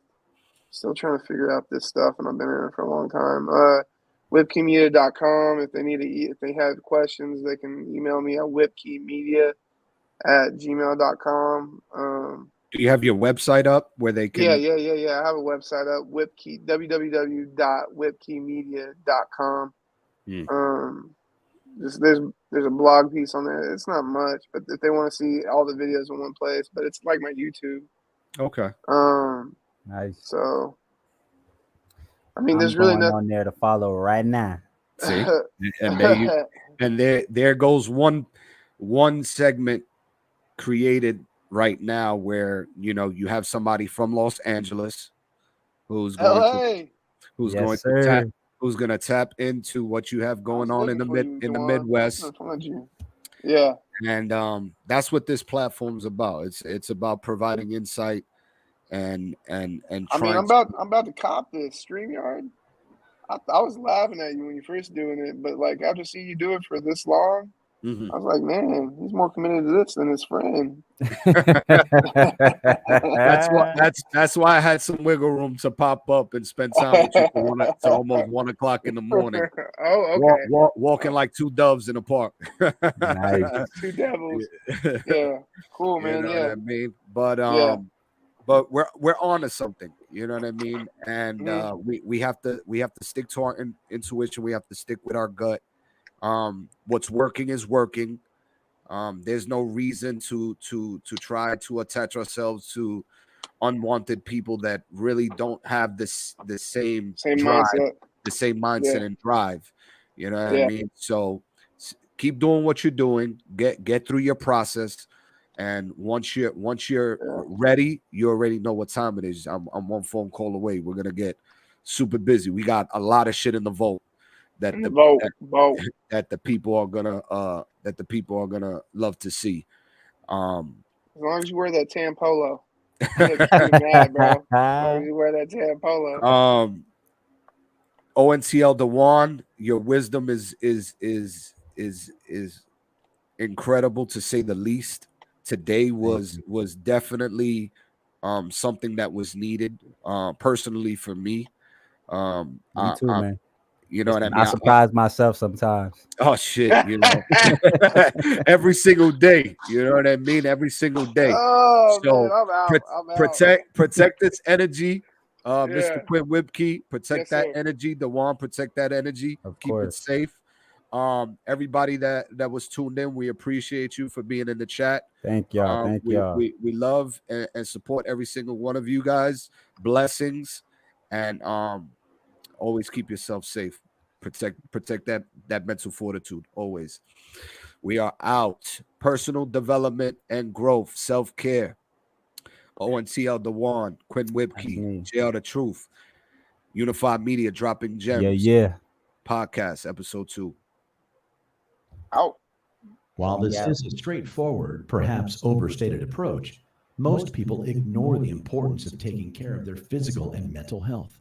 still trying to figure out this stuff, and I've been in it for a long time. WhipkeyMedia.com. If they have questions, they can email me at whipkeymedia@gmail.com. Do you have your website up where they can? Yeah. I have a website up, www.whipkeymedia.com. There's a blog piece on there. It's not much, but if they want to see all the videos in one place, but it's like my YouTube. Okay. Nice. So, I mean, I'm there's really going nothing on there to follow right now. See, and there goes one segment created right now where you have somebody from Los Angeles who's going to tap into what you have going on in the Midwest. Yeah, and that's what this platform's about. It's about providing insight and I mean, I'm about to cop this StreamYard. I was laughing at you when you first doing it, but like after seeing you do it for this long, I was like, man, he's more committed to this than his friend. That's why I had some wiggle room to pop up and spend time with you to almost 1 o'clock in the morning. Oh, okay. Walking like two doves in a park. Nice. Two devils. Yeah, cool, man. You know yeah, what I mean? But we're on to something. You know what I mean? And we have to stick to our intuition. We have to stick with our gut. What's working is working. There's no reason to try to attach ourselves to unwanted people that really don't have the same drive, mindset, the same mindset and drive. You know what I mean? So keep doing what you're doing. Get through your process, and once you're ready, you already know what time it is. I'm one phone call away. We're gonna get super busy. We got a lot of shit in the vault that the people are gonna love to see. As long as you wear that tan polo. Mad, bro. As long as you wear that tan polo. ONTL Dewan, your wisdom is incredible, to say the least. Today was definitely something that was needed personally for me. Me too, man. You know what I mean? I surprise myself sometimes. Oh shit, every single day. You know what I mean? Every single day. Oh, so man, I'm out. protect this energy. Mr. Quinn Whipkey, protect that sir. energy. Dewan, protect that energy. Keep it safe. Everybody that was tuned in, we appreciate you for being in the chat. Thank y'all. Thank y'all. We love and support every single one of you guys. Blessings, and always keep yourself safe. Protect that mental fortitude always. We are out. Personal development and growth, self-care. ONTL Dewan, Quinn Whipkey, JL the Truth, Unified Media, Dropping Gems. Yeah. Podcast episode 2. Out. While this is a straightforward, perhaps overstated approach, most people ignore the importance of taking care of their physical and mental health.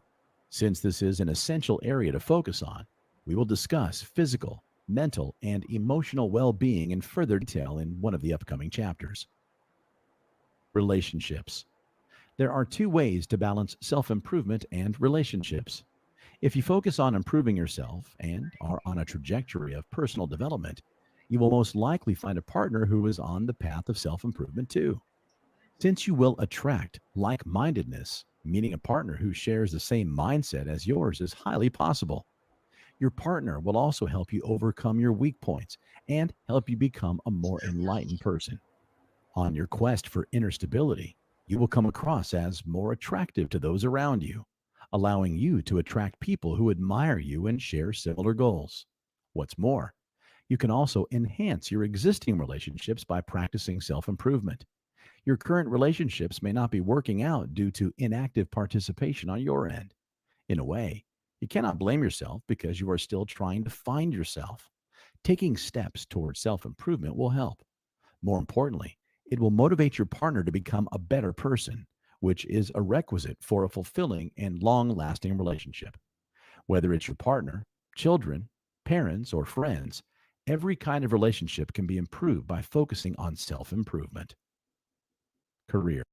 Since this is an essential area to focus on, we will discuss physical, mental, and emotional well being in further detail in one of the upcoming chapters. Relationships. There are two ways to balance self improvement and relationships. If you focus on improving yourself and are on a trajectory of personal development, you will most likely find a partner who is on the path of self improvement too. Since you will attract like mindedness, meaning a partner who shares the same mindset as yours is highly possible. Your partner will also help you overcome your weak points and help you become a more enlightened person. On your quest for inner stability, you will come across as more attractive to those around you, allowing you to attract people who admire you and share similar goals. What's more, you can also enhance your existing relationships by practicing self improvement. Your current relationships may not be working out due to inactive participation on your end. In a way, you cannot blame yourself because you are still trying to find yourself. Taking steps towards self improvement will help. More importantly, it will motivate your partner to become a better person, which is a requisite for a fulfilling and long lasting relationship. Whether it's your partner, children, parents, or friends, every kind of relationship can be improved by focusing on self improvement. Career.